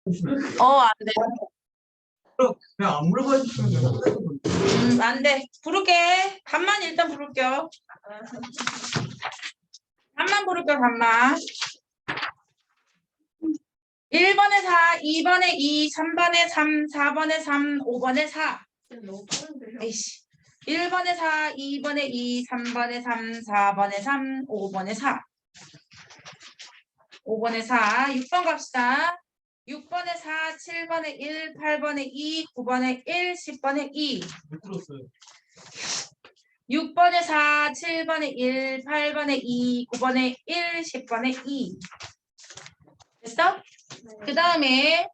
안 돼. 그냥 안 물어봐주시면 돼요. 안 돼. 부를게. 답만 일단 부를게요. 답만 부를게요, 답만. 1번에 4, 2번에 2, 3번에 3, 4번에 3, 5번에 4. 에이씨. 1번에 4, 2번에 2, 3번에 3, 4번에 3, 5번에 4. 5번에 4. 6번 갑시다. 6번에 4, 7번에 1, 8번에 2, 9번에 1, 10번에 2. 못 들었어요. 6번에 4, 7번에 1, 8번에 2, 9번에 1, 10번에 2. 됐어? 네. 그 다음에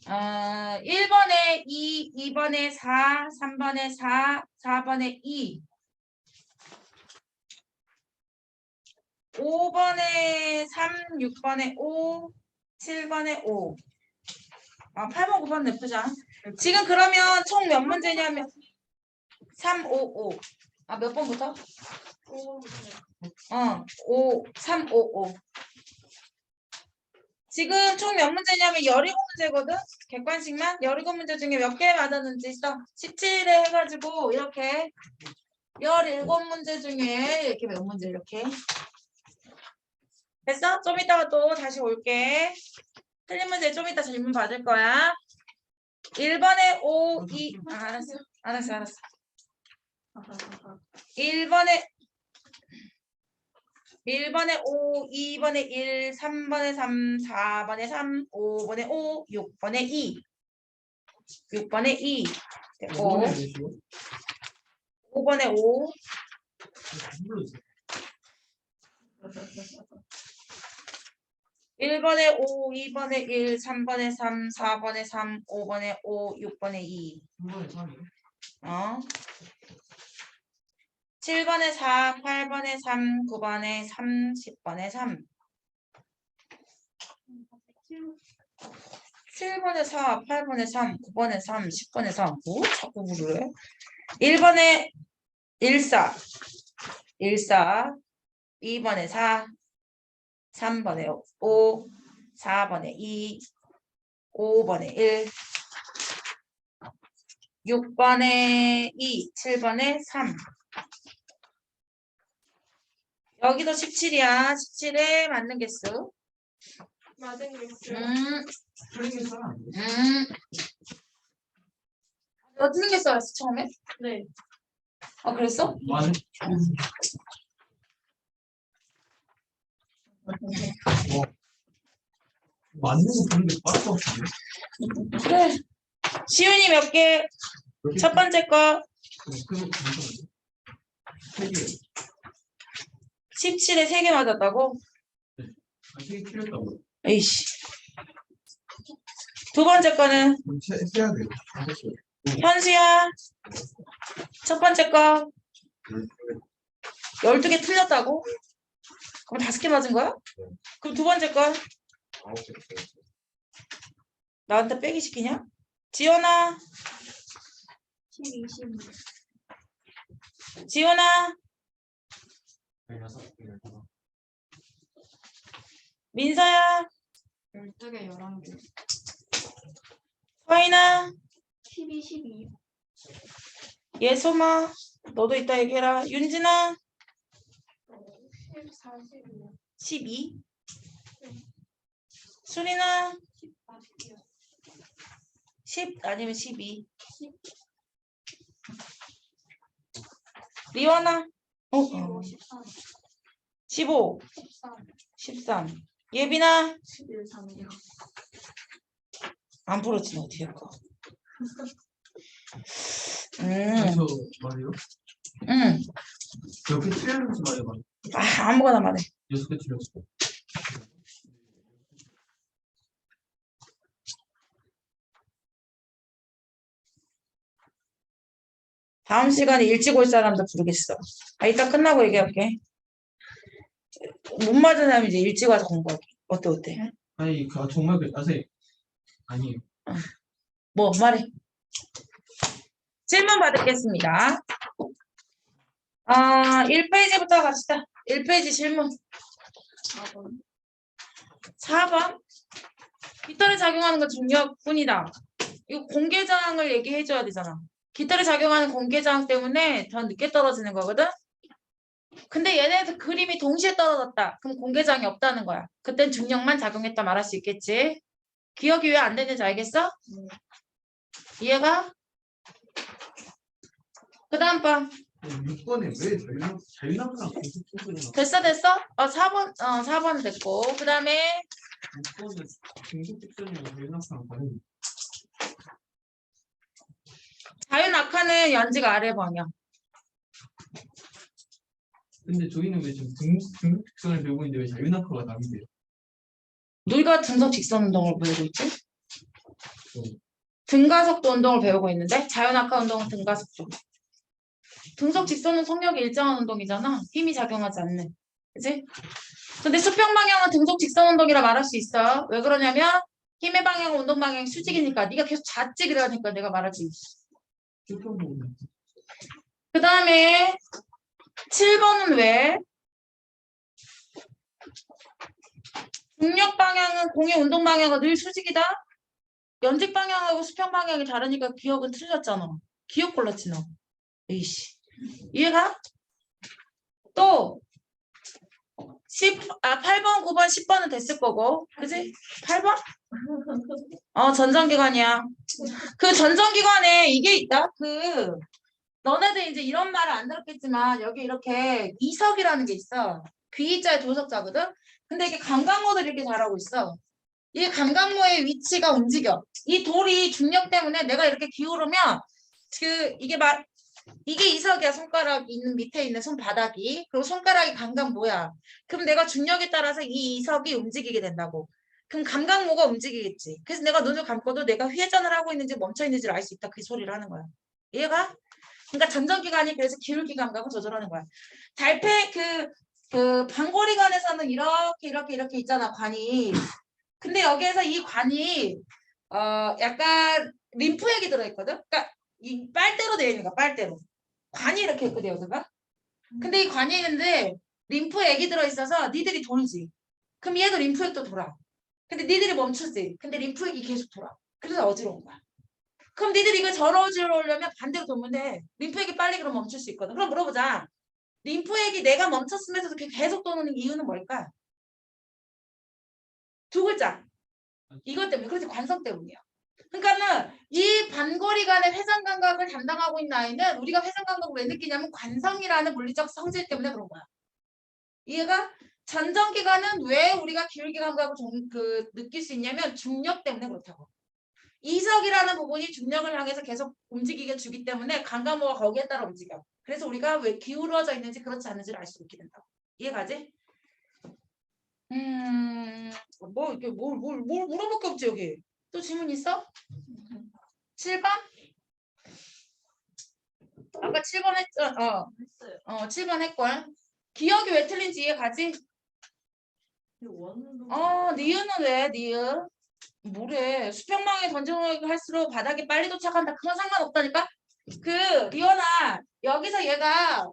1번에 2, 2번에 4, 3번에 4, 4번에 2. 5번에 3, 6번에 5, 7번에 5. 8번, 9번 내쁘자. 지금 그러면 총 몇 문제냐면 3, 5, 5. 몇 번부터? 5, 3, 5, 5. 지금 총 몇 문제냐면 17문제거든? 객관식만? 17문제 중에 몇 개 맞았는지 써. 17에 해가지고 이렇게 17문제 중에 이렇게 몇 문제 이렇게. 됐어? 좀 이따가 또 다시 올게. 틀린 문제 좀 이따 질문 받을 거야. 1번에 5, 2, 알았어. 1번에 5, 2번에 1, 3번에 3, 4번에 3, 5번에 5, 6번에 2. 6번에 2. 됐고, 5번에 5. 1번에 5, 2번에 1, 3번에 3, 4번에 3, 5번에 5, 6번에 2. 7번에 4, 8번에 3, 9번에 3, 10번에 3. 7번에 4, 8번에 3, 9번에 3, 10번에 3. 뭐 자꾸 그래? 1번에 14, 2번에 4, 3번에 5, 4번에 2, 5번에 1, 6번에 2, 7번에 3. 여기도 17이야. 17에 맞는 개수. 맞은 게 있어요. 틀린 게 사람 안 돼. 너 틀린 게 써였어 처음에? 네. 그랬어? 맞은 맞는 거 보는 게 빠를 것 같은데. 그래. 시윤이 몇 개? 첫 번째 거 그거 17에 3개 맞았다고? 3개 틀렸다고. 에이씨. 두 번째 거는 그럼 세야 돼요. 알겠어요. 현수야. 첫 번째 거 12개 틀렸다고? 그럼 5개 맞은 거야? 그럼 두 번째 거 9개. 나한테 빼기 시키냐? 지연아. 12, 16. 지연아. 16개. 민서야. 12개, 11개. 서인아. 12, 12. 예솜아. 너도 이따 얘기해라. 윤진아. 14, 12. 12. 수린아. 14, 10 아니면 12. 10. 리원아. 15, 13. 15. 13. 13. 예빈아. 11, 3이요. 안 풀었지 너 뒤에 거. 그래서 말이요? 응. 몇 개 틀렸는지 말해봐. 아무거나 말해. 6개 틀렸어. 다음 시간에 일찍 올 사람도 부르겠어. 이따 끝나고 얘기할게. 못 맞은 사람이 이제 일찍 와서 공부하기. 어때? 아니 정말 선생님 아니에요. 뭐 말해. 질문 받겠습니다. 1페이지부터 갑시다. 1페이지 질문. 4번. 4번. 깃털에 작용하는 건 중력뿐이다. 이거 공계장을 얘기해줘야 되잖아. 깃털에 작용하는 공계장 때문에 더 늦게 떨어지는 거거든. 근데 얘네들 그림이 동시에 떨어졌다. 그럼 공계장이 없다는 거야. 그땐 중력만 작용했다 말할 수 있겠지. 기억이 왜 안 되는지 알겠어? 이해가? 그 다음 번. 6번에 왜 자유낙하랑 공식 특성이 됐어? 4번 됐고. 그 다음에 6번에 공식 특성이랑 자유낙하랑 다른 자유낙하는 연지가 아래 방향. 근데 저희는 왜 지금 등급 특성을 배우고 있는데 왜 자유낙하가 다른데요? 누가 등속 직선 운동을 배우고 있지? 등가속도 운동을 배우고 있는데 자유낙하 운동은 등가속도. 등속 직선은 속력이 일정한 운동이잖아. 힘이 작용하지 않는. 그치? 근데 수평 방향은 등속 직선 운동이라 말할 수 있어. 왜 그러냐면 힘의 방향은 운동 방향이 수직이니까 네가 계속 좌측 이러니까 내가 말하지. 수평 부분 그 다음에 7번은 왜? 중력 방향은 공의 운동 방향은 늘 수직이다. 연직 방향하고 수평 방향이 다르니까 기억은 틀렸잖아. 기억 골랐지 너. 에이씨. 이해가? 또 8번, 9번, 10번은 됐을 거고. 그지? 8번? 전정기관이야. 그 전정기관에 이게 있다. 너네들 이제 이런 말을 안 들었겠지만 여기 이렇게 이석이라는 게 있어. 귀자의 도석자거든. 근데 이게 감각모를 이렇게 잘하고 있어. 이 감각모의 위치가 움직여. 이 돌이 중력 때문에 내가 이렇게 기울으면 이게 이석이야. 손가락 있는 밑에 있는 손바닥이. 그리고 손가락이 감각모야. 그럼 내가 중력에 따라서 이 이석이 움직이게 된다고. 그럼 감각모가 움직이겠지. 그래서 내가 눈을 감고도 내가 회전을 하고 있는지 멈춰 있는지를 알 수 있다. 그 소리를 하는 거야. 이해가? 그러니까 전정기관이 그래서 기울기 감각을 조절하는 거야. 달팽 방고리관에서는 이렇게 있잖아. 관이. 근데 여기에서 이 관이 약간 림프액이 들어있거든. 그러니까 이 빨대로 되어 있는 거야. 빨대로. 관이 이렇게 있거든 여기가. 근데 이 관이 있는데 림프액이 들어있어서 니들이 돌지. 그럼 얘도 림프액도 돌아. 근데 니들이 멈추지. 근데 림프액이 계속 돌아. 그래서 어지러운 거야. 그럼 니들이 이걸 어지러우려면 반대로 돌면 돼. 림프액이 빨리 그럼 멈출 수 있거든. 그럼 물어보자. 림프액이 내가 멈췄으면서도 계속 도는 이유는 뭘까? 두 글자. 이것 때문에. 그래서 관성 때문이야. 그러니까는 이 반거리간의 회전 감각을 담당하고 있는 아이는 우리가 회전 감각을 왜 느끼냐면 관성이라는 물리적 성질 때문에 그런 거야. 이해가? 전정기관은 왜 우리가 기울기 감각을 느낄 수 있냐면 중력 때문에 그렇다고. 이석이라는 부분이 중력을 향해서 계속 움직이게 주기 때문에 감각모가 거기에 따라 움직여. 그래서 우리가 왜 기울어져 있는지 그렇지 않은지를 알 수 있게 된다고. 이해가지? 이게 뭘 물어볼 게 없지 여기. 또 질문 있어? 7번? 아까 7번 했죠? 했어요. 7번 했걸. 기억이 왜 틀린지 이해가지? 니은은 왜? 니은. 뭐래. 수평방에 던져놓고 할수록 바닥에 빨리 도착한다. 그건 상관없다니까? 리오나, 여기서 얘가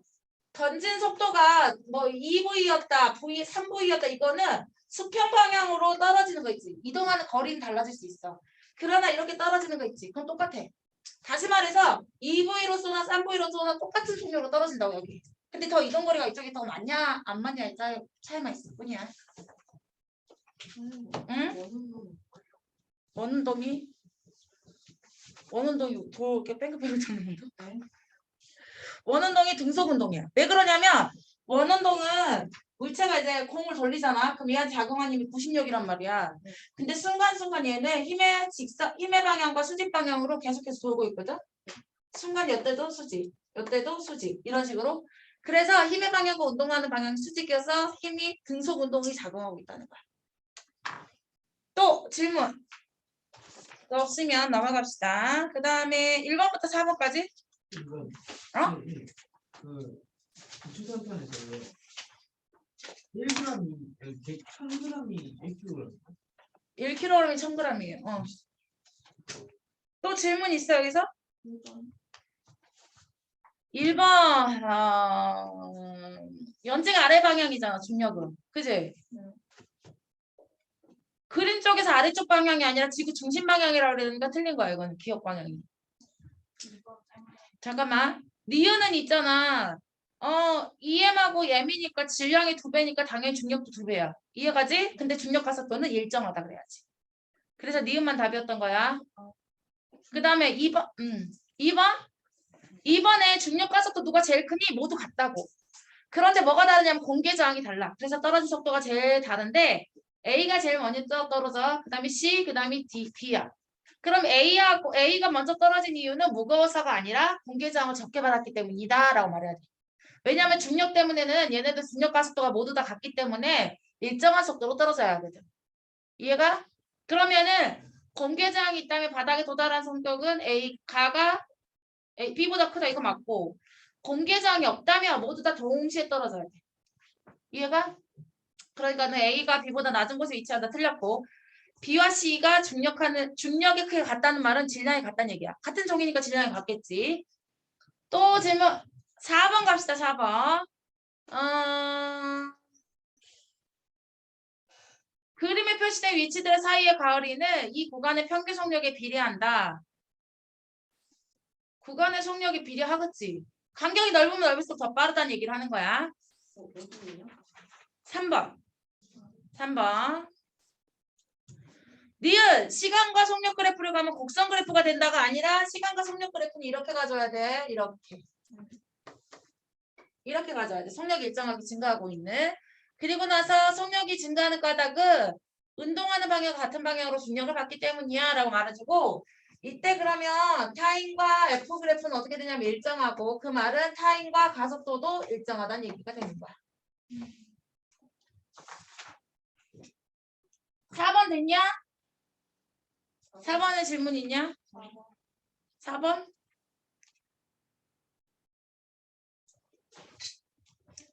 던진 속도가 뭐 2V였다, 3V였다. 이거는 수평 방향으로 떨어지는 거 있지. 이동하는 거리는 달라질 수 있어. 그러나 이렇게 떨어지는 거 있지. 그건 똑같아. 다시 말해서 2V로 쏘나 3V로 쏘나 똑같은 속력으로 떨어진다고 여기. 근데 더 이동 거리가 이쪽이 더 많냐 안 많냐의 차이만 있을 뿐이야. 응? 원운동이 이렇게 뺑글뺑글 도는 운동? 원운동이 등속 운동이야. 왜 그러냐면 원운동은 물체가 이제 공을 돌리잖아. 그럼 얘한테 작용한 힘이 구심력이란 말이야. 근데 순간순간 얘는 힘의 방향과 수직 방향으로 계속해서 돌고 있거든. 순간 이때도 수직, 이때도 수직 이런 식으로. 그래서 힘의 방향과 운동하는 방향이 수직이어서 힘이 등속 운동이 작용하고 있다는 거야. 또 질문. 없으면 넘어갑시다. 그 다음에 1번부터 4번까지. 이건 어? 주산판에서요 1g이 1000g이 1kg 1kg이 1000g이에요. 또 질문 있어 여기서? 1번 연지가 아래 방향이잖아 중력은. 그지? 그림 쪽에서 아래쪽 방향이 아니라 지구 중심 방향이라고 그러니까 틀린 거야. 이거는 기억 방향이. 잠깐만. 니은은 있잖아. EM하고 M이니까 질량이 2배니까 당연히 중력도 2배야. 이해가지? 근데 중력 가속도는 일정하다 그래야지. 그래서 니은만 답이었던 거야. 그 다음에 2번. 2번에 중력 가속도 누가 제일 크니? 모두 같다고. 그런데 뭐가 다르냐면 공계 저항이 달라. 그래서 떨어진 속도가 제일 다른데 A가 제일 먼저 떨어져. 그 다음에 C, 그 다음에 D, B야. 그럼 A가 먼저 떨어진 이유는 무거워서가 아니라 공계 저항을 적게 받았기 때문이다 라고 말해야 돼. 왜냐하면 중력 때문에는 얘네들 중력 가속도가 모두 다 같기 때문에 일정한 속도로 떨어져야 하거든. 이해가? 그러면은 공계 저항이 있다면 바닥에 도달한 성격은 B보다 크다 이거 맞고 공계 저항이 없다면 모두 다 동시에 떨어져야 돼. 이해가? 그러니까는 A가 B보다 낮은 곳에 위치한다 틀렸고 B와 C가 중력이 크게 같다는 말은 질량이 같다는 얘기야. 같은 종이니까 질량이 같겠지. 또 질문 4번 갑시다. 4번. 그림에 표시된 위치들 사이의 거리는 이 구간의 평균 속력에 비례한다. 구간의 속력이 비례하겠지. 간격이 넓으면 넓을수록 더 빠르다는 얘기를 하는 거야. 3번. 니은 시간과 속력 그래프를 가면 곡선 그래프가 된다가 아니라 시간과 속력 그래프는 이렇게 가져야 돼. 이렇게 가져야 돼. 속력이 일정하게 증가하고 있는. 그리고 나서 속력이 증가하는 까닭은 운동하는 방향과 같은 방향으로 중력을 받기 때문이야 라고 말해주고 이때 그러면 타임과 F 그래프는 어떻게 되냐면 일정하고 그 말은 타임과 가속도도 일정하다는 얘기가 되는 거야. 4번 됐냐? 4번에 질문 있냐? 4번?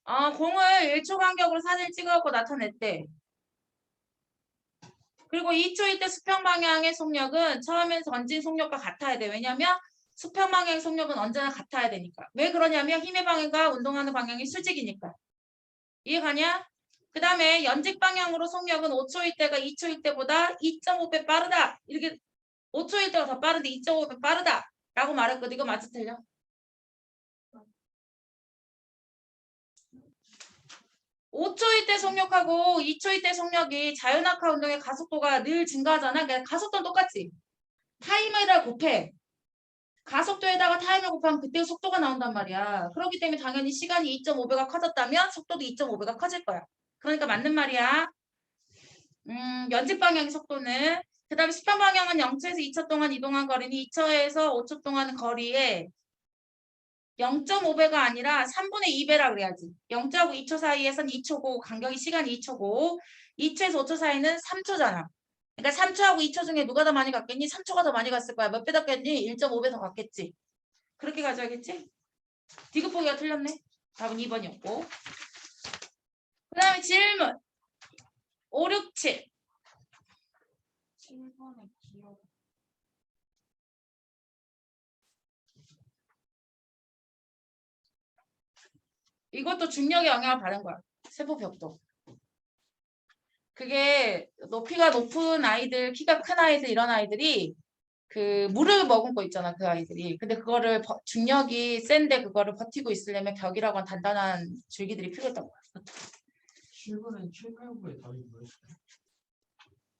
공을 1초 간격으로 사진을 찍어갖고 나타냈대. 그리고 2초일 때 수평 방향의 속력은 처음에 던진 속력과 같아야 돼. 왜냐면 수평 방향의 속력은 언제나 같아야 되니까. 왜 그러냐면 힘의 방향과 운동하는 방향이 수직이니까. 이해가냐? 그 다음에 연직 방향으로 속력은 5초일 때가 2초일 때보다 2.5배 빠르다. 이렇게 5초일 때가 더 빠른데 2.5배 빠르다. 라고 말했거든. 이거 맞지 틀려? 5초일 때 속력하고 2초일 때 속력이 자연낙하 운동의 가속도가 늘 증가하잖아. 그러니까 가속도는 똑같지. 타임에다 곱해. 가속도에다가 타임을 곱하면 그때 속도가 나온단 말이야. 그렇기 때문에 당연히 시간이 2.5배가 커졌다면 속도도 2.5배가 커질 거야. 그러니까 맞는 말이야. 연직 방향의 속도는 그 다음에 수평 방향은 0초에서 2초 동안 이동한 거리는 2초에서 5초 동안 거리에 0.5배가 아니라 3분의 2배라 그래야지. 0초하고 2초 사이에선 2초고 간격이 시간이 2초고 2초에서 5초 사이는 3초잖아. 그러니까 3초하고 2초 중에 누가 더 많이 갔겠니? 3초가 더 많이 갔을 거야. 몇 배 더 갔니? 1.5배 더 갔겠지. 그렇게 가져야겠지? 디귿보기가 틀렸네. 답은 2번이었고. 그 다음에 질문 5, 6, 7. 7번에 기억. 이것도 중력의 영향을 받은 거야. 세포벽도. 그게 높이가 높은 아이들, 키가 큰 아이들 이런 아이들이 그 물을 머금고 있잖아 그 아이들이. 근데 그거를 중력이 센데 그거를 버티고 있으려면 벽이라고 하는 단단한 줄기들이 필요했던 거야. 7번엔 7, 8, 9의 답이 뭐였어요?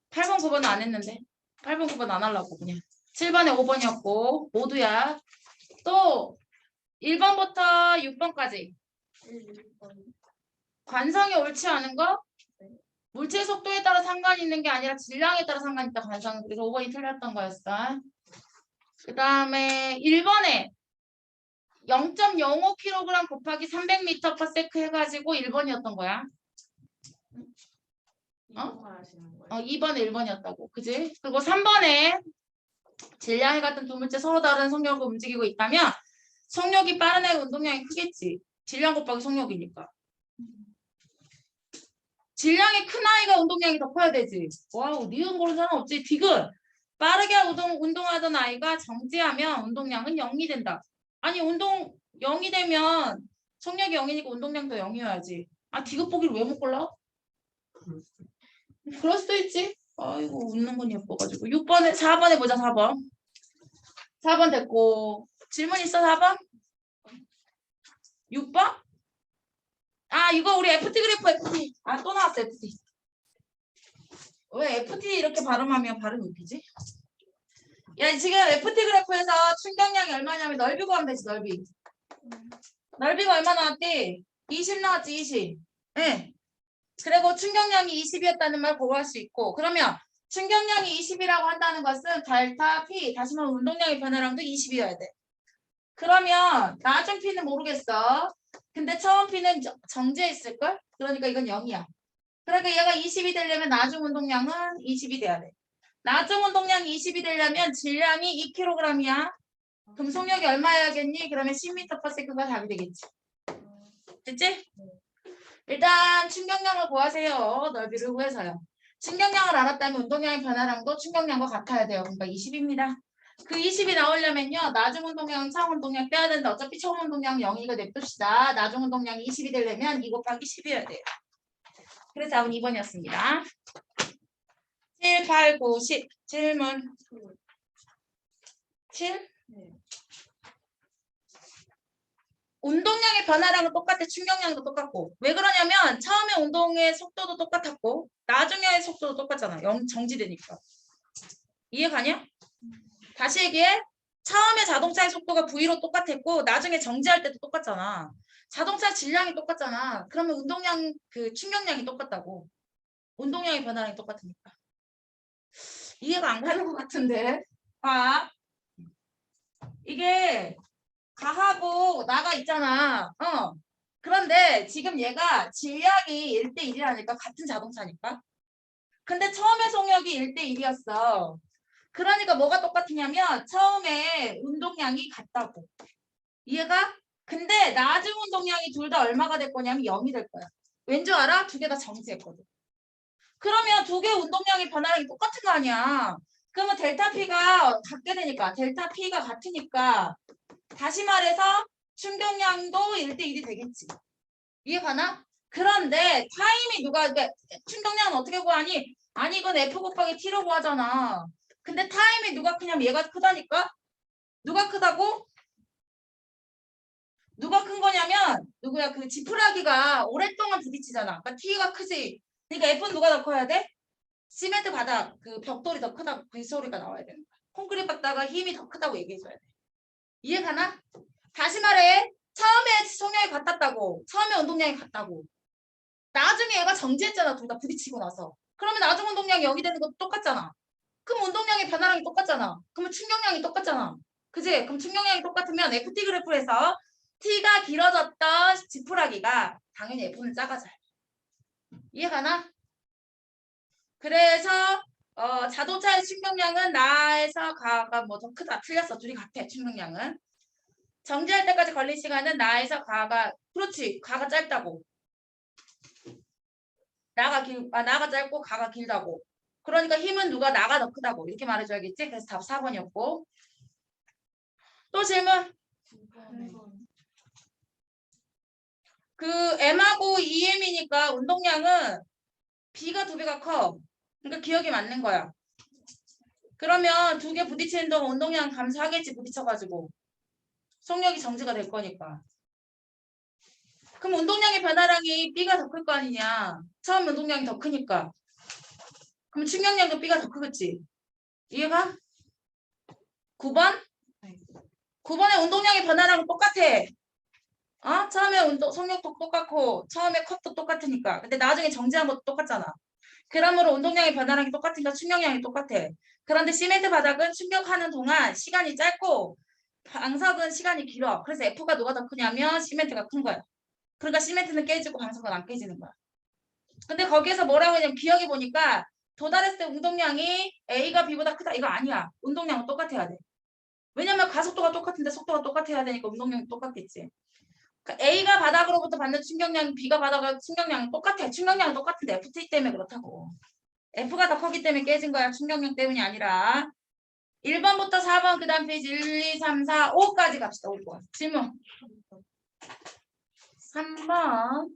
8번, 9번은 안 했는데 8번, 9번 안 하려고 그냥 7번에 5번이었고 모두야. 또 1번부터 6번까지 1번. 관성이 옳지 않은 거? 물질 속도에 따라 상관이 있는 게 아니라 질량에 따라 상관이 있다. 관성. 그래서 5번이 틀렸던 거였어. 그 다음에 1번에 0.05kg 곱하기 300m/s 해가지고 1번이었던 거야. 이거 하시는 거예요? 2번에 1번이었다고. 그지? 그리고 3번에 질량이 같은 두 물체 서로 다른 속력으로 움직이고 있다면 속력이 빠른 애가 운동량이 크겠지. 질량 곱하기 속력이니까. 질량이 큰 아이가 운동량이 더 커야 되지. 와우, 니은 고른 사람 없지. 디귿. 빠르게 운동하던 아이가 정지하면 운동량은 0이 된다. 아니, 운동 0이 되면 속력이 0이니까 운동량도 0이어야지. 디귿 보기를 왜 못 골라? 그럴 수도 있지. 아이고 웃는 건 예뻐가지고 4번에 보자. 4번 됐고 질문 있어 4번? 6번? 아 이거 우리 FT 그래프 FT 또 나왔어 FT. 왜 FT 이렇게 발음하면 발음이 웃기지? 야 지금 FT 그래프에서 충격량이 얼마냐면 넓이 구하면 되지 넓이. 넓이가 얼마 나왔대? 20 나왔지 20. 네. 그리고 충격량이 20이었다는 말 보고 할 수 있고 그러면 충격량이 20이라고 한다는 것은 델타 P 다시 말하면 운동량의 변화량도 20이어야 돼. 그러면 나중 P는 모르겠어. 근데 처음 P는 정지해 있을걸? 그러니까 이건 0이야. 그러니까 얘가 20이 되려면 나중 운동량은 20이 돼야 돼. 나중 운동량이 20이 되려면 질량이 2kg이야. 그럼 속력이 얼마여야겠니? 그러면 10m/s가 답이 되겠지. 됐지? 일단 충격량을 구하세요. 넓이를 구해서요. 충격량을 알았다면 운동량의 변화량도 충격량과 같아야 돼요. 그러니까 20입니다. 그 20이 나오려면요. 나중 운동량, 차후 운동량 빼야 되는데 어차피 처음 운동량 0이가 냅둡시다. 나중 운동량이 20이 되려면 2 곱하기 10이어야 돼요. 그래서 답은 2번이었습니다. 7, 8, 9, 10. 질문. 7? 운동량의 변화량은 똑같아. 충격량도 똑같고. 왜 그러냐면 처음에 운동의 속도도 똑같았고 나중에 속도도 똑같잖아. 정지되니까. 이해가냐? 다시 얘기해. 처음에 자동차의 속도가 V로 똑같았고 나중에 정지할 때도 똑같잖아. 자동차 질량이 똑같잖아. 그러면 운동량 그 충격량이 똑같다고. 운동량의 변화량이 똑같으니까. 이해가 안 가는 것 같은데. 봐. 이게 가하고 나가 있잖아. 그런데 지금 얘가 질량이 1대1이라니까 같은 자동차니까. 근데 처음에 속력이 1대1이었어. 그러니까 뭐가 똑같으냐면 처음에 운동량이 같다고. 이해가? 근데 나중 운동량이 둘 다 얼마가 될 거냐면 0이 될 거야. 왠 줄 알아? 두 개 다 정지했거든. 그러면 두 개 운동량의 변화량이 똑같은 거 아니야. 그러면 델타 P가 같게 되니까 델타 P가 같으니까 다시 말해서 충격량도 1대1이 되겠지. 이해가나? 그런데 타임이 그러니까 충격량은 어떻게 구하니? 아니 이건 F 곱하기 T로 구하잖아. 근데 타임이 누가 크냐면 얘가 크다니까? 누가 크다고? 누가 큰 거냐면 누구야? 그 지푸라기가 오랫동안 부딪히잖아. 그러니까 T가 크지. 그러니까 F는 누가 더 커야 돼? 시멘트 바닥 그 벽돌이 더 크다고 그 소리가 나와야 되는 거야. 콘크리트 바닥가 힘이 더 크다고 얘기해줘야 돼. 이해가나? 다시 말해. 처음에 속력이 같았다고. 처음에 운동량이 같다고. 나중에 얘가 정지했잖아. 둘 다 부딪히고 나서. 그러면 나중 운동량이 0이 되는 것도 똑같잖아. 그럼 운동량의 변화량이 똑같잖아. 그러면 충격량이 똑같잖아. 그지? 그럼 충격량이 똑같으면 FT 그래프에서 T가 길어졌던 지푸라기가 당연히 F는 작아져요. 이해가나? 그래서 자동차의 충격량은 나에서 가가 뭐 더 크다. 틀렸어. 둘이 같아. 충격량은. 정지할 때까지 걸린 시간은 나에서 가가 그렇지. 가가 짧다고. 나가 짧고 가가 길다고. 그러니까 힘은 누가 나가 더 크다고. 이렇게 말해줘야겠지. 그래서 답 4번이었고. 또 질문. 그 M하고 EM이니까 운동량은 B가 2배가 커. 그러니까 기억이 맞는 거야. 그러면 두 개 부딪히는 동안 운동량 감소하겠지. 부딪혀가지고. 속력이 정지가 될 거니까. 그럼 운동량의 변화량이 B가 더 클 거 아니냐. 처음 운동량이 더 크니까. 그럼 충격량도 B가 더 크겠지. 이해가? 9번? 9번의 운동량의 변화량은 똑같아. 처음에 속력도 똑같고 처음에 컷도 똑같으니까. 근데 나중에 정지한 것도 똑같잖아. 그러므로 운동량의 변화량이 똑같으니까 충격량이 똑같아. 그런데 시멘트 바닥은 충격하는 동안 시간이 짧고 방석은 시간이 길어. 그래서 F가 누가 더 크냐면 시멘트가 큰 거야. 그러니까 시멘트는 깨지고 방석은 안 깨지는 거야. 근데 거기에서 뭐라고 했냐면 기억해 보니까 도달했을 때 운동량이 A가 B보다 크다. 이거 아니야. 운동량은 똑같아야 돼. 왜냐면 가속도가 똑같은데 속도가 똑같아야 되니까 운동량이 똑같겠지. 그러니까 A가 바닥으로부터 받는 충격량, B가 바닥으로 충격량이 똑같아. 충격량은 똑같은데 FT 때문에 그렇다고. F가 더 크기 때문에 깨진 거야. 충격량 때문이 아니라. 1번부터 4번 그 다음 페이지 1, 2, 3, 4, 5까지 갑시다. 5번. 질문. 3번.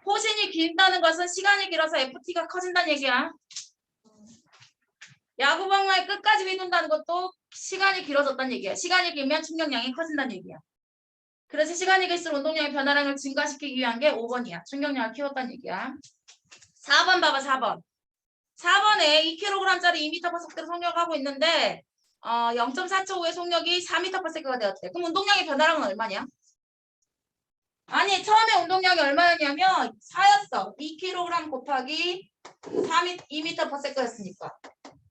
호신이 길다는 것은 시간이 길어서 FT가 커진다는 얘기야. 야구방망이 끝까지 휘둔다는 것도 시간이 길어졌다는 얘기야. 시간이 길면 충격량이 커진다는 얘기야. 그래서 시간이 길수록 운동량의 변화량을 증가시키기 위한 게 5번이야. 충격량을 키웠다는 얘기야. 4번 봐봐, 4번. 4번에 2kg짜리 2m/s를 속력하고 있는데 0.4초 후에 속력이 4m/s가 되었대. 그럼 운동량의 변화량은 얼마냐? 아니, 처음에 운동량이 얼마였냐면 4였어. 2kg 곱하기 2m/s였으니까.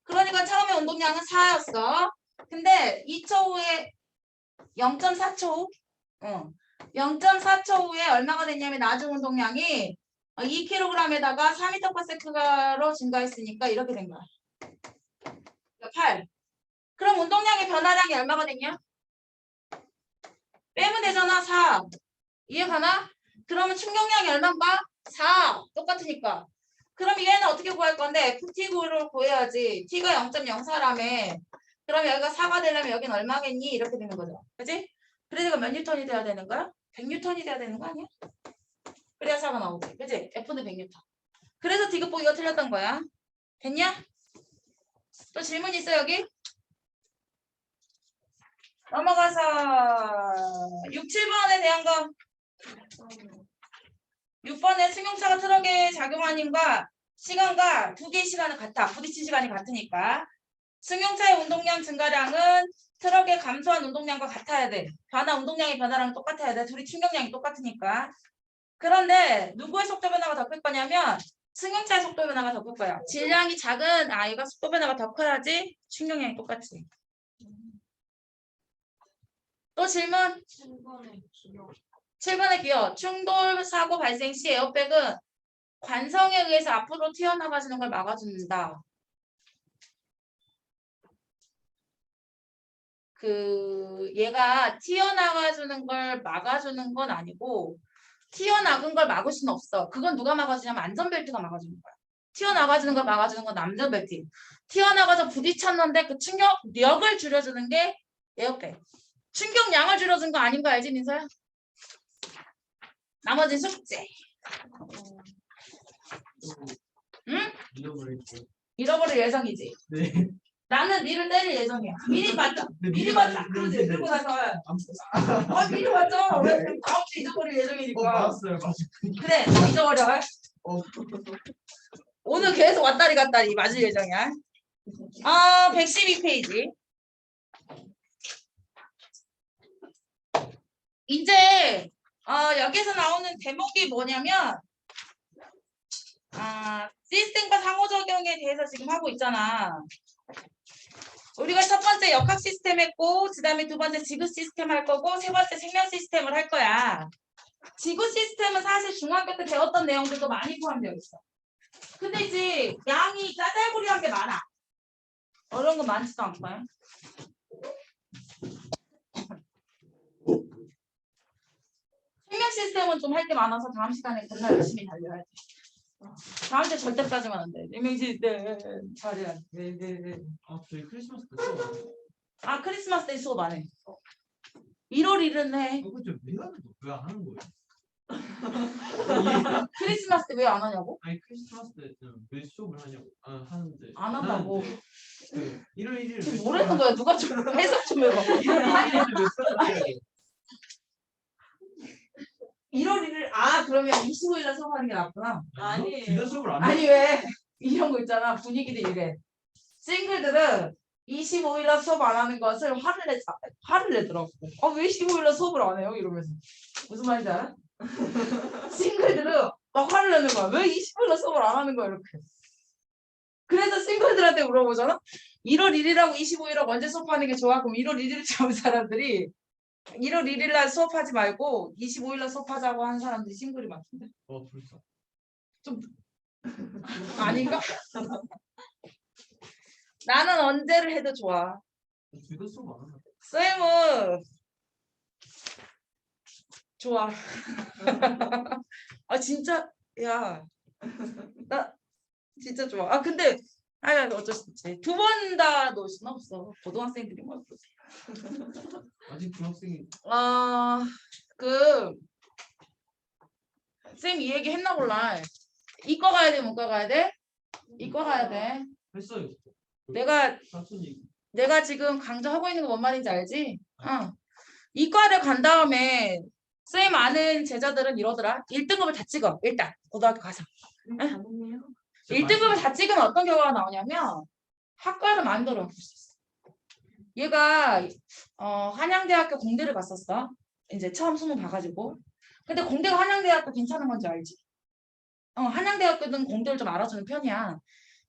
그러니까 처음에 운동량은 4였어. 근데 2초 후에 0.4초 0.4초 후에 얼마가 됐냐면 나중 운동량이 2kg에다가 4m/s로 증가했으니까 이렇게 된 거야. 8. 그럼 운동량의 변화량이 얼마가 됐냐? 빼면 되잖아. 4. 이해가나? 그러면 충격량이 얼마인가? 4. 똑같으니까. 그럼 얘는 어떻게 구할 건데? FT를 구해야지. T가 0.04라며. 그럼 여기가 4가 되려면 여긴 얼마겠니? 이렇게 되는 거죠. 그치? 그래서 몇 뉴턴이 돼야 되는 거야? 100뉴턴이 돼야 되는 거 아니야? 그래야 4가 나오지. 그치? F는 100뉴턴. 그래서 디귿보기가 틀렸던 거야. 됐냐? 또 질문 있어 여기? 넘어가서 6, 7번에 대한 거. 6번에 승용차가 트럭에 작용하는과 시간과 두 개의 시간은 같아. 부딪힌 시간이 같으니까. 승용차의 운동량 증가량은 트럭의 감소한 운동량과 같아야 돼. 운동량의 변화랑 똑같아야 돼. 둘이 충격량이 똑같으니까. 그런데 누구의 속도 변화가 더 클 거냐면 승용차의 속도 변화가 더 클 거야. 질량이 작은 아이가 속도 변화가 더 커야지 충격량이 똑같지. 또 질문? 7번에 기억. 7번의 기어. 충돌 사고 발생 시 에어백은 관성에 의해서 앞으로 튀어나가시는 걸 막아준다. 얘가 튀어나가주는 걸 막아주는 건 아니고 튀어나간 걸 막을 수는 없어. 그건 누가 막아주냐면 안전벨트가 막아주는 거야. 튀어나가주는 걸 막아주는 건 안전벨트. 튀어나가서 부딪혔는데 그 충격력을 줄여주는 게 에어백. 충격량을 줄여준 거 아닌 거 알지, 민서야? 나머지 숙제. 응? 잃어버렸고. 잃어버릴 예정이지. 네. 나는 니를 때릴 예정이야. 미리 봤자. 미리 봤자. 그러지. 그러고 나서. 미리 네. 봤죠. 왜 다음 주 잊어버릴 예정이니까. 나왔어요. 그래, 다 잊어버려. 오늘 계속 왔다리 갔다리 맞을 예정이야. 112페이지. 이제 여기서 나오는 대목이 뭐냐면 시스템과 상호작용에 대해서 지금 하고 있잖아. 우리가 첫 번째 역학 시스템 했고 그 다음에 두 번째 지구 시스템 할 거고 세 번째 생명 시스템을 할 거야. 지구 시스템은 사실 중학교 때 배웠던 내용들도 많이 포함되어 있어. 근데 이제 양이 짜잘구리한 게 많아. 어려운 거 많지도 않고요. 생명 시스템은 좀 할 게 많아서 다음 시간에 겁나 열심히 달려야 돼. 다음 주에 절대 빠지면 안 돼. 생명 시스템 잘해야 돼. 네. 저희 크리스마스 때 수업 크리스마스 때 수업 안 해. 1월 1일은 해. 그죠? 왜 안 하는 거예요? 크리스마스 때 왜 안 하냐고? 아니 크리스마스 때 왜 수업을 하냐고 하는데 안 한다고. 1월 1일 지금 뭐라는 거야? 누가 좀 해석 좀 해봐. 1월 1일에 왜 수업을 해야 돼? 1월 1일 그러면 25일날 수업하는 게 낫구나. 아니에요. 진짜 수업을 안 해? 아니 왜 이런 거 있잖아. 분위기도 이래. 싱글들은 25일날 수업 안 하는 것을 화를 내더라고. 왜 25일날 수업을 안 해요? 이러면서. 무슨 말인지 알아? 싱글들은 막 화를 내는 거야. 왜 25일날 수업을 안 하는 거야? 이렇게. 그래서 싱글들한테 물어보잖아. 1월 1일하고 25일하고 언제 수업하는 게 좋아? 그럼 1월 1일에 잡은 사람들이 1월 1일날 수업하지 말고 25일날 수업하자고 하는 사람들이 싱글이 많던데. 벌써. 좀 아닌가? 나는 언제를 해도 좋아. 둘다 수업 안 하나? 쌤은 좋아. 진짜 야, 나 진짜 좋아. 근데 어쩔 수 없지. 두 번 다 놓을 수는 없어. 고등학생들이 뭐 그러지. 아직 중학생이 쌤 이 얘기 했나 몰라. 이과 가야 돼, 문과 가야 돼? 이과 가야 돼. 했어요. 내가 사촌이 지금 강조하고 있는 거 뭔 말인지 알지? 이과를 간 다음에 쌤 아는 제자들은 이러더라. 1등급을 다 찍어. 일단 고등학교 가서. 가능해요? 1등급을 다 찍으면 어떤 결과가 나오냐면 학과를 만들어 볼 수 있어. 얘가 한양대학교 공대를 갔었어. 이제 처음 수능 봐가지고. 근데 공대가 한양대학교 괜찮은 건지 알지? 한양대학교는 공대를 좀 알아주는 편이야.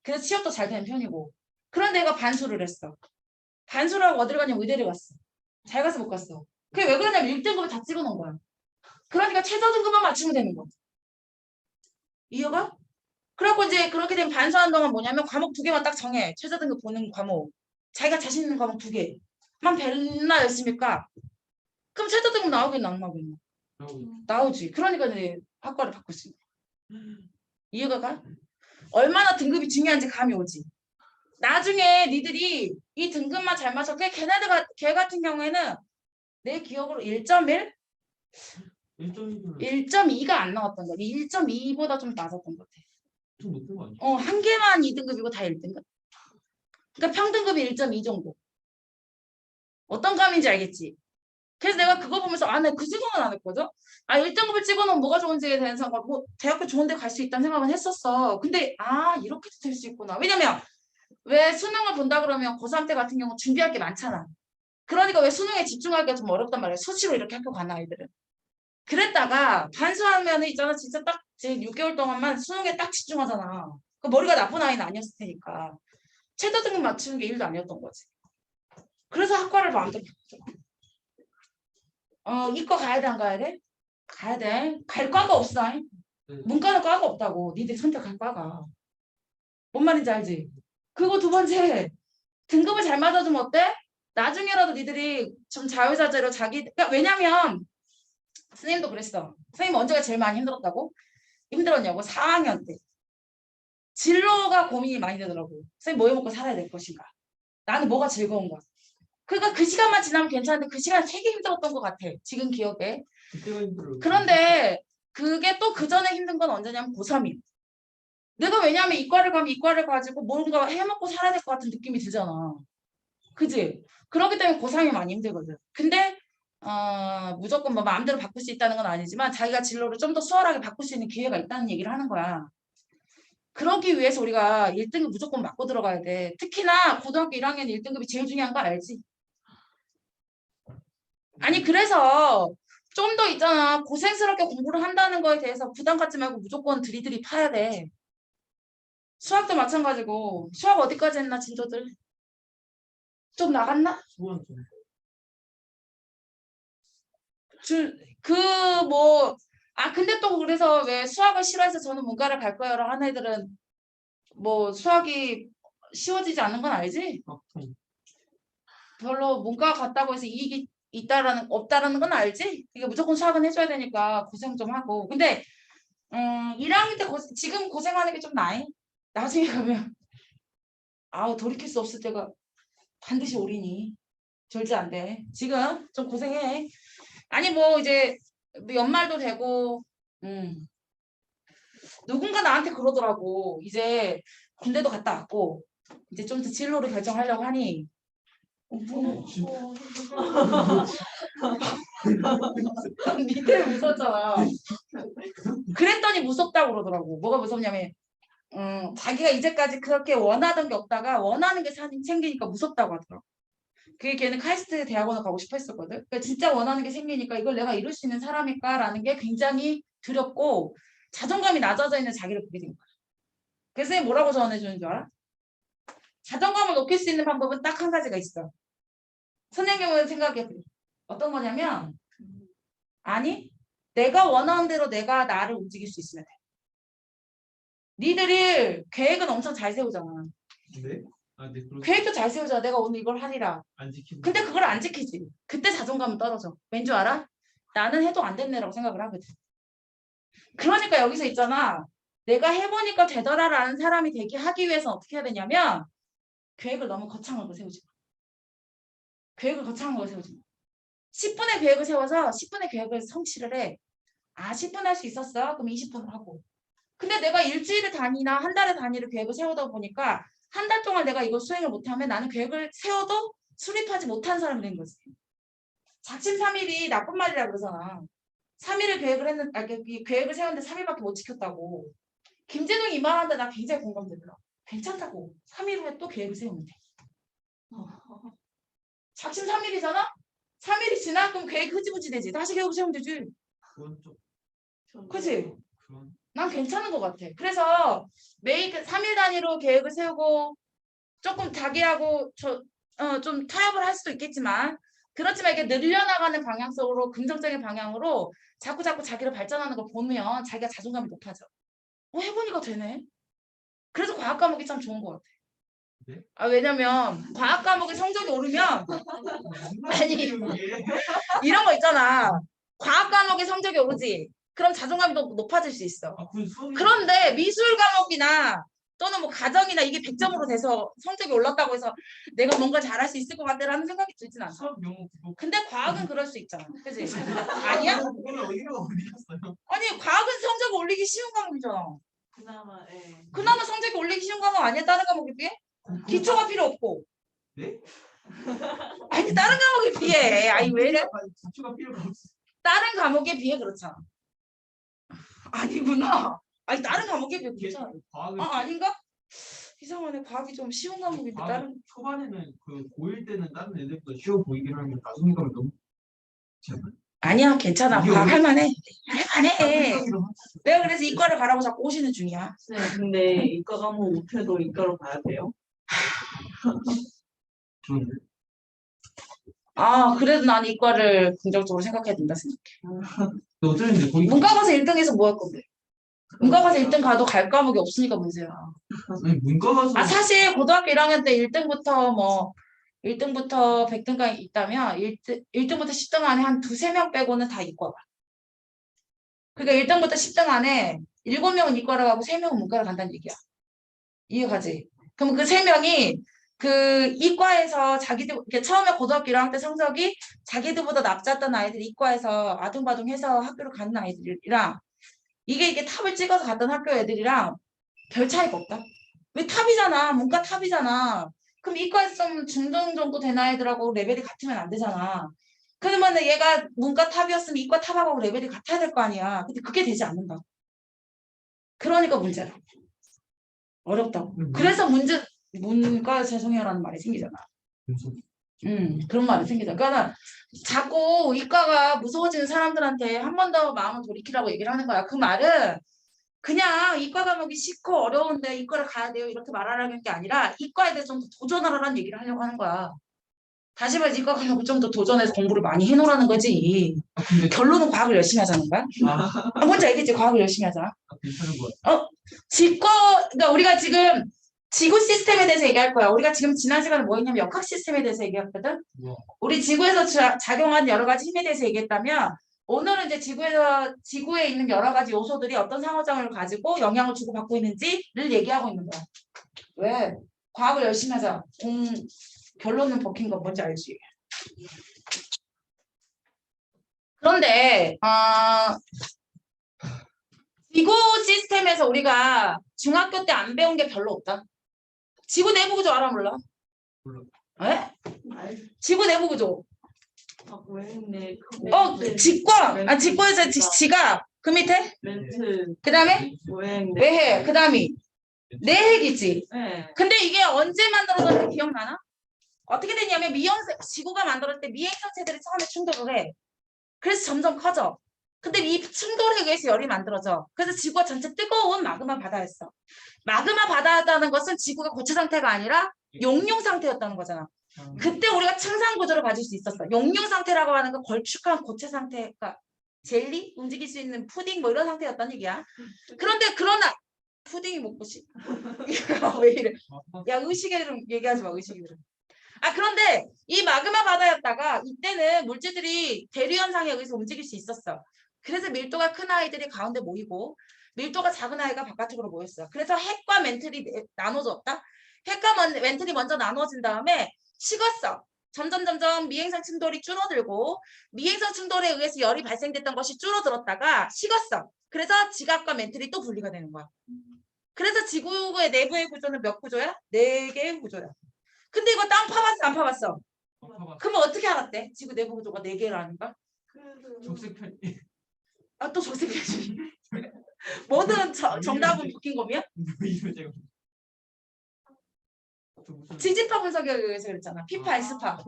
그래서 취업도 잘 되는 편이고. 그런데 얘가 반수를 했어. 반수를 하고 어디를 가냐면 의대를 갔어. 잘 가서 못 갔어. 그게 왜 그러냐면 1등급을 다 찍어놓은 거야. 그러니까 최저 등급만 맞추면 되는 거야. 이해가? 그래갖고 이제 그렇게 되면 반수하는 동안 뭐냐면 과목 2개만 딱 정해. 최저 등급 보는 과목. 자기가 자신 있는 과목 2개만 배나 열심히 까. 그럼 최저 등급 나오긴 안 나오겠나? 나오지. 그러니까 이제 학과를 바꿀 수 있는 거야. 이해가 가? 얼마나 등급이 중요한지 감이 오지. 나중에 니들이 이 등급만 잘 맞춰. 걔 같은 경우에는 내 기억으로 1.1? 1.2가 안 나왔던 거야. 1.2보다 좀 낮았던 것 같아. 좀 높은 거 아니야? 한 개만 2등급이고 다 1등급. 그러니까 평등급이 1.2 정도. 어떤 감인지 알겠지? 그래서 내가 그거 보면서 나 그 생각은 안 했거든? 1등급을 찍어놓으면 뭐가 좋은지에 대한 생각, 뭐 대학교 좋은 데 갈 수 있다는 생각은 했었어. 근데 이렇게도 될 수 있구나. 왜냐면 왜 수능을 본다 그러면 고3 때 같은 경우 준비할 게 많잖아. 그러니까 왜 수능에 집중하기가 좀 어렵단 말이야. 수시로 이렇게 학교 가는 아이들은. 그랬다가 반수하면은 있잖아. 진짜 딱 제 6개월 동안만 수능에 딱 집중하잖아. 그 머리가 나쁜 아이는 아니었을 테니까. 최저 등급 맞추는 게 일도 아니었던 거지. 그래서 학과를 마음대로 바꿨어. 이과 가야 돼, 안 가야 돼? 가야 돼. 갈 과가 없어. 문과는 과가 없다고. 니들이 선택할 과가. 뭔 말인지 알지? 그리고 두 번째, 등급을 잘 맞아주면 어때? 나중에라도 니들이 좀 자유자재로 그러니까 왜냐면 선생님도 그랬어. 선생님 언제가 제일 많이 힘들었다고? 힘들었냐고? 4학년 때. 진로가 고민이 많이 되더라고. 선생님 뭐 해먹고 살아야 될 것인가? 나는 뭐가 즐거운가? 그러니까 그 시간만 지나면 괜찮은데 그 시간 되게 힘들었던 것 같아. 지금 기억에. 그때가 힘들어. 그런데 그게 또 그 전에 힘든 건 언제냐면 고3이. 내가 왜냐하면 이과를 가면 이과를 가지고 뭔가 해먹고 살아야 될 것 같은 느낌이 들잖아. 그지? 그렇기 때문에 고3이 많이 힘들거든. 근데 무조건 뭐 마음대로 바꿀 수 있다는 건 아니지만 자기가 진로를 좀 더 수월하게 바꿀 수 있는 기회가 있다는 얘기를 하는 거야. 그러기 위해서 우리가 1등급 무조건 맞고 들어가야 돼. 특히나 고등학교 1학년 1등급이 제일 중요한 거 알지? 아니 그래서 좀 더 있잖아. 고생스럽게 공부를 한다는 거에 대해서 부담 갖지 말고 무조건 들이들이 파야 돼. 수학도 마찬가지고. 수학 어디까지 했나 진도들? 좀 나갔나? 수원 좀. 근데 또 그래서 왜 수학을 싫어해서 저는 문과를 갈 거예요 하는 애들은 뭐 수학이 쉬워지지 않는 건 알지? 별로 문과 갔다고 해서 이익이 없다라는 건 알지? 이게 무조건 수학은 해줘야 되니까 고생 좀 하고. 근데 1학년 때 지금 고생하는 게 좀 나이? 나중에 가면 돌이킬 수 없을 때가 반드시 오리니. 절대 안 돼. 지금 좀 고생해. 아니 뭐 이제 연말도 되고 누군가 나한테 그러더라고. 이제 군대도 갔다 왔고 이제 좀 더 진로를 결정하려고 하니 니들 무섭잖아. 그랬더니 무섭다고 그러더라고. 뭐가 무섭냐면 자기가 이제까지 그렇게 원하던 게 없다가 원하는 게 생기니까 무섭다고 하더라고. 그게 걔는 카이스트 대학원을 가고 싶어 했었거든. 그러니까 진짜 원하는 게 생기니까 이걸 내가 이룰 수 있는 사람일까라는 게 굉장히 두렵고 자존감이 낮아져 있는 자기를 보게 된 거야. 그래서 선생님이 뭐라고 조언해주는 줄 알아? 자존감을 높일 수 있는 방법은 딱 한 가지가 있어. 선생님은 생각해. 어떤 거냐면 내가 원하는 대로 내가 나를 움직일 수 있으면 돼. 니들이 계획은 엄청 잘 세우잖아. 네? 네, 계획도 잘 세우잖아. 내가 오늘 이걸 하리라. 안 지키고. 근데 그걸 안 지키지. 그때 자존감은 떨어져. 왠 줄 알아? 나는 해도 안 됐네라고 생각을 하거든. 그러니까 여기서 있잖아. 내가 해보니까 되더라라는 사람이 되게 하기 위해서 어떻게 해야 되냐면 계획을 너무 거창한 거 세우지 마. 계획을 거창한 거 세우지 마. 10분의 계획을 세워서 10분의 계획을 성취를 해. 10분 할 수 있었어? 그럼 20분 하고. 근데 내가 일주일을 단위나 한 달을 단위로 계획을 세우다 보니까 한 달 동안 내가 이거 수행을 못하면 나는 계획을 세워도 수립하지 못한 사람이 된 거지. 작심삼일이 나쁜 말이라 그러잖아. 3일을 계획을 했는데, 계획을 세웠는데 3일밖에 못 지켰다고. 김재동이 이 말하는데 나 굉장히 공감되더라. 괜찮다고. 3일 후에 또 계획을 세우면 돼. 작심 3일이잖아? 3일이 지나? 그럼 계획 흐지부지 되지. 다시 계획을 세우면 되지. 그건 좀 그치? 그런 난 괜찮은 것 같아. 그래서 매일 3일 단위로 계획을 세우고 조금 자기하고 좀 타협을 할 수도 있겠지만 그렇지만 이게 늘려나가는 방향성으로 긍정적인 방향으로 자꾸 자기를 발전하는 걸 보면 자기가 자존감이 높아져. 해보니까 되네. 그래서 과학 과목이 참 좋은 것 같아. 네? 왜냐면 과학 과목의 성적이 오르면 아니 이게 이런 거 있잖아. 과학 과목의 성적이 오르지. 그럼 자존감이 더 높아질 수 있어. 그 수업이 그런데 미술 과목이나 또는 뭐 가정이나 이게 100점으로 돼서 성적이 올랐다고 해서 내가 뭔가 잘할 수 있을 것 같다라는 생각이 들진 않아. 수업 영어 그거 근데 과학은 그럴 수 있잖아. 그지? 아니야? 그거는 어디가 어디 갔어요? 아니 과학은 성적 올리기 쉬운 과목이잖아. 그나마 예. 그나마 성적이 올리기 쉬운 과목 아니야? 다른 과목에 비해? 기초가 필요 없고. 네? 아니 다른 과목에 비해. 아니 왜 이래? 기초가 필요가 없어. 다른 과목에 비해 그렇잖아. 아니구나. 아니 다른 과목에 비해 그렇잖아. 과학은 아닌가? 이상하네. 과학이 좀 쉬운 과목인데 다른 초반에는 그 고1 때는 다른 애들보다 쉬워 보이긴 하는데 나중에 가면 너무 그렇지 않아요? 아니야 괜찮아. 이게 과학 오히려- 할만해. 할만해. 생각이랑 내가 그래서 이과를 가라고 자꾸 오시는 중이야. 네, 근데 이과 과목 못해도 이과로 가야 돼요? 좋은데. 그래도 난 이과를 긍정적으로 생각해야 된다 생각해. 근데 어쩌는데 거기 문과 가서 1등해서 뭐 할 건데? 문과 가서 1등 가도 갈 과목이 없으니까 문제야. 아니 문과 가서 사실 고등학교 1학년 때 1등부터 100등까지 있다면 1등부터 10등 안에 한 두세 명 빼고는 다 이과가. 그러니까 1등부터 10등 안에 7명은 이과를 가고 3명은 문과를 간다는 얘기야. 이해가지? 그럼 그 3명이 그 이과에서 자기들 이렇게 처음에 고등학교 1학년 때 성적이 자기들보다 낮았던 아이들이 이과에서 아둥바둥해서 학교를 가는 아이들이랑 이게 탑을 찍어서 갔던 학교 애들이랑 별 차이가 없다. 왜 탑이잖아. 문과 탑이잖아. 그럼 이과에서 좀 중등 정도 된 아이들하고 레벨이 같으면 안 되잖아. 그러면 얘가 문과 탑이었으면 이과 탑하고 레벨이 같아야 될 거 아니야. 근데 그게 되지 않는다. 그러니까 문제라. 어렵다고. 그래서 문과 죄송해요라는 말이 생기잖아. 그런 말이 생기잖아. 그러니까 자꾸 이과가 무서워지는 사람들한테 한 번 더 마음을 돌이키라고 얘기를 하는 거야. 그 말은 그냥 이과 과목이 싫고 어려운데 이과를 가야 돼요 이렇게 말하라는 게 아니라 이과에 대해서 좀 더 도전하라는 얘기를 하려고 하는 거야. 다시 말해서 이과 과목을 좀 더 도전해서 공부를 많이 해놓으라는 거지. 근데 결론은 과학을 열심히 하자는 거야. 뭔지 알겠지? 과학을 열심히 하자. 괜찮은 거 같아. 그러니까 우리가 지금 지구 시스템에 대해서 얘기할 거야. 우리가 지금 지난 시간에 뭐 했냐면 역학 시스템에 대해서 얘기했거든. 우와. 우리 지구에서 작용하는 여러 가지 힘에 대해서 얘기했다면 오늘은 이제 지구에 있는 여러 가지 요소들이 어떤 상호작용을 가지고 영향을 주고 받고 있는지를 얘기하고 있는 거야. 왜? 과학을 열심히 하자. 결론은 벗긴 건 뭔지 알지? 그런데 지구 시스템에서 우리가 중학교 때 안 배운 게 별로 없다. 지구 내부 구조 알아 몰라? 몰라. 에? 지구 내부 구조. 왜 직구에서 지가 그 밑에 멘트 그 다음에 왜 외해 그 다음이 내핵이지. 네. 근데 이게 언제 만들어졌는지 기억나나? 어떻게 됐냐면 지구가 만들어질 때 미행성체들이 처음에 충돌을 해. 그래서 점점 커져. 근데 이 충돌에 의해서 열이 만들어져. 그래서 지구가 전체 뜨거운 마그마 바다였어. 마그마 바다였다는 것은 지구가 고체 상태가 아니라 용융 상태였다는 거잖아. 그때 우리가 창상 구조를 가질 수 있었어. 용융 상태라고 하는 건 걸쭉한 고체 상태가 젤리 움직일 수 있는 푸딩 뭐 이런 상태였다는 얘기야. 그러나 푸딩이 먹고 싶. 왜 이래? 야 의식이름 얘기하지 마 의식이름. 그런데 이 마그마 바다였다가 이때는 물질들이 대류 현상에 의해서 움직일 수 있었어. 그래서 밀도가 큰 아이들이 가운데 모이고 밀도가 작은 아이가 바깥쪽으로 모였어. 그래서 핵과 멘틀이 나눠졌다. 핵과 멘틀이 먼저 나눠진 다음에 식었어. 점점 미행성 충돌이 줄어들고 미행성 충돌에 의해서 열이 발생됐던 것이 줄어들었다가 식었어. 그래서 지각과 멘틀이 또 분리가 되는 거야. 그래서 지구의 내부의 구조는 몇 구조야? 4개의 구조야. 근데 이거 땅 파봤어 안 파봤어? 봐봐. 그러면 어떻게 알았대? 지구 내부 구조가 4개라는 걸? 그래도 적색편 아 또 조색해야지. 뭐든 정답은 웃긴 거면? 이거 제가 저 무슨 지지파 분석에 의해서 그랬잖아. 피파, 아. 에스파.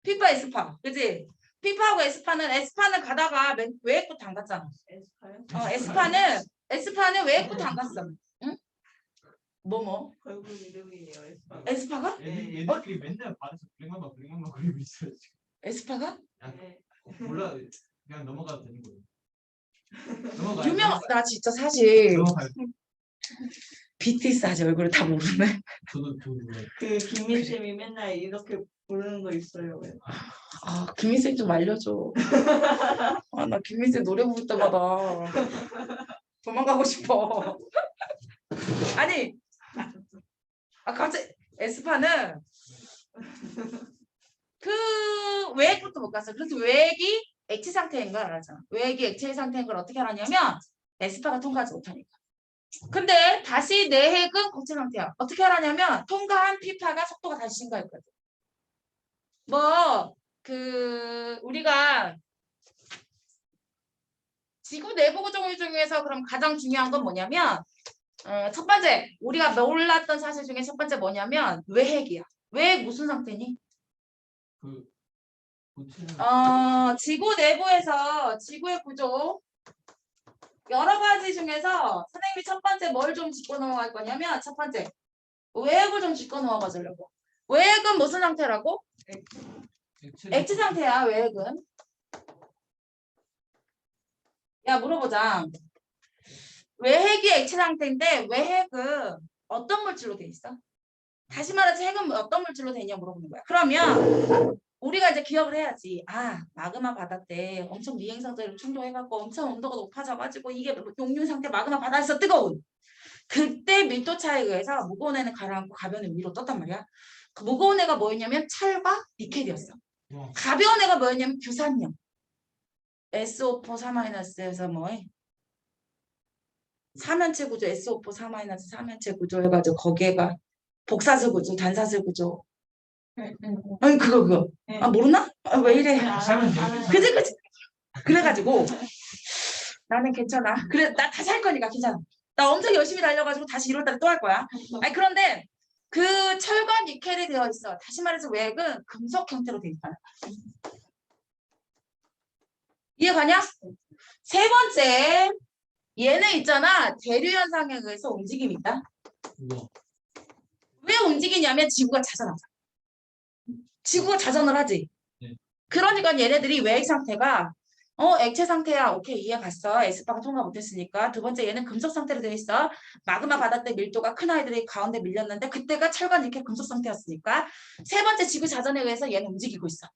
피파, 에스파. 그지? 피파하고 에스파는 가다가 외액부터 안 갔잖아. 에스파요? 에스파는 외액부터 안 갔어. 응? 뭐? 결국 이름이에요. 에스파. 에스파가? 얘네들이 맨날 반에서 불행만 그리고 있어요 지금. 에스파가? 네. 몰라 그냥 넘어가도 되는 거예요. 넘어가요. 나 진짜 사실 넘어가요. BTS 아직 얼굴을 다 모르네. 저도 몰라요. 그 김민쌤이 맨날 이렇게 부르는 거 있어요. 왜? 아, 김민쌤 좀 알려줘. 아, 나 김민쌤 노래 부를 때마다 도망가고 싶어. 아니, 갑자기 에스파는 그 외액부터 못 갔어. 그래서 외액이 액체 상태인 걸 알았잖아. 외액이 액체 상태인 걸 어떻게 알았냐면 에스파가 통과하지 못하니까. 근데 다시 내핵은 고체 상태야. 어떻게 알았냐면 통과한 피파가 속도가 다시 증가했거든. 우리가 지구 내부 구조 중에서 그럼 가장 중요한 건 뭐냐면 첫 번째 우리가 몰랐던 사실 중에 첫 번째 뭐냐면 외핵이야. 외핵 무슨 상태니? 그 고체는 지구 내부에서 지구의 구조 여러 가지 중에서 선생님이 첫 번째 뭘 좀 짚고 넘어갈 거냐면 첫 번째 외핵을 좀 짚고 넘어가 주려고. 외핵은 무슨 상태라고? 액체 상태야. 외핵은. 야 물어보자. 외핵이 액체 상태인데 외핵은 어떤 물질로 돼 있어? 다시 말해서 핵은 어떤 물질로 돼 있냐 물어보는 거야. 그러면 우리가 이제 기억을 해야지. 아, 마그마 바다 때 엄청 미행 상태로 충돌해갖고 엄청 온도가 높아져가지고 이게 용융 상태 마그마 바다에서 뜨거운. 그때 밀도 차이에 의해서 무거운 애는 가라앉고 가벼운 애는 위로 떴단 말이야. 그 무거운 애가 뭐였냐면 철과 니켈이었어. 가벼운 애가 뭐였냐면 규산염. SO4 4-에서 뭐해? 삼연체 구조, SO4 4- 삼연체 구조 해가지고 거기에가 복사슬 구조, 단사슬 구조. 아니 그거. 아 모르나? 아, 왜 이래? 그지. 그래가지고 나는 괜찮아. 그래 나 다시 할 거니까 괜찮아. 나 엄청 열심히 달려가지고 다시 1월달에 또 할 거야. 아니 그런데 그 철과 니켈이 되어 있어. 다시 말해서 외액은 금속 형태로 되어 있다. 이해가냐? 세 번째 얘는 있잖아. 대류 현상에 의해서 움직임이 있다. 왜 움직이냐면 지구가 자전하잖아. 지구가 자전을 하지. 네. 그러니까 얘네들이 외액 상태가 액체 상태야. 오케이 이해 갔어. 에스파가 통과 못했으니까. 두 번째 얘는 금속 상태로 되어 있어. 마그마 바다 때 밀도가 큰 아이들이 가운데 밀렸는데 그때가 철과 니켈 금속 상태였으니까. 세 번째 지구 자전에 의해서 얘는 움직이고 있어.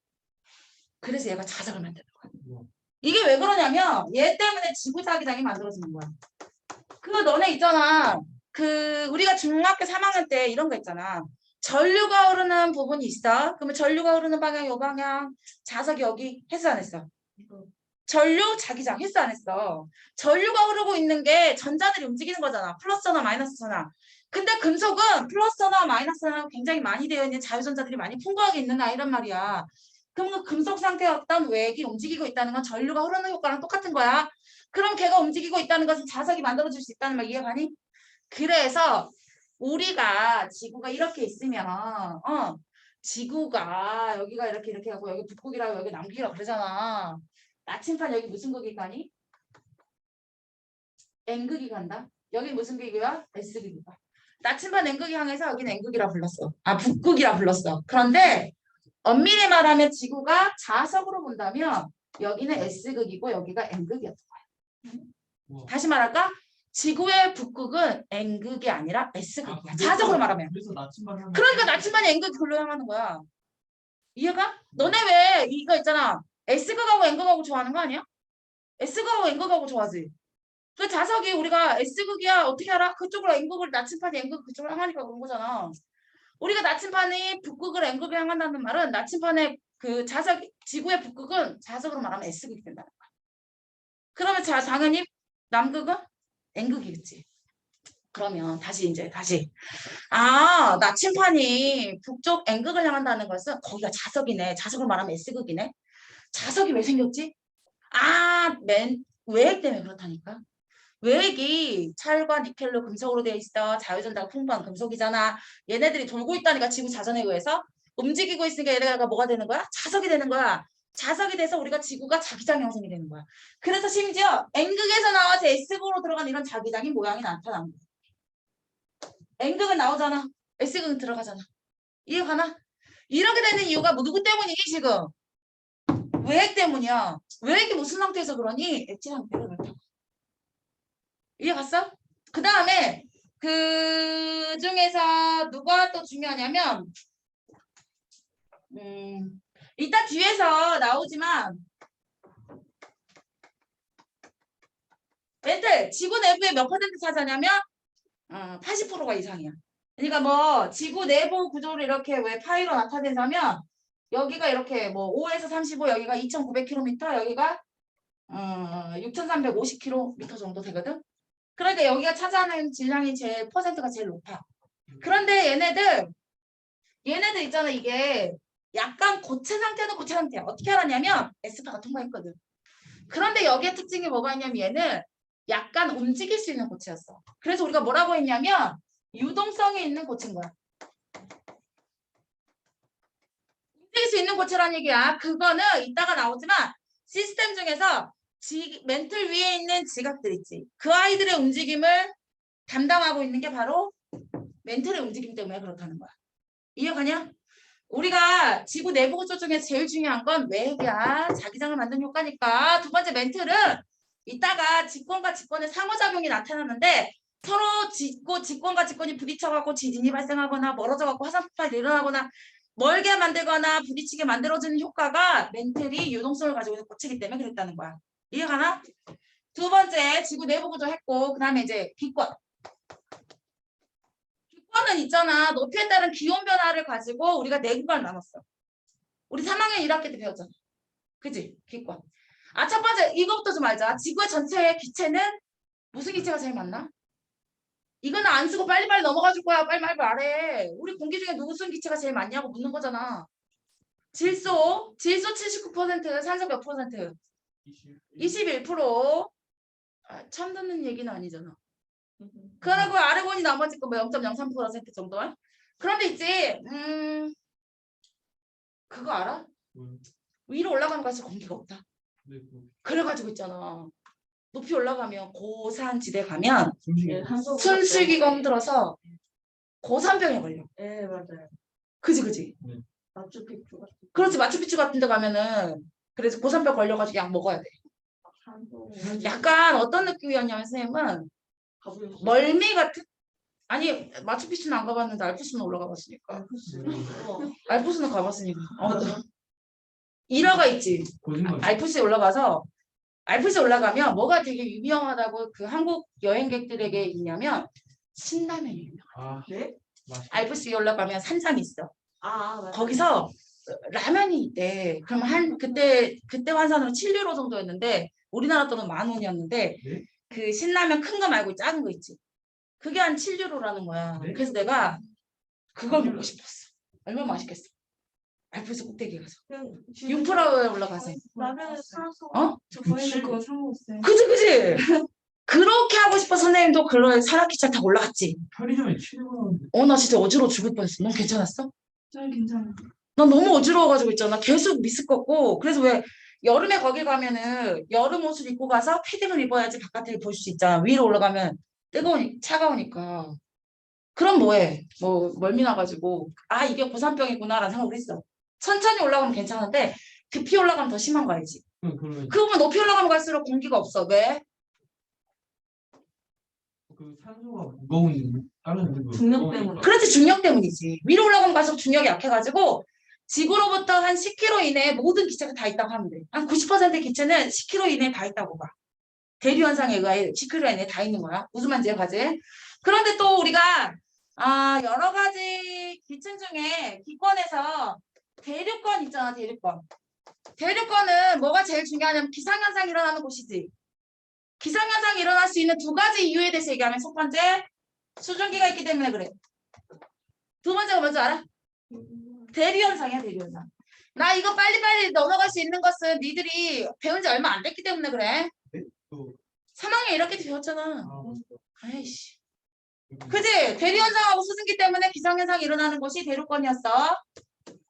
그래서 얘가 자석을 만드는 거야. 이게 왜 그러냐면 얘 때문에 지구 자기장이 만들어지는 거야. 그거 너네 있잖아. 우리가 중학교 3학년 때 이런 거 있잖아. 전류가 흐르는 부분이 있어. 그러면 전류가 흐르는 방향 요 방향 자석이 여기 했어 안 했어? 전류 자기장 했어 안 했어? 전류가 흐르고 있는 게 전자들이 움직이는 거잖아. 플러스나 마이너스나. 근데 금속은 플러스나 마이너스나 굉장히 많이 되어 있는 자유전자들이 많이 풍부하게 있는 아이란 말이야. 그럼 그 금속 상태였던 외액이 움직이고 있다는 건 전류가 흐르는 효과랑 똑같은 거야. 그럼 걔가 움직이고 있다는 것은 자석이 만들어질 수 있다는 말 이해가니? 그래서 우리가 지구가 이렇게 있으면 지구가 여기가 이렇게 하고 여기 북극이라고 여기 남극이라고 그러잖아. 나침반 여기 무슨 극이 가니? N극이 간다. 여기 무슨 극이야? S극이 가. 나침반 N극이 향해서 여기는 N극이라 불렀어. 아 북극이라 불렀어. 그런데 엄밀히 말하면 지구가 자석으로 본다면 여기는 S극이고 여기가 N극이었던 거야. 다시 말할까? 지구의 북극은 N극이 아니라 S극이야. 자석으로 말하면. 그래서 나침반을 하면 그러니까 나침반이 N극이 글로 향하는 거야. 이해가? 너네 왜 이거 있잖아. S극하고 N극하고 좋아하는 거 아니야? S극하고 N극하고 좋아하지. 그 자석이 우리가 S극이야. 어떻게 알아? 그쪽으로 N극을 나침반이 N극 그쪽으로 향하니까 그런 거잖아. 우리가 나침반이 북극을 N극을 향한다는 말은 나침반의 그 자석 지구의 북극은 자석으로 말하면 S극이 된다는 거야. 그러면 당연히 남극은 N극이겠지. 그러면 다시. 나침판이 북쪽 N극을 향한다는 것은 거기가 자석이네. 자석을 말하면 S극이네. 자석이 왜 생겼지? 외핵 때문에 그렇다니까. 외핵이 철과 니켈로 금속으로 되어 있어. 자유전자가 풍부한 금속이잖아. 얘네들이 돌고 있다니까 지구 자전에 의해서 움직이고 있으니까 얘네가 뭐가 되는 거야? 자석이 되는 거야. 자석이 돼서 우리가 지구가 자기장 형성이 되는 거야. 그래서 심지어 N극에서 나와서 S극으로 들어간 이런 자기장이 모양이 나타나는 거야. N극은 나오잖아. S극은 들어가잖아. 이해 가나? 이렇게 되는 이유가 뭐 누구 때문이니 지금? 외핵 때문이야. 외핵이 무슨 상태에서 그러니? 엣지 상태로 그렇다고. 이해 갔어? 그 다음에 그 중에서 누가 또 중요하냐면 이따 뒤에서 나오지만 멘틀 지구 내부에 몇 퍼센트 차지하냐면 80%가 이상이야. 그러니까 뭐 지구 내부 구조를 이렇게 왜 파이로 나타내자면 여기가 이렇게 뭐 5에서 35 여기가 2,900km 여기가 6,350km 정도 되거든. 그런데 여기가 차지하는 질량이 제일 퍼센트가 제일 높아. 그런데 얘네들 있잖아. 이게 약간 고체 상태는 고체 상태야. 어떻게 알았냐면 에스파가 통과했거든. 그런데 여기에 특징이 뭐가 있냐면 얘는 약간 움직일 수 있는 고체였어. 그래서 우리가 뭐라고 했냐면 유동성이 있는 고체인 거야. 움직일 수 있는 고체란 얘기야. 그거는 이따가 나오지만 시스템 중에서 멘틀 위에 있는 지각들 있지. 그 아이들의 움직임을 담당하고 있는 게 바로 멘틀의 움직임 때문에 그렇다는 거야. 이해가냐? 우리가 지구 내부 구조 중에 제일 중요한 건 외핵이야. 자기장을 만드는 효과니까. 두 번째 멘틀은 이따가 직권과 직권의 상호작용이 나타나는데 서로 직권과 직권이 부딪혀갖고 지진이 발생하거나 멀어져갖고 화산폭발이 일어나거나 멀게 만들거나 부딪히게 만들어지는 효과가 멘틀이 유동성을 가지고 있는 고체이기 때문에 그랬다는 거야. 이해가나? 두 번째 지구 내부 구조 했고 그 다음에 이제 기권. 기권은 있잖아. 높이에 따른 기온 변화를 가지고 우리가 네 구간을 나눴어. 우리 3학년 1학기 때 배웠잖아. 그지? 기권. 첫 번째 이거부터 좀 알자. 지구의 전체 기체는 무슨 기체가 제일 많나? 이거는 안 쓰고 빨리빨리 넘어가 줄 거야. 빨리 말해. 우리 공기 중에 누구 쓴 기체가 제일 많냐고 묻는 거잖아. 질소 79%, 산소 몇 퍼센트? 21%. 처음 듣는 얘기는 아니잖아. 그러고 아르곤이 나머지 거 뭐 0.03% 정도? 그런데 있지, 그거 알아? 위로 올라가면 갈수록 공기가 없다. 네, 그래가지고 있잖아. 높이 올라가면 고산지대 가면 예, 숨쉬기가 힘들어서 고산병에 걸려. 예, 맞아요. 그지? 마추픽추 같은 그렇지. 마추픽추 같은 데 가면은 그래서 고산병 걸려가지고 약 먹어야 돼. 산소. 약간 어떤 느낌이었냐면 선생님은 가보셨어요? 멀미 같은? 아니 마추픽추는 안 가봤는데 알프스는 올라가 봤으니까. 알프스는 가봤으니까. 일화가 있지. 거짓말. 알프스에 올라가면 뭐가 되게 유명하다고 그 한국 여행객들에게 있냐면 신라면이 유명. 네? 맛있. 알프스에 올라가면 산상이 있어. 맞아요. 거기서 라면이 있대. 그럼 그때 환산으로 7유로 정도였는데 우리나라 돈은 10,000원이었는데 네? 그 신라면 큰 거 말고 작은 거 있지. 그게 한 7유로라는 거야. 네? 그래서 내가 그걸 먹고 싶었어. 얼마나 맛있겠어. 알프스 꼭대기 가서. 융프라우에 올라가서. 라면을 사서 어? 저 저희는 그거 사 먹었어요. 그지? 그렇게 하고 싶어 선생님도 그런 산악기차 타고 올라갔지. 편의점에 7원. 나 진짜 어지러워 죽을 뻔했어. 넌 괜찮았어? 저는 괜찮아요. 난 너무 어지러워가지고 있잖아. 계속 미스껍고. 그래서 왜 여름에 거기 가면은 여름 옷을 입고 가서 패딩을 입어야지 바깥을 볼 수 있잖아. 위로 올라가면 차가우니까. 그럼 뭐해? 뭐 멀미 나가지고 이게 고산병이구나라는 생각을 했어. 천천히 올라가면 괜찮은데 급히 올라가면 더 심한 거 알지? 그러면 그러면 높이 올라가면 갈수록 공기가 없어. 왜? 그 산소가 무거운 다른 중력 때문에. 그렇지, 중력 때문이지. 위로 올라가면 갈수록 중력이 약해가지고 지구로부터 한 10km 이내에 모든 기체가 다 있다고 하면 돼. 한 90%의 기체는 10km 이내에 다 있다고 봐. 대류 현상에 의하여 10km 이내에 다 있는 거야. 무슨 말인지 가지? 그런데 또 우리가 여러 가지 기층 중에 기권에서 대류권 있잖아. 대류권은 뭐가 제일 중요하냐면 기상현상이 일어나는 곳이지. 기상현상이 일어날 수 있는 두 가지 이유에 대해서 얘기하면 첫 번째 수증기가 있기 때문에 그래. 두 번째가 뭔지 알아? 대류현상이야, 대류현상. 나 이거 빨리빨리 넘어갈 수 있는 것은 니들이 배운 지 얼마 안 됐기 때문에 그래. 또 3학년 이렇게 배웠잖아. 맞다. 아이씨. 그지? 대류현상하고 수증기 때문에 기상현상이 일어나는 것이 대류권이었어.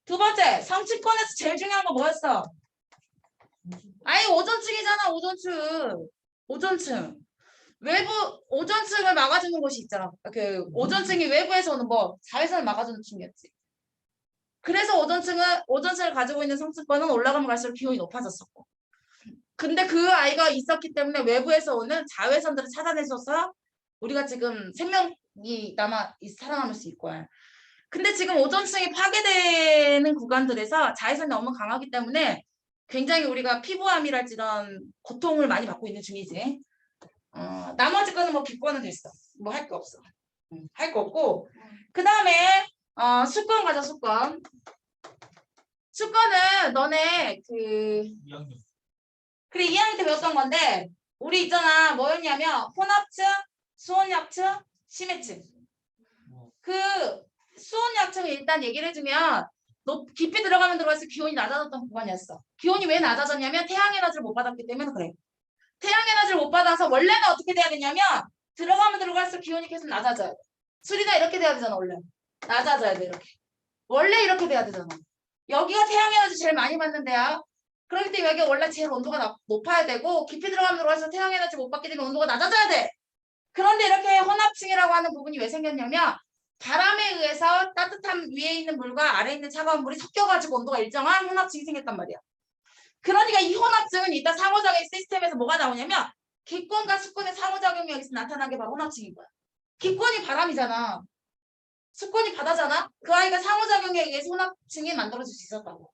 두 번째, 상층권에서 제일 중요한 거 뭐였어? 아니, 오존층이잖아, 오존층. 오존층. 외부 오존층을 막아주는 곳이 있잖아. 그 오존층이 외부에서 오는 뭐 자외선을 막아주는 층이었지. 그래서 오존층을 가지고 있는 상층권은 올라가면 갈수록 기온이 높아졌었고. 근데 그 아이가 있었기 때문에 외부에서 오는 자외선들을 차단해줘서 우리가 지금 생명이 살아남을 수 있고요. 근데 지금 오존층이 파괴되는 구간들에서 자외선이 너무 강하기 때문에 굉장히 우리가 피부암이랄지 이런 고통을 많이 받고 있는 중이지. 나머지 거는 뭐 기권은 됐어. 뭐 할 거 없어. 할 거 없고. 그 다음에 수권 가자, 수권. 수권은 너네 그 2학년. 그래 2학년 때 배웠던 건데 우리 있잖아 뭐였냐면 혼합층, 수온약층, 심해층. 그 수온약층을 일단 얘기를 해주면 깊이 들어가면 들어갈수록 기온이 낮아졌던 구간이었어. 기온이 왜 낮아졌냐면 태양 에너지를 못 받았기 때문에 그래. 태양 에너지를 못 받아서 원래는 어떻게 돼야 되냐면 들어가면 들어갈수록 기온이 계속 낮아져야 돼. 수리가 이렇게 돼야 되잖아 원래. 낮아져야 돼 이렇게. 원래 이렇게 돼야 되잖아. 여기가 태양 에너지 제일 많이 받는 데야. 그렇기 때문에 여기가 원래 제일 온도가 높아야 되고 깊이 들어가면 들어가서 태양 에너지 못 받게 되면 온도가 낮아져야 돼. 그런데 이렇게 혼합층이라고 하는 부분이 왜 생겼냐면 바람에 의해서 따뜻한 위에 있는 물과 아래에 있는 차가운 물이 섞여가지고 온도가 일정한 혼합층이 생겼단 말이야. 그러니까 이 혼합층은 이따 상호작용 시스템에서 뭐가 나오냐면 기권과 수권의 상호작용이 여기서 나타나게 바로 혼합층인 거야. 기권이 바람이잖아. 수권이 바다잖아. 그 아이가 상호작용에 의해서 혼합층이 만들어질 수 있었다고.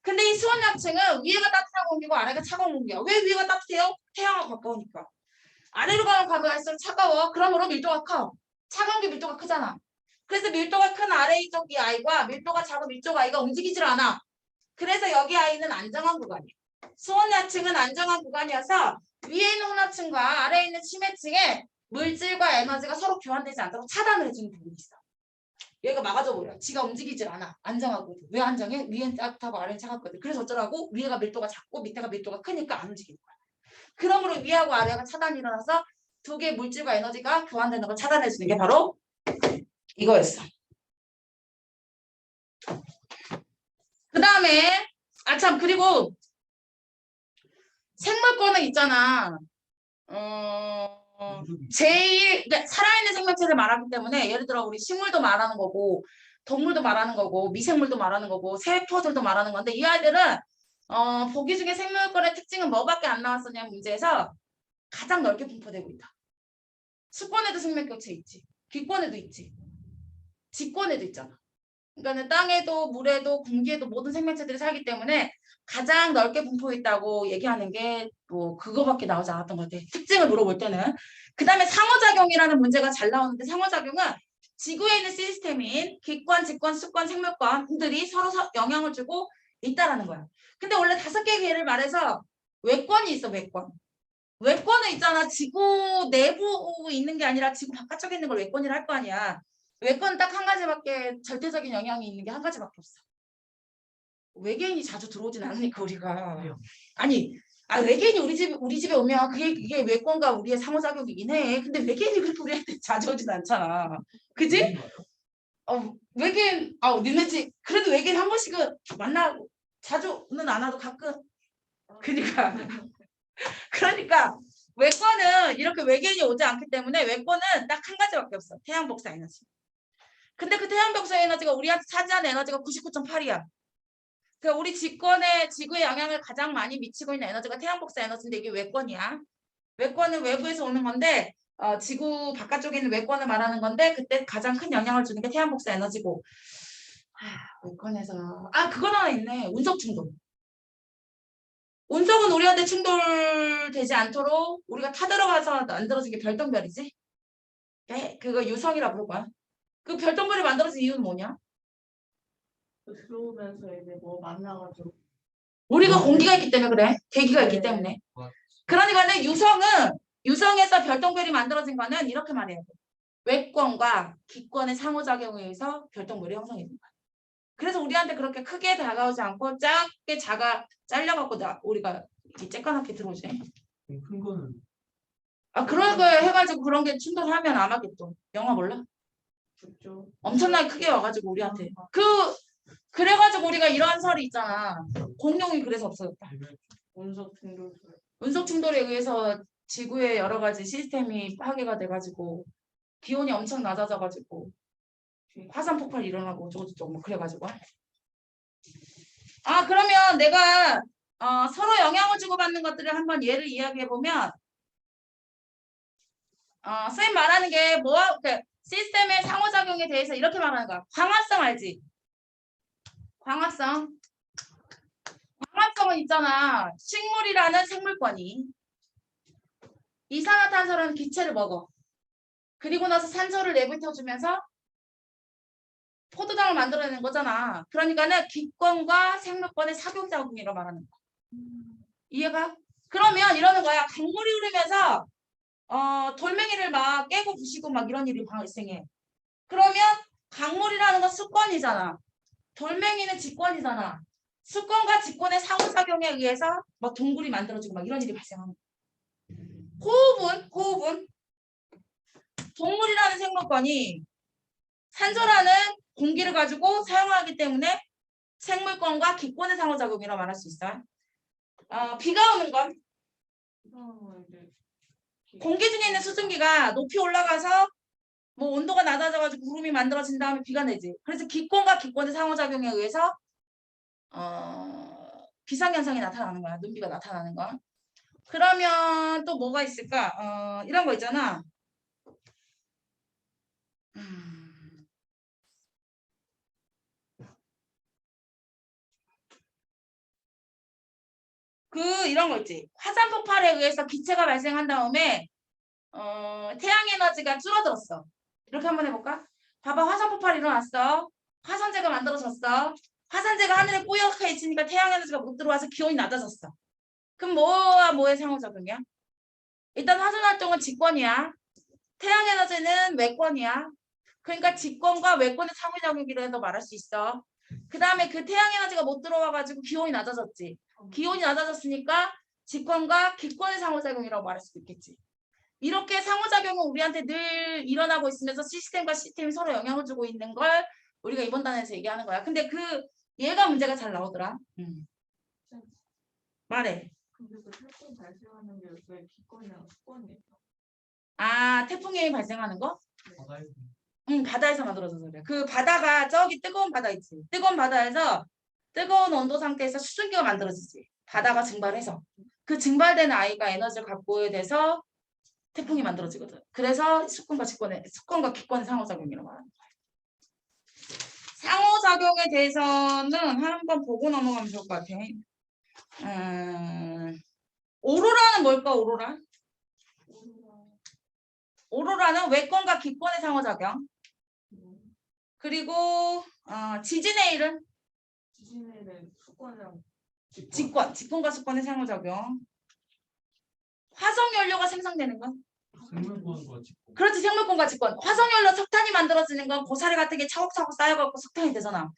근데 이 수온약층은 위에가 따뜻한 공기고 아래가 차가운 공기야. 왜 위에가 따뜻해요? 태양하고 가까우니까. 아래로 가면 갈수록 차가워. 그러므로 밀도가 커. 차가운 게 밀도가 크잖아. 그래서 밀도가 큰 아래 이쪽 이 아이와 밀도가 작은 위쪽 아이가 움직이질 않아. 그래서 여기 아이는 안정한 구간이야. 수온약층은 안정한 구간이어서 위에 있는 혼합층과 아래에 있는 심해층에 물질과 에너지가 서로 교환되지 않도록 차단을 해주는 부분이 있어. 얘가 막아줘 버려. 지가 움직이질 않아. 안정하거든. 왜 안정해? 위엔 따뜻하고 아래는 차갑거든. 그래서 어쩌라고? 위에가 밀도가 작고 밑에가 밀도가 크니까 안 움직이는 거야. 그러므로 위하고 아래가 차단이 일어나서 두 개의 물질과 에너지가 교환되는 걸 차단해주는 게 바로 이거였어. 그 다음에 참 그리고 생물권은 있잖아. 제일 그러니까 살아있는 생명체를 말하기 때문에 예를 들어 우리 식물도 말하는 거고 동물도 말하는 거고 미생물도 말하는 거고 세포들도 말하는 건데 이 아이들은 보기 중에 생물권의 특징은 뭐밖에 안 나왔었냐면 문제에서 가장 넓게 분포되고 있다. 수권에도 생명격체 있지. 기권에도 있지. 지권에도 있잖아. 그러니까 땅에도 물에도 공기에도 모든 생명체들이 살기 때문에 가장 넓게 분포해 있다고 얘기하는 게 뭐 그거밖에 나오지 않았던 것 같아. 특징을 물어볼 때는. 그 다음에 상호작용이라는 문제가 잘 나오는데 상호작용은 지구에 있는 시스템인 기권, 지권, 수권, 생물권들이 서로 영향을 주고 있다라는 거야. 근데 원래 5개의 예를 말해서 외권이 있어. 외권. 외권은 있잖아. 지구 내부 있는 게 아니라 지구 바깥쪽에 있는 걸 외권이라 할 거 아니야. 외권은 딱 한 가지밖에 절대적인 영향이 있는 게 한 가지밖에 없어. 외계인이 자주 들어오진 않으니까 우리가. 아니, 외계인이 우리 집에 오면 그게 외권과 우리의 상호작용이긴 해. 근데 외계인이 그렇게 우리한테 자주 오진 않잖아. 그지? 외계인, 니네 집 그래도 외계인 한 번씩은 만나고 자주는 안 와도 가끔. 그러니까 외권은 이렇게 외계인이 오지 않기 때문에 외권은 딱 한 가지밖에 없어. 태양 복사 에너지. 근데 그 태양 복사 에너지가 우리한테 차지하는 에너지가 99.8이야. 그러니까 우리 지구에 영향을 가장 많이 미치고 있는 에너지가 태양 복사 에너지인데 이게 외권이야. 외권은 외부에서 오는 건데 지구 바깥쪽에 있는 외권을 말하는 건데 그때 가장 큰 영향을 주는 게 태양 복사 에너지고. 외권에서 그건 하나 있네. 운석 충돌. 운석은 우리한테 충돌되지 않도록 우리가 타들어가서 만들어진 게 별똥별이지. 그거 유성이라 부를 거야. 그 별똥별이 만들어진 이유는 뭐냐? 들어오면서 이제 뭐 만나가지고 우리가 공기가 있기 때문에 그래. 대기가 있기 때문에. 그러니까는 유성에서 별똥별이 만들어진 거는 이렇게 말해야 돼. 외권과 기권의 상호작용에 의해서 별똥별이 형성이 된다. 그래서 우리한테 그렇게 크게 다가오지 않고 작게 잘려갖고 우리가 이렇게 쬐까맣게 들어오지. 그럼 큰 거는 아 그런 거 해가지고 그런 게 충돌하면 안 하겠또. 영화 몰라? 죽죠. 엄청나게 크게 와가지고 우리한테 그래가지고 우리가 이러한 설이 있잖아. 공룡이 그래서 없어졌다. 운석 충돌. 운석 충돌에 의해서 지구의 여러 가지 시스템이 파괴가 돼가지고 기온이 엄청 낮아져가지고 화산 폭발 일어나고 어쩌고저쩌고 뭐 그래가지고. 아 그러면 내가 서로 영향을 주고받는 것들을 한번 예를 이야기해 보면 선생님 말하는 게 뭐야? 시스템의 상호작용에 대해서 이렇게 말하는 거야. 광합성 알지? 광합성은 있잖아. 식물이라는 생물권이 이산화탄소라는 기체를 먹어. 그리고 나서 산소를 내뱉어주면서 포도당을 만들어내는 거잖아. 그러니까는 기권과 생물권의 작용작용이라고 말하는 거야. 이해가? 그러면 이러는 거야. 강물이 흐르면서 돌멩이를 막 깨고 부시고 막 이런 일이 발생해. 그러면 강물이라는 건 수권이잖아. 돌멩이는 직권이잖아. 수권과 직권의 상호작용에 의해서 막 동굴이 만들어지고 막 이런 일이 발생하는 거야. 호흡은 동물이라는 생물권이 산소라는 공기를 가지고 사용하기 때문에 생물권과 기권의 상호작용이라고 말할 수 있어요. 비가 오는 건 공기 중에 있는 수증기가 높이 올라가서 뭐 온도가 낮아져가지고 구름이 만들어진 다음에 비가 내지. 그래서 기권과 기권의 상호작용에 의해서 비상현상이 나타나는 거야. 눈비가 나타나는 거. 그러면 또 뭐가 있을까? 이런 거 있잖아. 이런 거 있지. 화산 폭발에 의해서 기체가 발생한 다음에 태양 에너지가 줄어들었어. 이렇게 한번 해볼까? 봐봐, 화산 폭발이 일어났어. 화산재가 만들어졌어. 화산재가 하늘에 뿌옇게 있으니까 태양 에너지가 못 들어와서 기온이 낮아졌어. 그럼 뭐와 뭐의 상호작용이야? 일단 화산 활동은 직권이야. 태양 에너지는 외권이야. 그러니까 직권과 외권의 상호작용이라고 말할 수 있어. 그 다음에 그 태양 에너지가 못 들어와가지고 기온이 낮아졌지. 기온이 낮아졌으니까 직권과 기권의 상호작용이라고 말할 수도 있겠지. 이렇게 상호작용은 우리한테 늘 일어나고 있으면서 시스템과 시스템이 서로 영향을 주고 있는 걸 우리가 이번 단에서 얘기하는 거야. 근데 얘가 문제가 잘 나오더라. 말해. 근데 그 태풍 발생하는 게 왜 기권이랑 수권이에요? 태풍이 발생하는 거? 바다에 바다에서 만들어져서 그래. 그 바다가 저기 뜨거운 바다 있지. 뜨거운 바다에서 뜨거운 온도 상태에서 수증기가 만들어지지. 바다가 증발해서. 그 증발되는 아이가 에너지를 갖고 돼서 태풍이 만들어지거든. 그래서 수권과 기권의 상호작용이라고 말하는 거야. 상호작용에 대해서는 한번 보고 넘어가면 좋을 것 같아. 오로라는 뭘까? 오로라는 외권과 기권의 상호작용. 그리고 지진의 일은 수권이랑 직권과 수권의 상호작용. 화석연료가 생성되는 건? 생물권과 직권. 그렇지, 생물권과 직권. 화석연료 석탄이 만들어지는 건 고사리 같은 게 차곡차곡 쌓여갖고 석탄이 되잖아.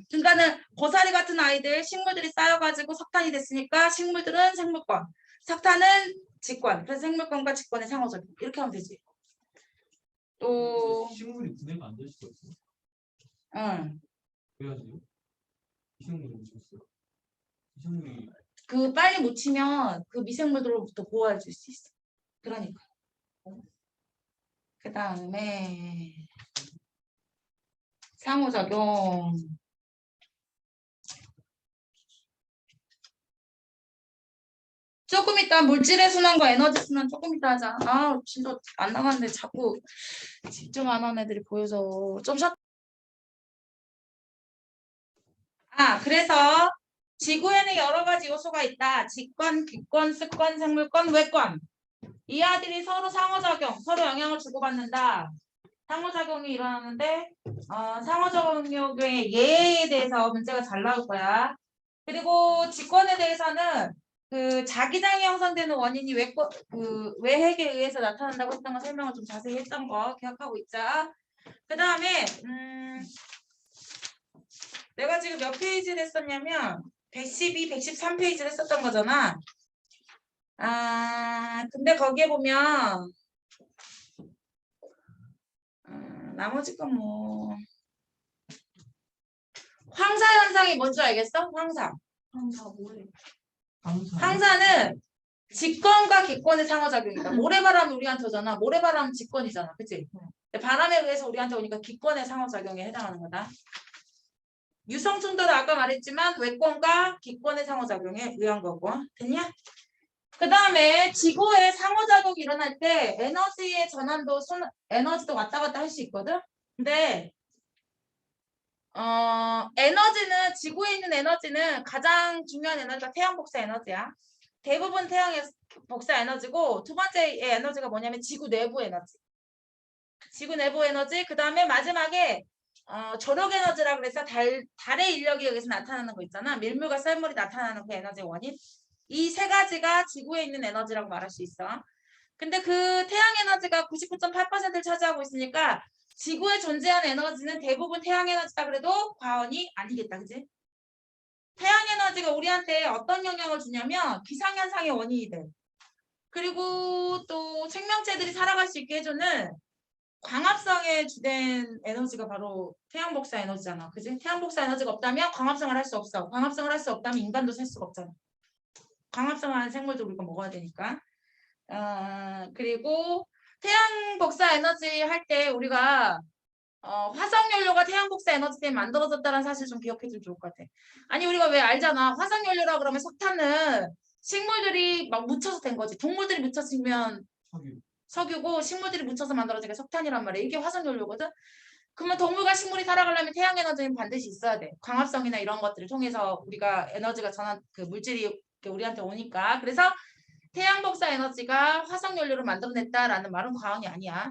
그러니까는 고사리 같은 아이들, 식물들이 쌓여가지고 석탄이 됐으니까 식물들은 생물권, 석탄은 직권. 그래서 생물권과 직권의 상호작용. 이렇게 하면 되지. 또 식물이 분해가 안 될 수가 있어. 응. 그래가지고 미생물이 묻혔어요. 미생물이 빨리 묻히면 그 미생물들로부터 보호해 줄 수 있어. 그러니까. 그 다음에 상호작용. 조금 이따 물질의 순환과 에너지 순환 조금 이따 하자. 진짜 안 나가는데 자꾸 집중 안 하는 애들이 보여서 좀 그래서 지구에는 여러 가지 요소가 있다. 직권, 기권, 수권, 생물권, 외권. 이 아들이 서로 상호작용, 서로 영향을 주고받는다. 상호작용이 일어나는데 상호작용의 예에 대해서 문제가 잘 나올 거야. 그리고 직권에 대해서는 그 자기장이 형성되는 원인이 외핵에 의해서 나타난다고 했던 거 설명을 좀 자세히 했던 거 기억하고 있자. 그 다음에 내가 지금 몇 페이지를 했었냐면 112, 113페이지를 했었던 거잖아. 근데 거기에 보면 나머지 건 뭐 황사 현상이 뭔지 알겠어? 황사. 항사 뭐래? 황사는 직권과 기권의 상호작용이다. 모래바람이 우리한테 오잖아. 모래바람은 직권이잖아. 그치? 근데 바람에 의해서 우리한테 오니까 기권의 상호작용에 해당하는 거다. 유성충돌은 아까 말했지만 외권과 기권의 상호작용에 의한 거고. 됐냐? 그 다음에 지구의 상호작용이 일어날 때 에너지의 전환도, 에너지도 왔다 갔다 할 수 있거든? 근데 에너지는 지구에 있는 에너지는 가장 중요한 에너지가 태양 복사 에너지야. 대부분 태양의 복사 에너지고 두 번째의 에너지가 뭐냐면 지구 내부 에너지. 지구 내부 에너지. 그 다음에 마지막에 조력 에너지라 그래서 달의 인력에 의해서 나타나는 거 있잖아. 밀물과 썰물이 나타나는 그 에너지의 원인. 이 세 가지가 지구에 있는 에너지라고 말할 수 있어. 근데 그 태양 에너지가 99.8%를 차지하고 있으니까 지구에 존재하는 에너지는 대부분 태양 에너지다 그래도 과언이 아니겠다. 그지? 태양 에너지가 우리한테 어떤 영향을 주냐면 기상현상의 원인이 돼. 그리고 또 생명체들이 살아갈 수 있게 해주는 광합성에 주된 에너지가 바로 태양 복사 에너지잖아. 그지? 태양 복사 에너지가 없다면 광합성을 할 수 없어. 광합성을 할 수 없다면 인간도 살 수가 없잖아. 광합성하는 생물도 우리가 먹어야 되니까. 그리고 태양 복사 에너지 할 때 우리가 화석연료가 태양 복사 에너지 때문에 만들어졌다는 사실 좀 기억해주면 좋을 것 같아. 아니 우리가 왜 알잖아. 화석연료라 그러면 석탄은 식물들이 막 묻혀서 된 거지. 동물들이 묻혀지면 석유고 식물들이 묻혀서 만들어진 게 석탄이란 말이야. 이게 화석연료거든. 그러면 동물과 식물이 살아가려면 태양 에너지는 반드시 있어야 돼. 광합성이나 이런 것들을 통해서 우리가 에너지가 전환 그 물질이 우리한테 오니까. 그래서 태양 복사 에너지가 화석 연료를 만들어냈다라는 말은 과언이 아니야.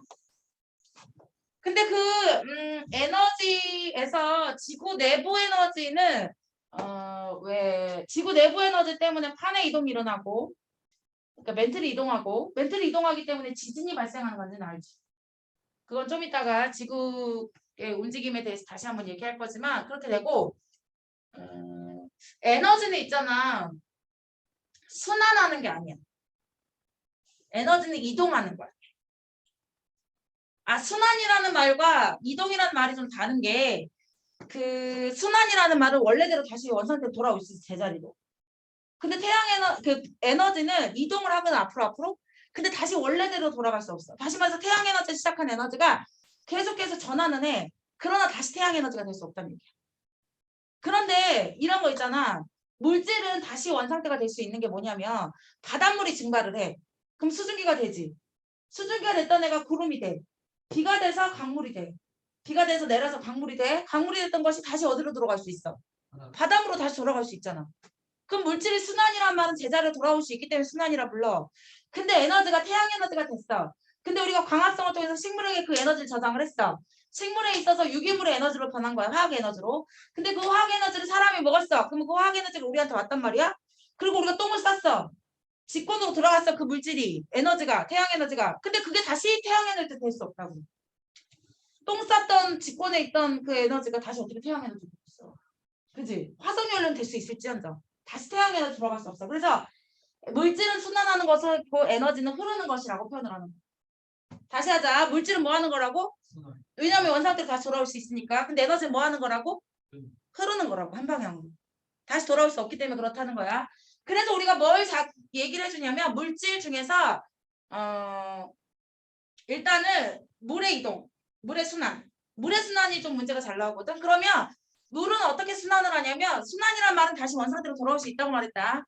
근데 그 에너지에서 지구 내부 에너지는 왜 지구 내부 에너지 때문에 판의 이동이 일어나고 그러니까 멘틀이 이동하기 때문에 지진이 발생하는 건지는 알지. 그건 좀 이따가 지구의 움직임에 대해서 다시 한번 얘기할 거지만 그렇게 되고 에너지는 있잖아. 순환하는 게 아니야. 에너지는 이동하는 거야. 순환이라는 말과 이동이라는 말이 좀 다른 게 그 순환이라는 말은 원래대로 다시 원상태로 돌아올 수 있어. 제자리로. 근데 그 에너지는 이동을 하거나 앞으로 근데 다시 원래대로 돌아갈 수 없어. 다시 말해서 태양 에너지 시작한 에너지가 계속해서 전환은 해. 그러나 다시 태양 에너지가 될 수 없다는 얘기야. 그런데 이런 거 있잖아. 물질은 다시 원상태가 될 수 있는 게 뭐냐면 바닷물이 증발을 해. 그럼 수증기가 되지. 수증기가 됐던 애가 구름이 돼. 비가 돼서 강물이 돼. 비가 돼서 내려서 강물이 돼. 강물이 됐던 것이 다시 어디로 들어갈 수 있어? 바닷물로 다시 돌아갈 수 있잖아. 그럼 물질이 순환이란 말은 제자리로 돌아올 수 있기 때문에 순환이라 불러. 근데 에너지가 태양 에너지가 됐어. 근데 우리가 광합성을 통해서 식물에게 그 에너지를 저장을 했어. 식물에 있어서 유기물의 에너지로 변한 거야. 화학 에너지로. 근데 그 화학 에너지를 사람이 먹었어. 그럼 그 화학 에너지가 우리한테 왔단 말이야. 그리고 우리가 똥을 쌌어. 직권으로 들어갔어. 그 물질이. 에너지가. 태양 에너지가. 근데 그게 다시 태양 에너지 될 수 없다고. 똥 쌌던 직권에 있던 그 에너지가 다시 어떻게 태양 에너지 될 수 있어. 그지? 화석연료는 될 수 있을지언정. 다시 태양 에너지 들어갈 수 없어. 그래서 물질은 순환하는 것을 그 에너지는 흐르는 것이라고 표현을 하는 거야. 다시 하자. 물질은 뭐 하는 거라고? 왜냐하면 원상태로 다시 돌아올 수 있으니까. 근데 에너지는 뭐 하는 거라고? 흐르는 거라고. 한 방향으로. 다시 돌아올 수 없기 때문에 그렇다는 거야. 그래서 우리가 뭘 얘기를 해주냐면 물질 중에서 일단은 물의 이동, 물의 순환. 물의 순환이 좀 문제가 잘 나오거든. 그러면 물은 어떻게 순환을 하냐면 순환이란 말은 다시 원상태로 돌아올 수 있다고 말했다.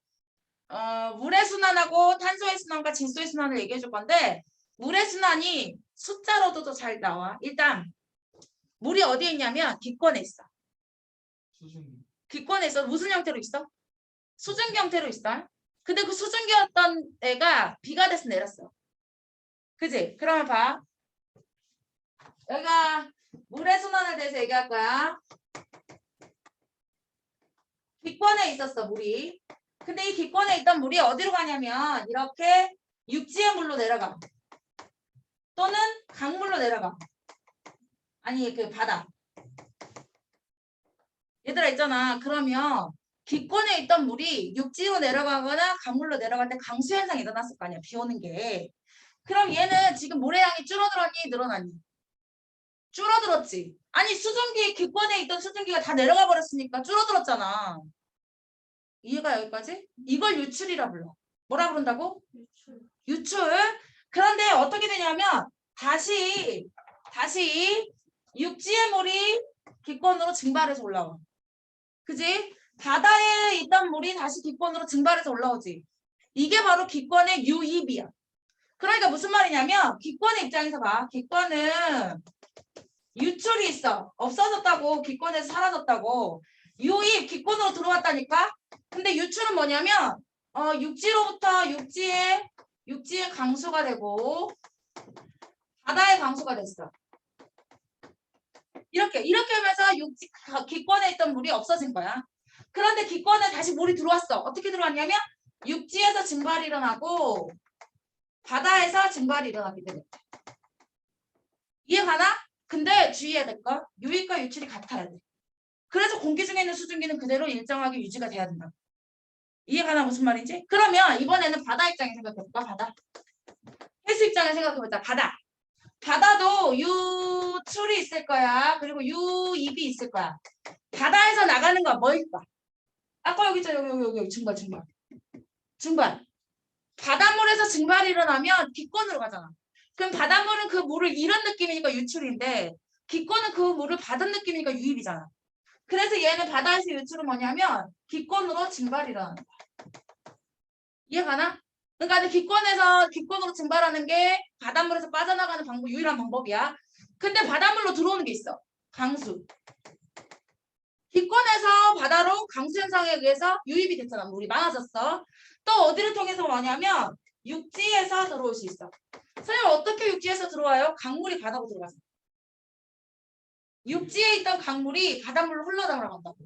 물의 순환하고 탄소의 순환과 질소의 순환을 얘기해 줄 건데 물의 순환이 숫자로도 더 잘 나와. 일단 물이 어디에 있냐면 기권에 있어. 기권에 있어. 무슨 형태로 있어? 수증기 형태로 있어. 근데 그 수증기였던 애가 비가 돼서 내렸어. 그지? 그러면 봐. 여기가 물의 순환에 대해서 얘기할 거야. 기권에 있었어, 물이. 근데 이 기권에 있던 물이 어디로 가냐면 이렇게 육지의 물로 내려가. 또는 강물로 내려가. 아니 그 바다. 얘들아 있잖아. 그러면 기권에 있던 물이 육지로 내려가거나 강물로 내려갈 때 강수 현상이 일어났을 거 아니야. 비 오는 게. 그럼 얘는 지금 모래양이 줄어들었니? 늘어났니? 줄어들었지. 아니 수증기 기권에 있던 수증기가 다 내려가 버렸으니까 줄어들었잖아. 이해가 여기까지? 이걸 유출이라 불러. 뭐라 부른다고? 유출. 그런데 어떻게 되냐면 다시 육지의 물이 기권으로 증발해서 올라와. 그지? 바다에 있던 물이 다시 기권으로 증발해서 올라오지. 이게 바로 기권의 유입이야. 그러니까 무슨 말이냐면 기권의 입장에서 봐. 기권은 유출이 있어. 없어졌다고. 기권에서 사라졌다고. 유입 기권으로 들어왔다니까. 근데 유출은 뭐냐면 육지로부터 육지의 강수가 되고 바다의 강수가 됐어. 이렇게 하면서 기권에 있던 물이 없어진 거야. 그런데 기권에 다시 물이 들어왔어. 어떻게 들어왔냐면 육지에서 증발이 일어나고 바다에서 증발이 일어나게 되는 거야. 이해가나? 근데 주의해야 될 거 유입과 유출이 같아야 돼. 그래서 공기 중에 있는 수증기는 그대로 일정하게 유지가 돼야 된다. 이해가나 무슨 말인지? 그러면 이번에는 바다 입장에 생각해볼까? 바다. 해수 입장에 생각해보자. 바다. 바다도 유출이 있을 거야. 그리고 유입이 있을 거야. 바다에서 나가는 건 뭐일까? 아까 여기 있잖아. 여기 증발. 바닷물에서 증발이 일어나면 기권으로 가잖아. 그럼 바닷물은 그 물을 잃은 느낌이니까 유출인데 기권은 그 물을 받은 느낌이니까 유입이잖아. 그래서 얘는 바다에서 유출은 뭐냐면 기권으로 증발이 일어나는 거야. 이해가나? 그러니까 기권으로 증발하는 게 바닷물에서 빠져나가는 유일한 방법이야. 근데 바닷물로 들어오는 게 있어. 강수. 기권에서 바다로 강수 현상에 의해서 유입이 됐잖아. 물이 많아졌어. 또 어디를 통해서 뭐냐면 육지에서 들어올 수 있어. 선생님 어떻게 육지에서 들어와요? 강물이 바다로 들어가서. 육지에 있던 강물이 바닷물로 흘러나간다고.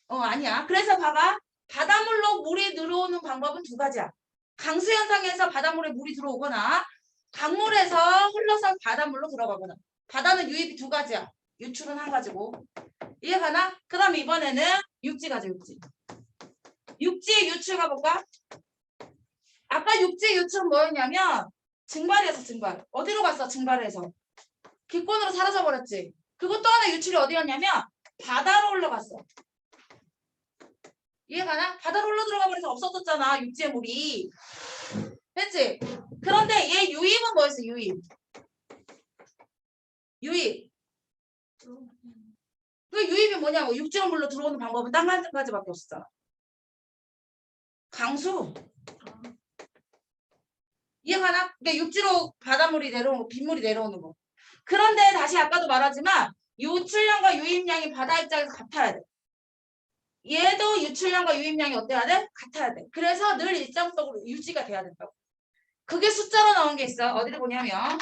아니야. 그래서 봐봐. 바닷물로 물이 들어오는 방법은 두 가지야. 강수 현상에서 바닷물에 물이 들어오거나 강물에서 흘러서 바닷물로 들어가거나. 바다는 유입이 두 가지야. 유출은 한 가지고. 이해가나? 그 다음 이번에는 육지 가자. 육지의 유출 가볼까? 아까 육지의 유출은 뭐였냐면 증발이었어. 증발. 어디로 갔어? 증발해서. 기권으로 사라져버렸지. 그것도 하나 유출이 어디였냐면 바다로 올라갔어. 이해가나? 바다로 흘러 들어가 버려서 없어졌잖아. 육지의 물이. 됐지? 그런데 얘 유입은 뭐였어? 유입. 그 유입이 뭐냐고. 육지의 물로 들어오는 방법은 딱 한 가지밖에 없었잖아. 강수. 이해가나? 그러니까 육지로 바닷물이 내려오는 거, 빗물이 내려오는 거. 그런데 다시 아까도 말하지만 유출량과 유입량이 바다 입장에서 같아야 돼. 얘도 유출량과 유입량이 어때야 돼? 같아야 돼. 그래서 늘 일정적으로 유지가 돼야 된다고. 그게 숫자로 나온 게 있어. 어디를 보냐면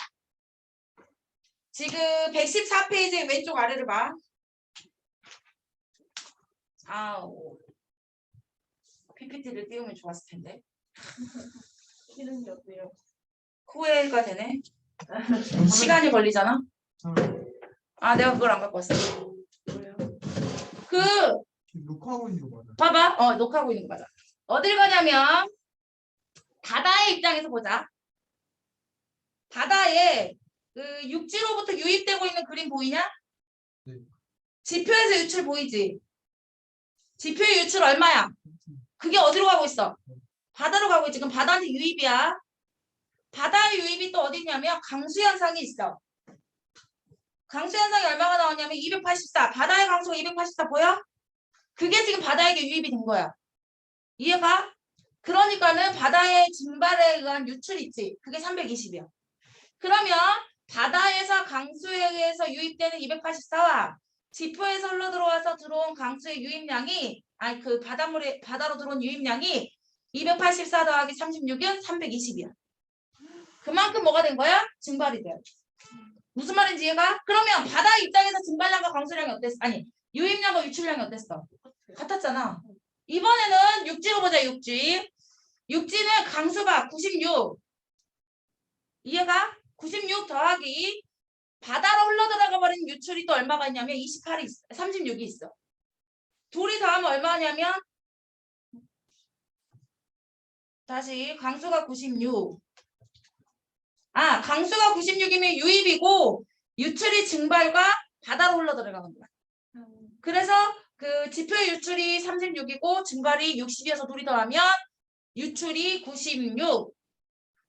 지금 114페이지 왼쪽 아래를 봐. PPT를 띄우면 좋았을 텐데. 이름이 어때요? 후회가 되네. 시간이 걸리잖아. 내가 그걸 안 갖고 왔어. 뭐요? 녹화하고 있는 거 맞아. 봐봐. 녹화하고 있는 거 맞아. 어딜 가냐면 바다의 입장에서 보자. 바다에 그 육지로부터 유입되고 있는 그림 보이냐? 네. 지표에서 유출 보이지? 지표의 유출 얼마야? 그게 어디로 가고 있어? 바다로 가고 있지. 그럼 바다한테 유입이야. 바다의 유입이 또 어디 있냐면 강수 현상이 있어. 강수 현상이 얼마가 나오냐면 284. 바다의 강수가 284 보여? 그게 지금 바다에게 유입이 된 거야. 이해가? 그러니까는 바다의 증발에 의한 유출이 있지. 그게 320이야. 그러면 바다에서 강수에 의해서 유입되는 284와 지표에서 흘러들어와서 들어온 강수의 유입량이 바다로 들어온 유입량이 284 더하기 36은 320이야. 그만큼 뭐가 된 거야? 증발이 돼요. 무슨 말인지 이해가? 그러면 바다 입장에서 증발량과 강수량이 어땠어? 아니, 유입량과 유출량이 어땠어? 같았잖아. 이번에는 육지로 보자, 육지. 육지는 강수가 96. 이해가? 96 더하기 바다로 흘러들어가 버린 유출이 또 얼마가 있냐면 28이 있어. 36이 있어. 둘이 더하면 얼마냐면 다시 강수가 96. 강수가 96이면 유입이고 유출이 증발과 바다로 흘러들어가는 거야. 그래서 그 지표 유출이 36이고 증발이 60이어서 둘이 더하면 유출이 96.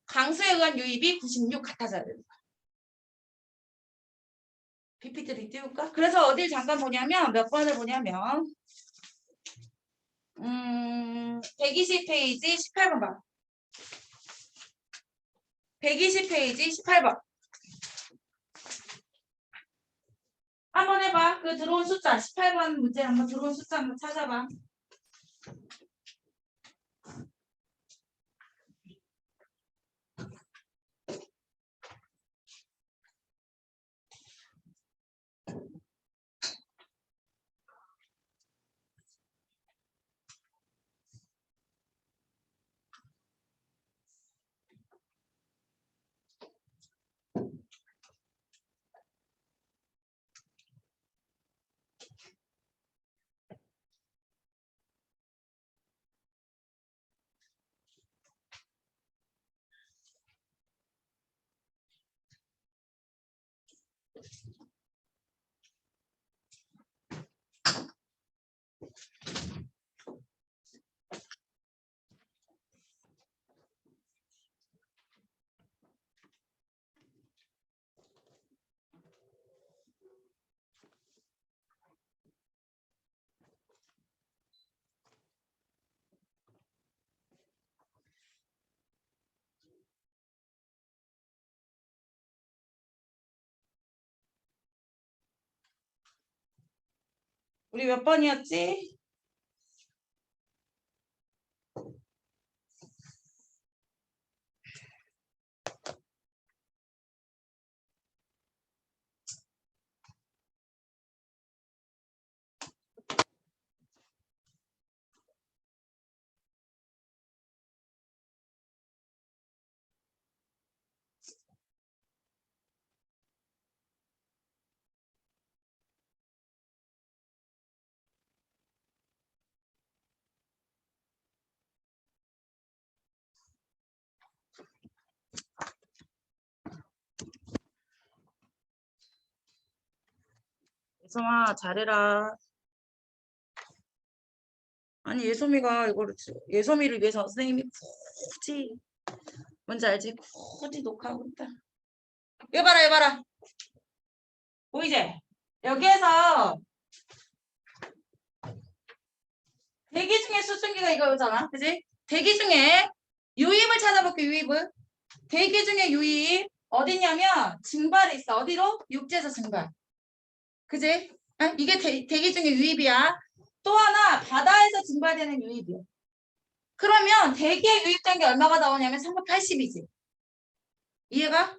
강수에 의한 유입이 96 같아져야 되는 거야. PPT를 띄울까? 그래서 어딜 잠깐 보냐면 몇 번을 보냐면 120페이지 18번 봐. 120페이지 18번. 한번 해봐. 그 들어온 숫자 18번 문제 한번 들어온 숫자 한번 찾아봐. 우리 몇 번이었지? 예솜아 잘해라. 아니 예솜이가 이거를 예솜이를 위해서 선생님이 굳이 뭔지 알지? 굳이 녹화하고 있다. 이거 봐라 이거 봐라. 보이지? 여기에서 대기 중에 수증기가 이거잖아. 그지? 대기 중에 유입을 찾아볼게 유입을. 대기 중에 유입 어디냐면 증발이 있어. 어디로? 육지에서 증발. 그지? 이게 대기 중에 유입이야. 또 하나 바다에서 증발되는 유입이야. 그러면 대기에 유입된 게 얼마가 나오냐면 380이지. 이해가?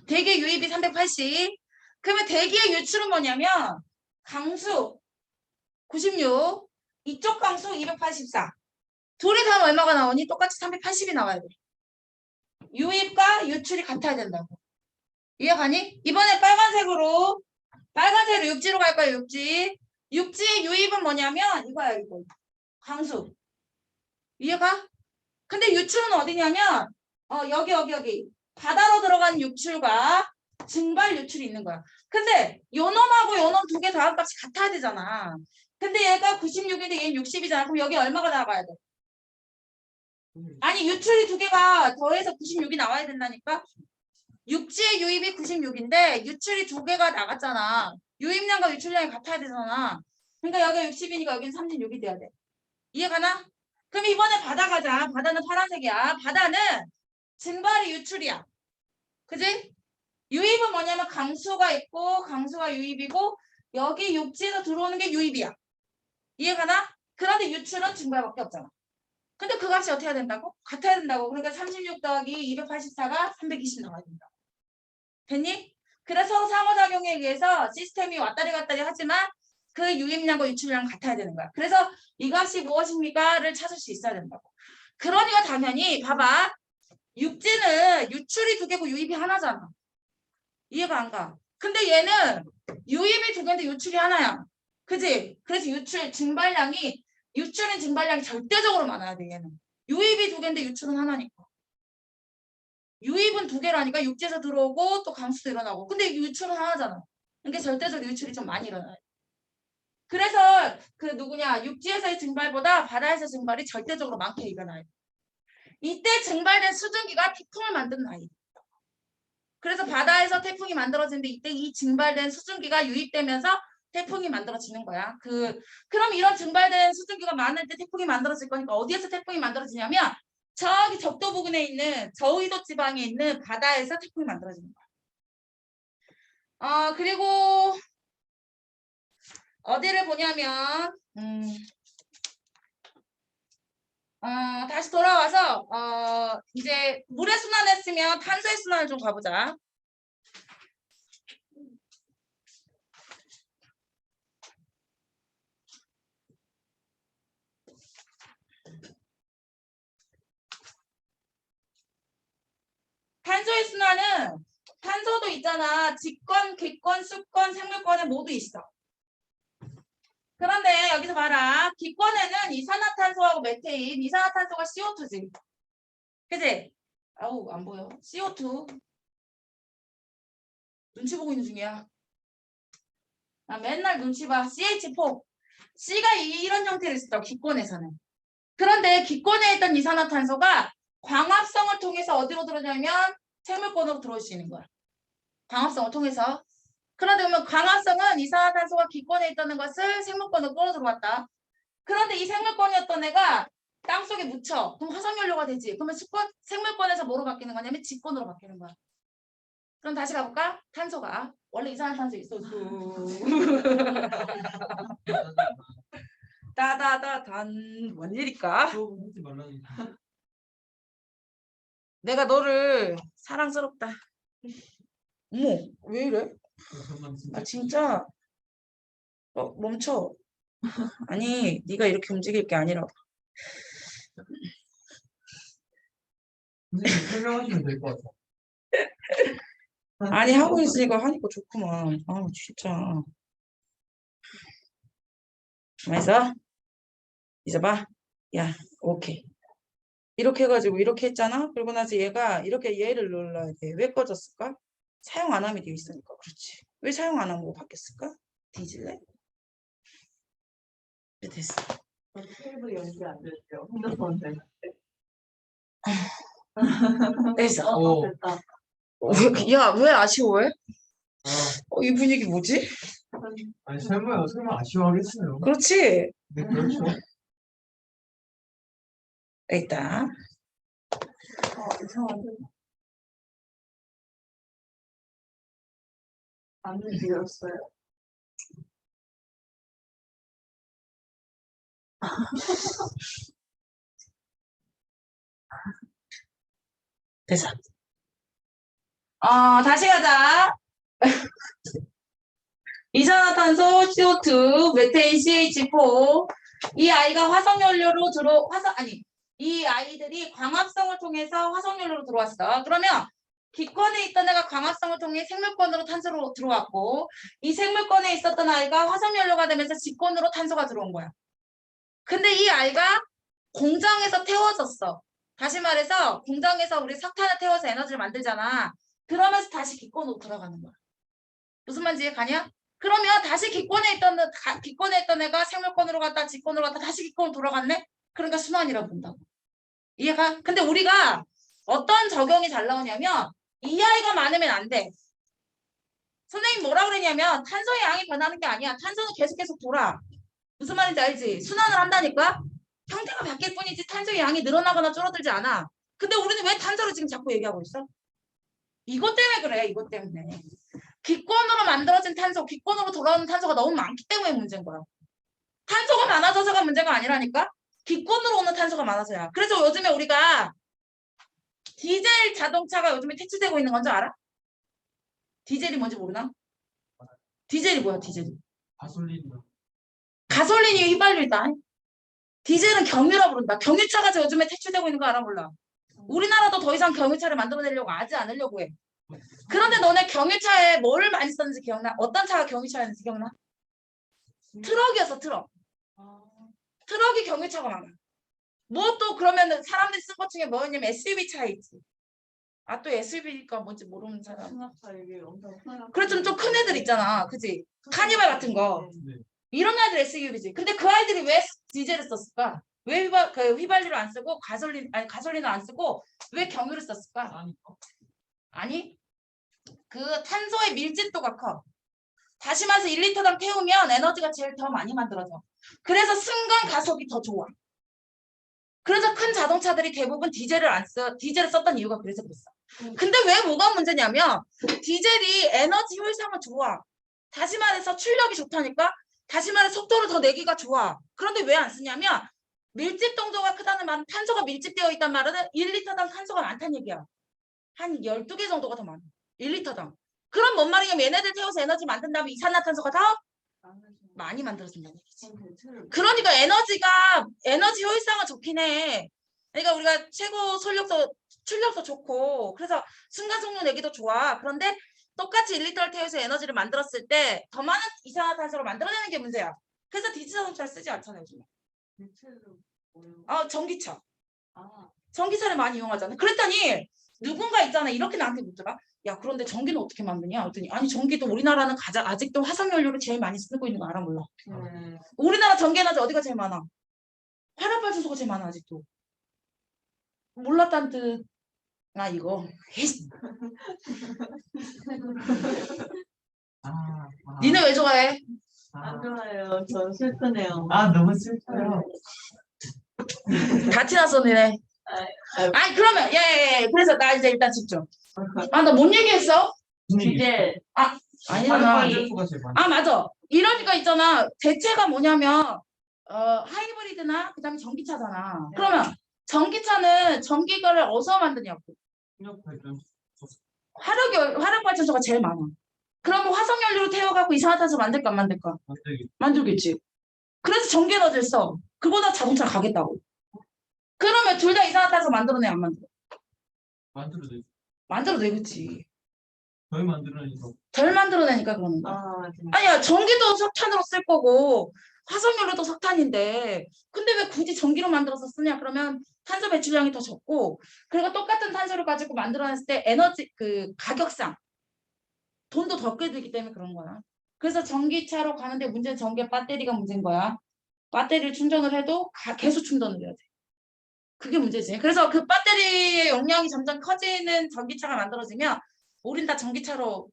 대기 유입이 380. 그러면 대기의 유출은 뭐냐면 강수 96, 이쪽 강수 284. 둘이 다 얼마가 나오니? 똑같이 380이 나와야 돼. 유입과 유출이 같아야 된다고. 이해가니? 이번에 빨간색으로 육지로 갈 거야 육지. 육지의 유입은 뭐냐면 이거야 이거. 강수. 이해가? 근데 유출은 어디냐면 여기 바다로 들어간 유출과 증발 유출이 있는 거야. 근데 요놈하고 요놈 두 개 더한 값이 같아야 되잖아. 근데 얘가 96인데 얘는 60이잖아. 그럼 여기 얼마가 나가야 돼? 아니 유출이 두 개가 더해서 96이 나와야 된다니까. 육지의 유입이 96인데 유출이 두 개가 나갔잖아. 유입량과 유출량이 같아야 되잖아. 그러니까 여기가 60이니까 여기는 36이 돼야 돼. 이해가나? 그럼 이번에 바다 가자. 바다는 파란색이야. 바다는 증발이 유출이야. 그지? 유입은 뭐냐면 강수가 있고 강수가 유입이고 여기 육지에서 들어오는 게 유입이야. 이해가나? 그런데 유출은 증발밖에 없잖아. 근데 그 값이 어떻게 해야 된다고? 같아야 된다고. 그러니까 36 더하기 284가 320 나와야 된다. 됐니? 그래서 상호작용에 의해서 시스템이 왔다리 갔다리 하지만 그 유입량과 유출량 같아야 되는 거야. 그래서 이 값이 무엇입니까?를 찾을 수 있어야 된다고. 그러니까 당연히 봐봐. 육지는 유출이 2개고 유입이 하나잖아. 이해가 안 가. 근데 얘는 유입이 2개인데 유출이 하나야. 그지? 그래서 유출인 증발량이 절대적으로 많아야 돼, 얘는. 유입이 2개인데 유출은 하나니까. 유입은 2개라니까 육지에서 들어오고 또 강수도 일어나고. 근데 유출은 하나잖아. 그러니까 절대적으로 유출이 좀 많이 일어나요. 그래서 그 누구냐 육지에서의 증발보다 바다에서 증발이 절대적으로 많게 일어나요. 이때 증발된 수증기가 태풍을 만드는 아이. 그래서 바다에서 태풍이 만들어지는데 이때 이 증발된 수증기가 유입되면서 태풍이 만들어지는 거야. 그럼 이런 증발된 수증기가 많을 때 태풍이 만들어질 거니까 어디에서 태풍이 만들어지냐면 저기 적도 부근에 있는 저의도 지방에 있는 바다에서 태풍이 만들어지는 거야. 그리고 어디를 보냐면 다시 돌아와서 이제 물의 순환했으면 탄소의 순환을 좀 가보자. 탄소의 순환은 탄소도 있잖아. 직권, 객권, 수권, 생물권에 모두 있어. 그런데 여기서 봐라. 기권에는 이산화탄소하고 메테인, 이산화탄소가 CO2지. 그치? 아우 안 보여. CO2. 눈치 보고 있는 중이야. 나 맨날 눈치 봐. CH4. C가 이런 형태를 있어. 기권에서는. 그런데 기권에 있던 이산화탄소가 광합성을 통해서 어디로 들어오냐면 생물권으로 들어올 수 있는 거야. 광합성을 통해서. 그런데 보면 광합성은 이산화탄소가 기권에 있다는 것을 생물권으로 끌어 들어왔다. 그런데 이 생물권이었던 애가 땅속에 묻혀. 그럼 화석연료가 되지. 그러면 생물권에서 뭐로 바뀌는 거냐면 직권으로 바뀌는 거야. 그럼 다시 가볼까? 탄소가. 원래 이산화탄소 있었어. 따다다단. 뭔 일일까? 수업 하지 말라는 내가 너를 사랑스럽다. 어머, 왜 이래? 것만 아 진짜. 멈춰. 아니, 네가 이렇게 움직일 게 아니라. 선생님 설명하시면 될 것 같아요. 아니 하고 있으니까 하니까 좋구만. 아 진짜. 가만있어. 이제 봐. 야, 오케이. 이렇게 해가지고 이렇게 했잖아. 그리고 나서 얘가 이렇게 얘를 눌러야 돼. 왜 꺼졌을까? 사용 안 함이 되어 있으니까. 그렇지. 왜 사용 안 함으로 바뀌었을까? 뒤질래? 네, 됐어. 테이블 연결 안 됐죠. 핸드폰 될 때. 됐어. 오. 됐다. 야, 왜 아쉬워해? 아, 이 분위기 뭐지? 아니 설마 아쉬워하겠어요. 그렇지. 네, 그렇죠. 일단 이상한데. 안 느꼈어요. 됐어. 다시 가자. 이산화탄소 CO2, 메테인 CH4. 이 아이가 이 아이들이 광합성을 통해서 화석연료로 들어왔어. 그러면 기권에 있던 애가 광합성을 통해 생물권으로 탄소로 들어왔고, 이 생물권에 있었던 아이가 화석연료가 되면서 직권으로 탄소가 들어온 거야. 근데 이 아이가 공장에서 태워졌어. 다시 말해서 공장에서 우리 석탄을 태워서 에너지를 만들잖아. 그러면서 다시 기권으로 들어가는 거야. 무슨 말인지 이해 가냐? 그러면 다시 기권에 있던 애가 생물권으로 갔다 직권으로 갔다 다시 기권으로 돌아갔네? 그러니까 순환이라고 본다고. 이해가? 근데 우리가 어떤 적용이 잘 나오냐면 이 아이가 많으면 안 돼. 선생님 뭐라 그랬냐면 탄소의 양이 변하는 게 아니야. 탄소는 계속 돌아. 무슨 말인지 알지? 순환을 한다니까? 형태가 바뀔 뿐이지 탄소의 양이 늘어나거나 줄어들지 않아. 근데 우리는 왜 탄소를 지금 자꾸 얘기하고 있어? 이것 때문에 그래. 이것 때문에. 기권으로 만들어진 탄소, 기권으로 돌아오는 탄소가 너무 많기 때문에 문제인 거야. 탄소가 많아져서가 문제가 아니라니까? 기권으로 오는 탄소가 많아서야. 그래서 요즘에 우리가 디젤 자동차가 요즘에 퇴출되고 있는 건 줄 알아? 디젤이 뭔지 모르나? 디젤이 뭐야, 디젤이? 가솔린. 가솔린이 휘발유다. 디젤은 경유라 부른다. 경유차가 요즘에 퇴출되고 있는 거 알아 몰라? 우리나라도 더 이상 경유차를 만들어내려고 하지 않으려고 해. 그런데 너네 경유차에 뭐를 많이 썼는지 기억나? 어떤 차가 경유차였는지 기억나? 트럭이었어, 트럭. 트럭이 경유차가 많아. 뭐 또 그러면 사람들이 쓴 것 중에 뭐였냐면 SUV 차 있지. 아, 또 SUV니까 뭔지 모르는 사람. 승합차 이게 엄청 큰. 그래 좀 큰 애들 있잖아. 그치? 카니발 같은 거. 네. 이런 아이들 SUV지. 근데 그 아이들이 왜 디젤을 썼을까? 왜 휘발유를 안 쓰고 가솔린을 안 쓰고 왜 경유를 썼을까? 싸니까. 아니, 그 탄소의 밀집도가 커. 다시 말해서 1리터당 태우면 에너지가 제일 더 많이 만들어져. 그래서 순간 가속이 더 좋아. 그래서 큰 자동차들이 대부분 디젤을 썼던 이유가 그래서 그랬어. 근데 왜 뭐가 문제냐면 디젤이 에너지 효율상은 좋아. 다시 말해서 출력이 좋다니까. 다시 말해 속도를 더 내기가 좋아. 그런데 왜 안 쓰냐면 밀집 동도가 크다는 말은 탄소가 밀집되어 있단 말은 1리터당 탄소가 많다는 얘기야. 한 12개 정도가 더 많아. 1리터당. 그럼 뭔 말이냐면 얘네들 태워서 에너지 만든다면 이산화탄소가 더 많이 만들어진다는 얘기지. 그러니까 에너지 효율상은 좋긴 해. 그러니까 우리가 최고 출력도 좋고 그래서 순간 속력 내기도 좋아. 그런데 똑같이 1리터를 태워서 에너지를 만들었을 때 더 많은 이산화탄소를 만들어내는 게 문제야. 그래서 디젤 자동차를 쓰지 않잖아요, 요즘에. 전기차. 전기차를 많이 이용하잖아. 그랬더니 누군가 있잖아. 이렇게 나한테 묻더라. 야, 그런데 전기는 어떻게 만드냐? 그랬더니 아니 전기도 우리나라는 아직도 화석연료를 제일 많이 쓰고 있는 거 알아 몰라? 우리나라 전기에너지 어디가 제일 많아? 화력발전소가 제일 많아 아직도. 몰랐다는 뜻. 아 이거. 니네 왜 좋아해? 안 좋아요. 전 슬프네요. 너무 슬퍼요. 다 티났어 니네. 아니 그러면 예. 그래서 나 이제 일단 집중. 나 뭔 얘기했어? 이제 아니잖아. 화력발전소가 제일 많이. 맞아. 이러니까 있잖아. 대체가 뭐냐면 하이브리드나 그다음에 전기차잖아. 그러면 전기차는 전기를 어디서 만드냐고. 화력발전소. 화력발전소가 제일 많아. 그러면 화석연료로 태워갖고 이산화탄소 만들까 안 만들까? 만들겠지. 그래서 전기에너지를 써. 그거다 자동차 가겠다고. 그러면 둘 다 이산화탄소 만들어내 안 만들어? 만들어내. 만들어내겠지. 덜 만들어내니까. 덜 만들어내니까 그러는 거야. 진짜. 아니야, 전기도 석탄으로 쓸 거고 화석연료도 석탄인데 근데 왜 굳이 전기로 만들어서 쓰냐? 그러면 탄소 배출량이 더 적고 그리고 똑같은 탄소를 가지고 만들어냈을 때 에너지 가격상 돈도 더 꽤 들기 때문에 그런 거야. 그래서 전기차로 가는데 문제는 전기 배터리가 문제인 거야. 배터리를 충전을 해도 계속 충전을 해야 돼. 그게 문제지. 그래서 그 배터리의 용량이 점점 커지는 전기차가 만들어지면 우린 다 전기차가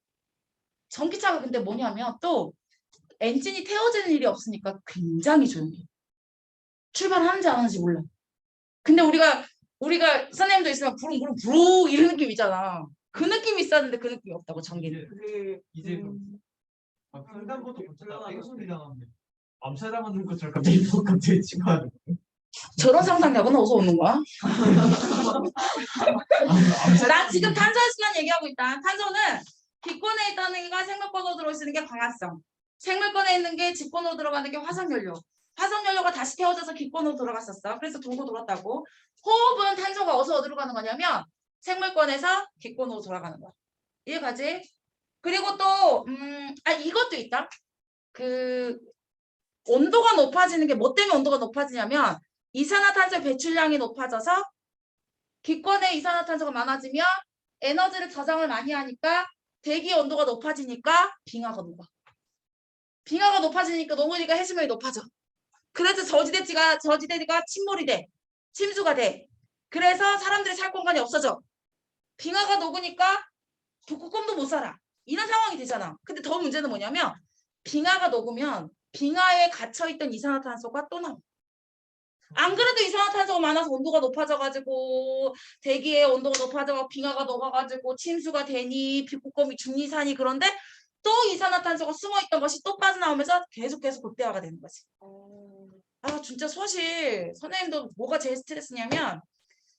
근데 뭐냐면 또 엔진이 태워지는 일이 없으니까 굉장히 조용해. 출발하는지 안 하는지 몰라. 근데 우리가 선생님도 있으면 부릉 이런 느낌이잖아. 그 느낌이 있었는데 그 느낌이 없다고 전기는. 이제 횡단보도 고쳤다 뺑소리 나는데 암살당하는 것처럼 갑자기 치고하는. 저런 상상력은 어디서 오는 거야? 나 지금 탄소의 순환 얘기하고 있다. 탄소는 기권에 있다는 게가 생물권으로 들어올 수 있는 게 광합성. 생물권에 있는 게 직권으로 들어가는 게 화석연료. 화석연료가 다시 태워져서 기권으로 들어갔었어. 그래서 돌고 돌았다고. 호흡은 탄소가 어디로 가는 거냐면 생물권에서 기권으로 돌아가는 거야. 이해가지? 그리고 또 이것도 있다. 온도가 높아지는 게 뭐 때문에 온도가 높아지냐면 이산화탄소 배출량이 높아져서 기권에 이산화탄소가 많아지면 에너지를 저장을 많이 하니까 대기 온도가 높아지니까 빙하가 녹아. 빙하가 높아지니까 녹으니까 해수면이 높아져. 그래서 저지대가 침몰이 돼. 침수가 돼. 그래서 사람들이 살 공간이 없어져. 빙하가 녹으니까 북극곰도 못 살아. 이런 상황이 되잖아. 근데 더 문제는 뭐냐면 빙하가 녹으면 빙하에 갇혀있던 이산화탄소가 또 나와. 안 그래도 이산화탄소가 많아서 온도가 높아져가지고 대기의 온도가 높아져서 빙하가 녹아가지고 침수가 되니 북극곰이 죽니 사니 그런데 또 이산화탄소가 숨어있던 것이 또 빠져나오면서 계속 극대화가 되는 거지. 진짜 사실 선생님도 뭐가 제일 스트레스냐면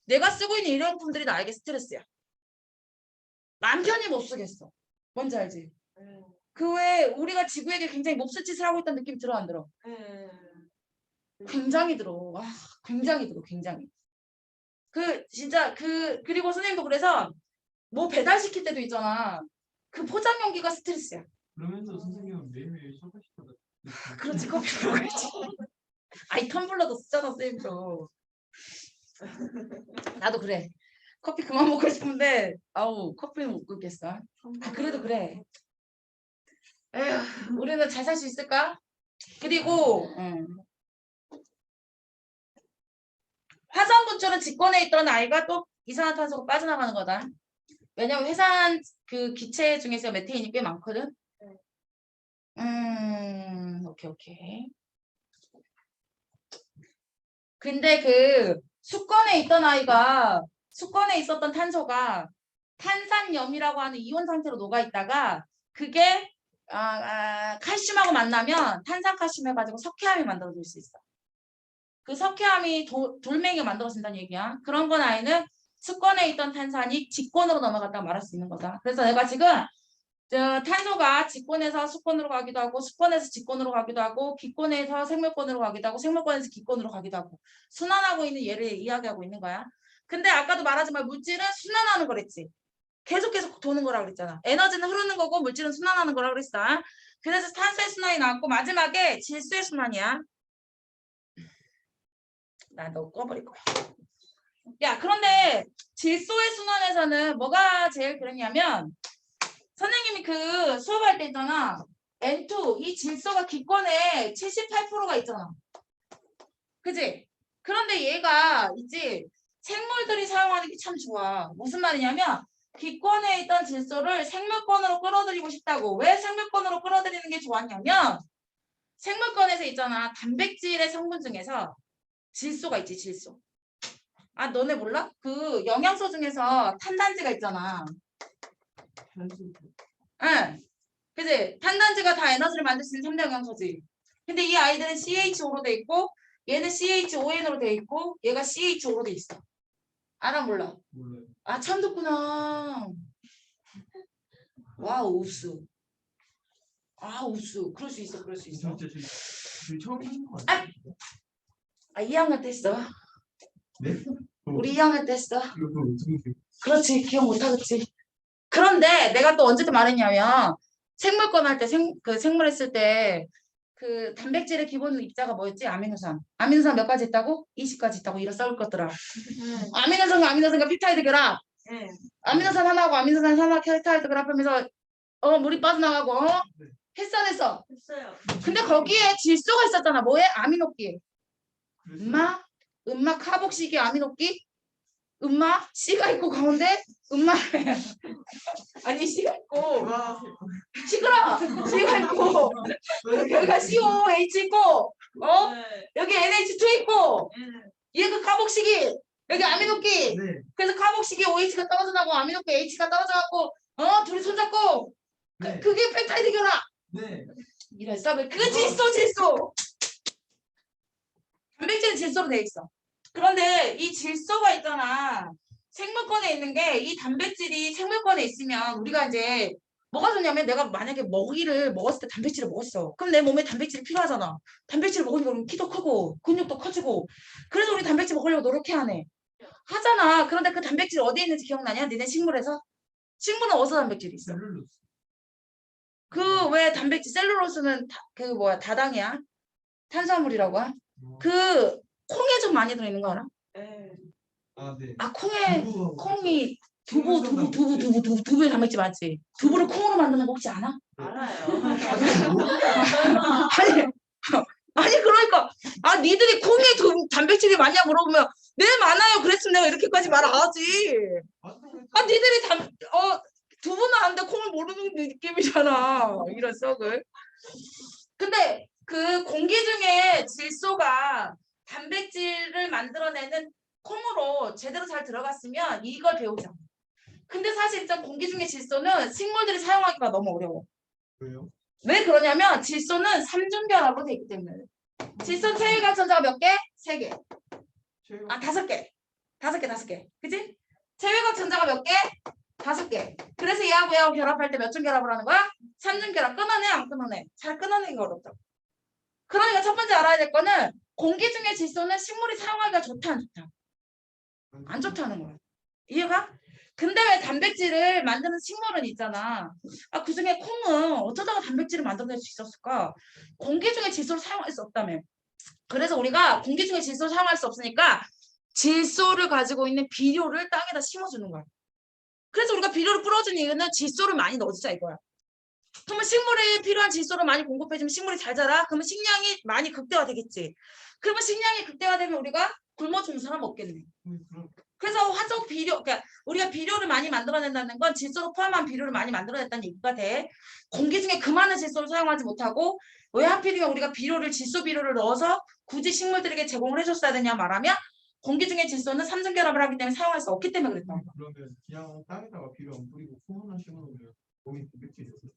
내가 쓰고 있는 일회용품들이 나에게 스트레스야. 맘 편히 못 쓰겠어. 뭔지 알지? 그 외에 우리가 지구에게 굉장히 몹쓸 짓을 하고 있다는 느낌이 들어 안 들어? 네. 굉장히 들어. 아, 굉장히 들어. 굉장히. 진짜 그리고 선생님도 그래서 뭐 배달시킬 때도 있잖아. 그 포장 용기가 스트레스야. 그러면서 선생님은 매일매일 샤워시켜다. 그렇지, 커피 먹어야지. 아이, 텀블러도 쓰잖아, 선생님도. 나도 그래. 커피 그만 먹고 싶은데, 아우, 커피는 못 끊겠어. 아, 그래도 그래. 에휴, 우리는 잘 살 수 있을까? 그리고, 화산 분출은 직권에 있던 아이가 또 이산화탄소가 빠져나가는 거다. 왜냐면 회산 그 기체 중에서 메테인이 꽤 많거든. 오케이. 근데 수권에 있었던 탄소가 탄산염이라고 하는 이온 상태로 녹아 있다가 그게 칼슘하고 만나면 탄산칼슘 해가지고 석회암이 만들어질 수 있어. 그 석회암이 돌멩이가 만들어진다는 얘기야. 그런 건 아이는 수권에 있던 탄산이 직권으로 넘어갔다고 말할 수 있는 거다. 그래서 내가 지금 탄소가 직권에서 수권으로 가기도 하고 수권에서 직권으로 가기도 하고 기권에서 생물권으로 가기도 하고 생물권에서 기권으로 가기도 하고 순환하고 있는 예를 이야기하고 있는 거야. 근데 아까도 말하지만 물질은 순환하는 거랬지. 계속 도는 거라고 그랬잖아. 에너지는 흐르는 거고 물질은 순환하는 거라고 그랬어. 그래서 탄소의 순환이 나왔고 마지막에 질소의 순환이야. 나 너 꺼버릴 거야. 야, 그런데 질소의 순환에서는 뭐가 제일 그랬냐면 선생님이 수업할 때 있잖아. N2 이 질소가 기권에 78%가 있잖아. 그지? 그런데 얘가 있지 생물들이 사용하는 게 참 좋아. 무슨 말이냐면 기권에 있던 질소를 생물권으로 끌어들이고 싶다고. 왜 생물권으로 끌어들이는 게 좋았냐면 생물권에서 있잖아. 단백질의 성분 중에서 질소가 있지, 질소. 아, 너네 몰라? 그 영양소 중에서 탄단지가 있잖아. 응. 그지? 탄단지가 다 에너지를 만들 수 있는 3대 영양소지. 근데 이 아이들은 CHO로 돼 있고 얘는 CHON으로 돼 있고 얘가 CHO로 돼 있어. 알아 몰라? 몰라요. 아, 참 듣구나. 와, 우수. 아, 우수. 그럴 수 있어. 그럴 수 있어. 진짜 저희 처음 하는 거 아! 아니에요? 아, 2학년 때 했어. 네? 우리 2학년 때 했어. 이거 그럼 어떻게 돼요? 그렇지. 기억 못하겠지. 그런데 내가 또 언제부터 말했냐면 생물권 할 때 생물 했을 때 그 단백질의 기본 입자가 뭐였지? 아미노산. 아미노산 몇 가지 있다고? 20가지 있다고 이런 싸울 것더라. 아미노산과 펩타이드 결합. 네. 아미노산 하나하고 아미노산 하나 펩타이드 결합하면서 물이 빠져나가고 했어. 했어요. 근데 거기에 질소가 있었잖아. 뭐에? 아미노끼. 그래서 음마 카복식이 아미노끼. 음마 C가 있고 가운데 음마 아니 C가 있고 와, 시끄러. C가 있고 여기가 COH 있고 네. 여기 NH2 있고 네. 얘 그 카복식이 여기 아미노끼. 네, 그래서 카복식이 OH가 떨어져 나고 아미노끼 H가 떨어져 갖고 둘이 손잡고 네, 그게 펩타이드 결합. 네. 이랬어. 그게 질소. 단백질은 질소로 돼 있어. 그런데 이 질소가 있잖아. 생물권에 있는 게 이 단백질이 생물권에 있으면 우리가 이제 뭐가 좋냐면 내가 만약에 먹이를 먹었을 때 단백질을 먹었어. 그럼 내 몸에 단백질이 필요하잖아. 단백질을 먹으니까 우리 키도 크고 근육도 커지고 그래서 우리 단백질 먹으려고 노력해야 하잖아. 그런데 그 단백질 어디에 있는지 기억나냐? 니네 식물에서? 식물은 어디서 단백질이 있어? 셀룰로스. 그 왜 단백질 셀룰로스는 다당이야? 탄수화물이라고 하? 그 콩에 좀 많이 들어있는 거 알아? 네. 아, 네. 아, 콩에 두부하고 콩이 두부에 단백질 많지. 두부를 콩으로 만드는 거 혹시 아나? 알아요. 아니 그러니까 니들이 콩에 단백질이 많냐 물어보면 네 많아요. 그랬으면 내가 이렇게까지 말 안 하지. 니들이 두부는 아는데 콩을 모르는 느낌이잖아. 이런 썩을. 근데 그 공기 중에 질소가 단백질을 만들어내는 콩으로 제대로 잘 들어갔으면 이걸 배우자. 근데 사실 일단 공기 중에 질소는 식물들이 사용하기가 너무 어려워. 왜요? 왜 그러냐면 질소는 삼중결합으로 되어 있기 때문에. 질소 체외각 전자가 몇 개? 3개. 최고. 5개. 5개. 그치? 체외각 전자가 몇 개? 5개. 그래서 얘하고 얘하고 결합할 때 몇 중 결합을 하는 거야? 3중 결합. 끊어내 안 끊어내? 잘 끊어내기가 어렵다. 그러니까 첫 번째 알아야 될 거는 공기 중의 질소는 식물이 사용하기가 좋다 안 좋다? 안 좋다는 거야. 이해가? 근데 왜 단백질을 만드는 식물은 있잖아. 아, 그중에 콩은 어쩌다가 단백질을 만들어낼 수 있었을까? 공기 중에 질소를 사용할 수 없다며. 그래서 우리가 공기 중에 질소를 사용할 수 없으니까 질소를 가지고 있는 비료를 땅에다 심어주는 거야. 그래서 우리가 비료를 뿌려주는 이유는 질소를 많이 넣어주자 이거야. 그러면 식물에 필요한 질소를 많이 공급해주면 식물이 잘 자라. 그러면 식량이 많이 극대화되겠지. 그러면 식량이 극대화되면 우리가 굶어 죽는 사람 없겠네. 그럼 그래서 화석 비료, 그러니까 우리가 비료를 많이 만들어낸다는 건 질소를 포함한 비료를 많이 만들어냈다는 얘기가 돼. 공기 중에 그 많은 질소를 사용하지 못하고 왜 하필이면 우리가 비료를 질소 비료를 넣어서 굳이 식물들에게 제공을 해줬어야 되냐 말하면 공기 중에 질소는 3중 결합을 하기 때문에 사용할 수 없기 때문에 그랬다. 그러면 그냥 땅에다가 비료 안 뿌리고 소문만 심어놓으면 거기 단백질이 없어.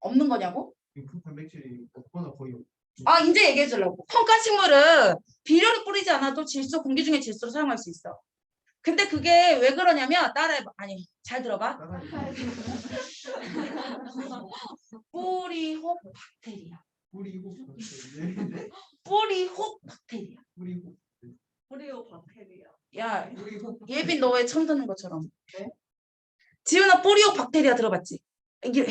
없는 거냐고? 그 단백질이 없거나 거의 없어. 아, 이제 얘기해 주려고. 콩가 식물은 비료를 뿌리지 않아도 질소, 공기 중에 질소를 사용할 수 있어. 근데 그게 왜 그러냐면 따라해봐. 아니, 잘 들어봐. 뿌리혹 박테리아. 뿌리고 얘인데 뿌리혹 박테리아. 뿌리고 프리오박테리아. 야, 뿌리고 예빈 너 왜 처음 듣는 것처럼? 네? 지훈아 뿌리혹 박테리아 들어봤지? 이게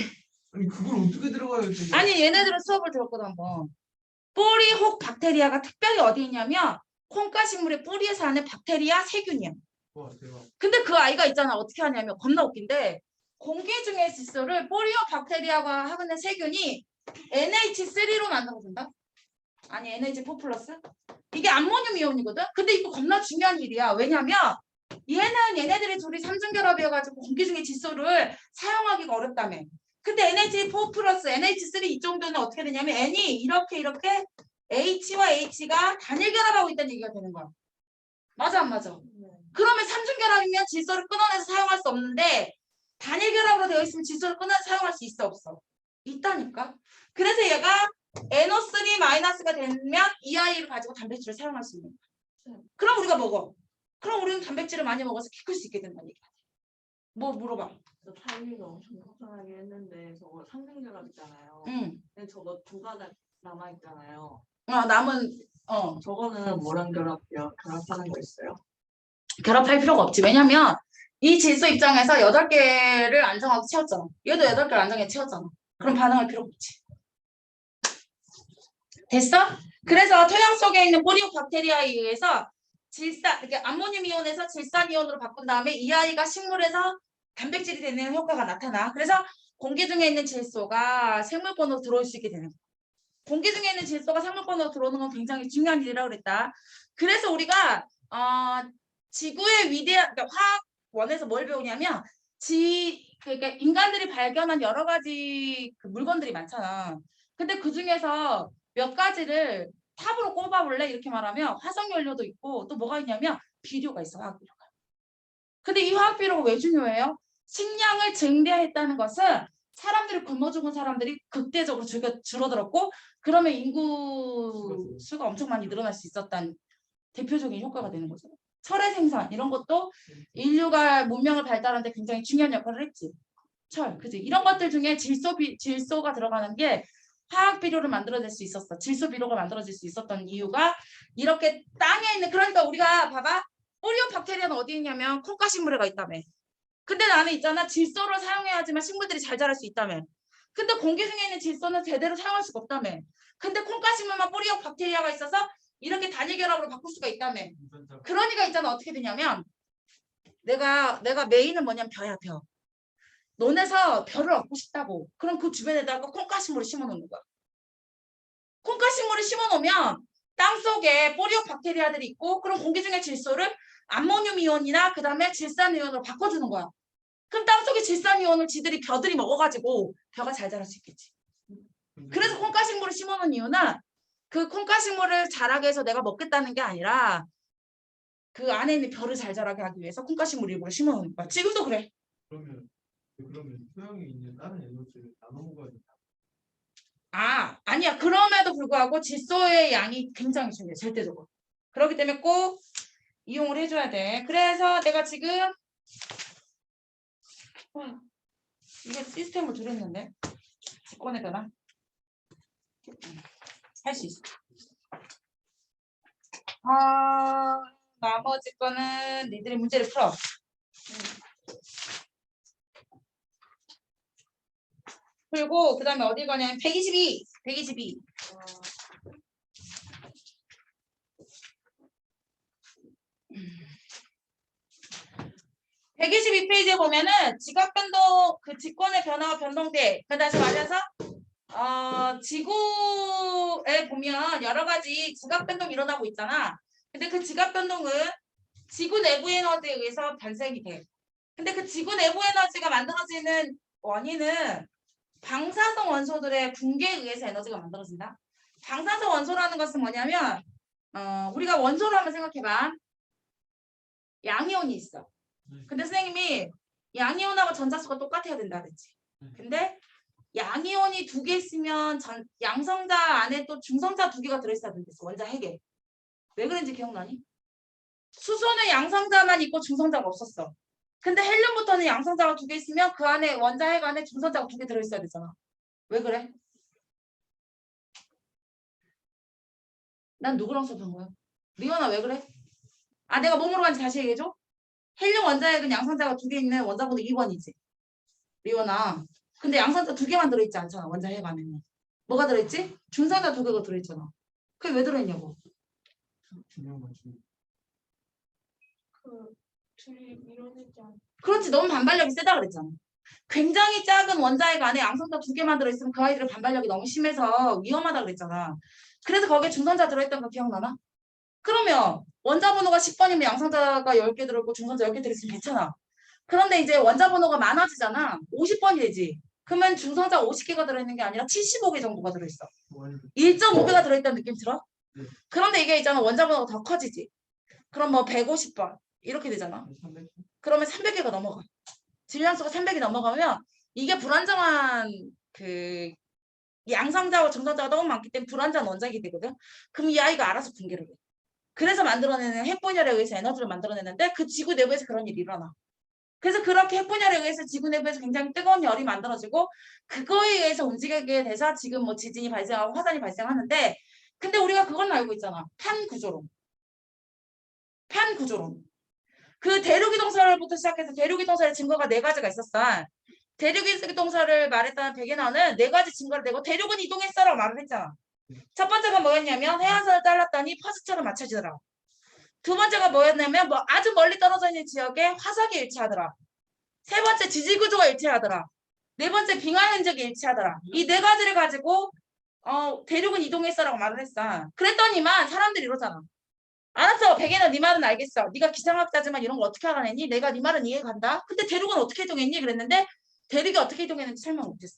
아니 그걸 어떻게 들어가요? 되게. 아니 얘네들은 수업을 들었거든 한번. 뿌리혹 박테리아가 특별히 어디 있냐면 콩가 식물의 뿌리에 사는 박테리아 세균이야. 와 대박. 근데 그 아이가 있잖아. 어떻게 하냐면 겁나 웃긴데 공기 중의 질소를 뿌리혹 박테리아가 하는 세균이 NH3로 만들어준다. 아니 NH4 플러스? 이게 암모늄 이온이거든? 근데 이거 겁나 중요한 일이야. 왜냐면 얘네들이 둘이 삼중결합이어가지고 공기 중에 질소를 사용하기가 어렵다며. 근데 NH4 플러스 NH3 이 정도는 어떻게 되냐면 N이 이렇게 H와 H가 단일결합하고 있다는 얘기가 되는 거야. 맞아 안 맞아? 그러면 삼중결합이면 질소를 끊어내서 사용할 수 없는데 단일결합으로 되어 있으면 질소를 끊어내서 사용할 수 있어 없어? 있다니까. 그래서 얘가 NO3-가 되면 이 아이를 가지고 단백질을 사용할 수 있는 거야. 그럼 우리가 먹어. 그럼 우리는 단백질을 많이 먹어서 키 클 수 있게 된다는 얘기야. 뭐 물어봐. 저 타이밍을 엄청 속상하게 했는데 저거 삼중결합 있잖아요. 응. 근데 저거 두 가닥 남아 있잖아요. 남은 저거는 뭐랑 결합하는 거 있어요? 결합할 필요가 없지. 왜냐면 이 질소 입장에서 8개를 안정하고 채웠잖아. 얘도 8개를 안정하게 채웠잖아. 그럼 반응할 필요가 없지. 됐어? 그래서 토양 속에 있는 포리오 박테리아에 의해서 이렇게 암모늄 이온에서 질산 이온으로 바꾼 다음에 이 아이가 식물에서 단백질이 되는 효과가 나타나. 그래서 공기 중에 있는 질소가 생물권으로 들어올 수 있게 되는 거야. 공기 중에 있는 질소가 생물권으로 들어오는 건 굉장히 중요한 일이라고 그랬다. 그래서 우리가 지구의 위대한 그러니까 화학원에서 뭘 배우냐면 그러니까 인간들이 발견한 여러 가지 그 물건들이 많잖아. 근데 그 중에서 몇 가지를 탑으로 꼽아볼래? 이렇게 말하면 화석연료도 있고 또 뭐가 있냐면 비료가 있어. 화학비료가. 근데 이 화학비료가 왜 중요해요? 식량을 증대했다는 것은 사람들이 굶어 죽은 사람들이 극대적으로 줄어들었고 그러면 인구 수가 엄청 많이 늘어날 수 있었다는 대표적인 효과가 되는 거죠. 철의 생산 이런 것도 인류가 문명을 발달하는 데 굉장히 중요한 역할을 했지. 철, 그지? 이런 것들 중에 질소가 들어가는 게 화학 비료를 만들어낼 수 있었어. 질소 비료가 만들어질 수 있었던 이유가 이렇게 땅에 있는 그러니까 우리가 봐봐. 뿌리오 박테리아는 어디 있냐면 콩가 식물에가 있다며. 근데 나는 있잖아. 질소를 사용해야지만 식물들이 잘 자랄 수 있다며. 근데 공기 중에 있는 질소는 제대로 사용할 수가 없다며. 근데 콩가 식물만 뿌리오 박테리아가 있어서 이렇게 단일 결합으로 바꿀 수가 있다며. 그러니까 있잖아. 어떻게 되냐면 내가 메인은 뭐냐면 벼야 벼. 논에서 벼를 얻고 싶다고. 그럼 그 주변에다가 콩가식물을 심어놓는 거야. 콩가식물을 심어놓으면 땅속에 포리오 박테리아들이 있고 그럼 공기 중에 질소를 암모늄 이온이나 그 다음에 질산 이온으로 바꿔주는 거야. 그럼 땅속에 질산 이온을 벼들이 먹어가지고 벼가 잘 자랄 수 있겠지. 그래서 콩가식물을 심어놓은 이유는 그 콩가식물을 자라게 해서 내가 먹겠다는 게 아니라 그 안에 있는 벼를 잘 자라게 하기 위해서 콩가식물 일부러 심어놓는 거야. 지금도 그래. 그러면 토양에 있는 다른 에너지를 나눠 먹어야 된다. 아니야. 그럼에도 불구하고 질소의 양이 굉장히 중요해. 절대적으로. 그렇기 때문에 꼭 이용을 해줘야 돼. 그래서 내가 지금 이게 시스템을 들였는데 직권의 변화 할 수 있어. 나머지 거는 니들이 문제를 풀어. 풀고 그 다음에 어디 가냐면 122. 122. 122페이지에 보면은 지각 변동, 그 직권의 변화와 변동대. 그 다시 말해서 지구에 보면 여러 가지 지각 변동이 일어나고 있잖아. 근데 그 지각 변동은 지구 내부 에너지에 의해서 발생이 돼. 근데 그 지구 내부 에너지가 만들어지는 원인은 방사성 원소들의 붕괴에 의해서 에너지가 만들어진다. 방사성 원소라는 것은 뭐냐면 우리가 원소로 한번 생각해봐. 양이온이 있어. 근데 선생님이 양이온하고 전자수가 똑같아야 된다 그랬지. 근데 양이온이 2개 있으면 양성자 안에 또 중성자 2개가 들어있어야 된댔어. 원자 핵에. 왜 그런지 기억나니? 수소는 양성자만 있고 중성자가 없었어. 근데 헬륨부터는 양성자가 2개 있으면 그 안에 원자 핵 안에 중성자가 2개 들어있어야 되잖아. 왜 그래? 난 누구랑 수업한 거야? 리원아 왜 그래? 내가 뭐 물어봤는지 다시 얘기해줘. 헬륨 원자핵은 양성자가 2개 있는 원자번호 2번이지. 리원아. 근데 양성자 2개만 들어있지 않잖아. 원자핵 안에는. 뭐가 들어있지? 중성자 2개가 들어있잖아. 그게 왜 들어있냐고. 중요한 건 중. 그 둘이 밀어내지 않. 그렇지. 너무 반발력이 세다 그랬잖아. 굉장히 작은 원자핵 안에 양성자 2개만 들어있으면 그 아이들은 반발력이 너무 심해서 위험하다 그랬잖아. 그래서 거기에 중성자 들어있던 거 기억나나? 그러면 원자 번호가 10번이면 양성자가 10개 들어있고 중성자 10개 들어있으면 괜찮아. 그런데 이제 원자 번호가 많아지잖아. 50번이 되지. 그러면 중성자 50개가 들어있는 게 아니라 75개 정도가 들어있어. 1.5배가 들어있다는 느낌 들어? 네. 그런데 이게 있잖아. 원자 번호가 더 커지지. 그럼 뭐 150번 이렇게 되잖아. 300. 그러면 300개가 넘어가. 질량수가 300이 넘어가면 이게 불안정한 그 양성자와 중성자가 너무 많기 때문에 불안정한 원자핵이 되거든. 그럼 이 아이가 알아서 붕괴를 해. 그래서 만들어내는 핵분열에 의해서 에너지를 만들어내는데 그 지구 내부에서 그런 일이 일어나. 그래서 그렇게 핵분열에 의해서 지구 내부에서 굉장히 뜨거운 열이 만들어지고 그거에 의해서 움직이게 돼서 지금 뭐 지진이 발생하고 화산이 발생하는데 근데 우리가 그건 알고 있잖아. 판구조론. 판구조론. 그 대륙이동설부터 시작해서 대륙이동설의 증거가 4가지가 있었어. 대륙이동설을 말했던 백인어는 4가지 증거를 대고 대륙은 이동했어라고 말을 했잖아. 첫 번째가 뭐였냐면 해안선을 잘랐더니 퍼즈처럼 맞춰지더라. 두 번째가 뭐였냐면 뭐 아주 멀리 떨어져 있는 지역에 화석이 일치하더라. 세 번째 지질구조가 일치하더라. 네 번째 빙하 흔적이 일치하더라. 이 4가지를 가지고 대륙은 이동했어라고 말을 했어. 그랬더니만 사람들이 이러잖아. 알았어. 백예나 네 말은 알겠어. 네가 기상학자지만 이런 거 어떻게 알아내니? 내가 네 말은 이해간다. 근데 대륙은 어떻게 이동했니? 그랬는데 대륙이 어떻게 이동했는지 설명 못했어.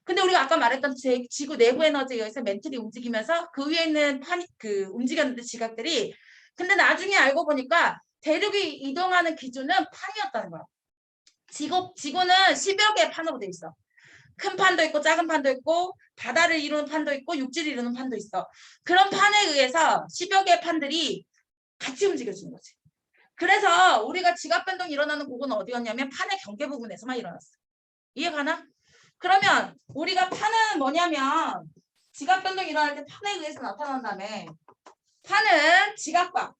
근데 우리가 아까 말했던 지구 내부 에너지에 의해서 멘틀이 움직이면서 그 위에 있는 판이 움직였는데 지각들이 근데 나중에 알고 보니까 대륙이 이동하는 기준은 판이었다는 거야. 지구는 10여 개의 판으로 돼 있어. 큰 판도 있고 작은 판도 있고 바다를 이루는 판도 있고 육지를 이루는 판도 있어. 그런 판에 의해서 10여 개의 판들이 같이 움직여주는 거지. 그래서 우리가 지각 변동이 일어나는 곳은 어디였냐면 판의 경계 부분에서만 일어났어. 이해가나? 그러면 우리가 판은 뭐냐면 지각 변동이 일어날 때 판에 의해서 나타난다며. 판은 지각과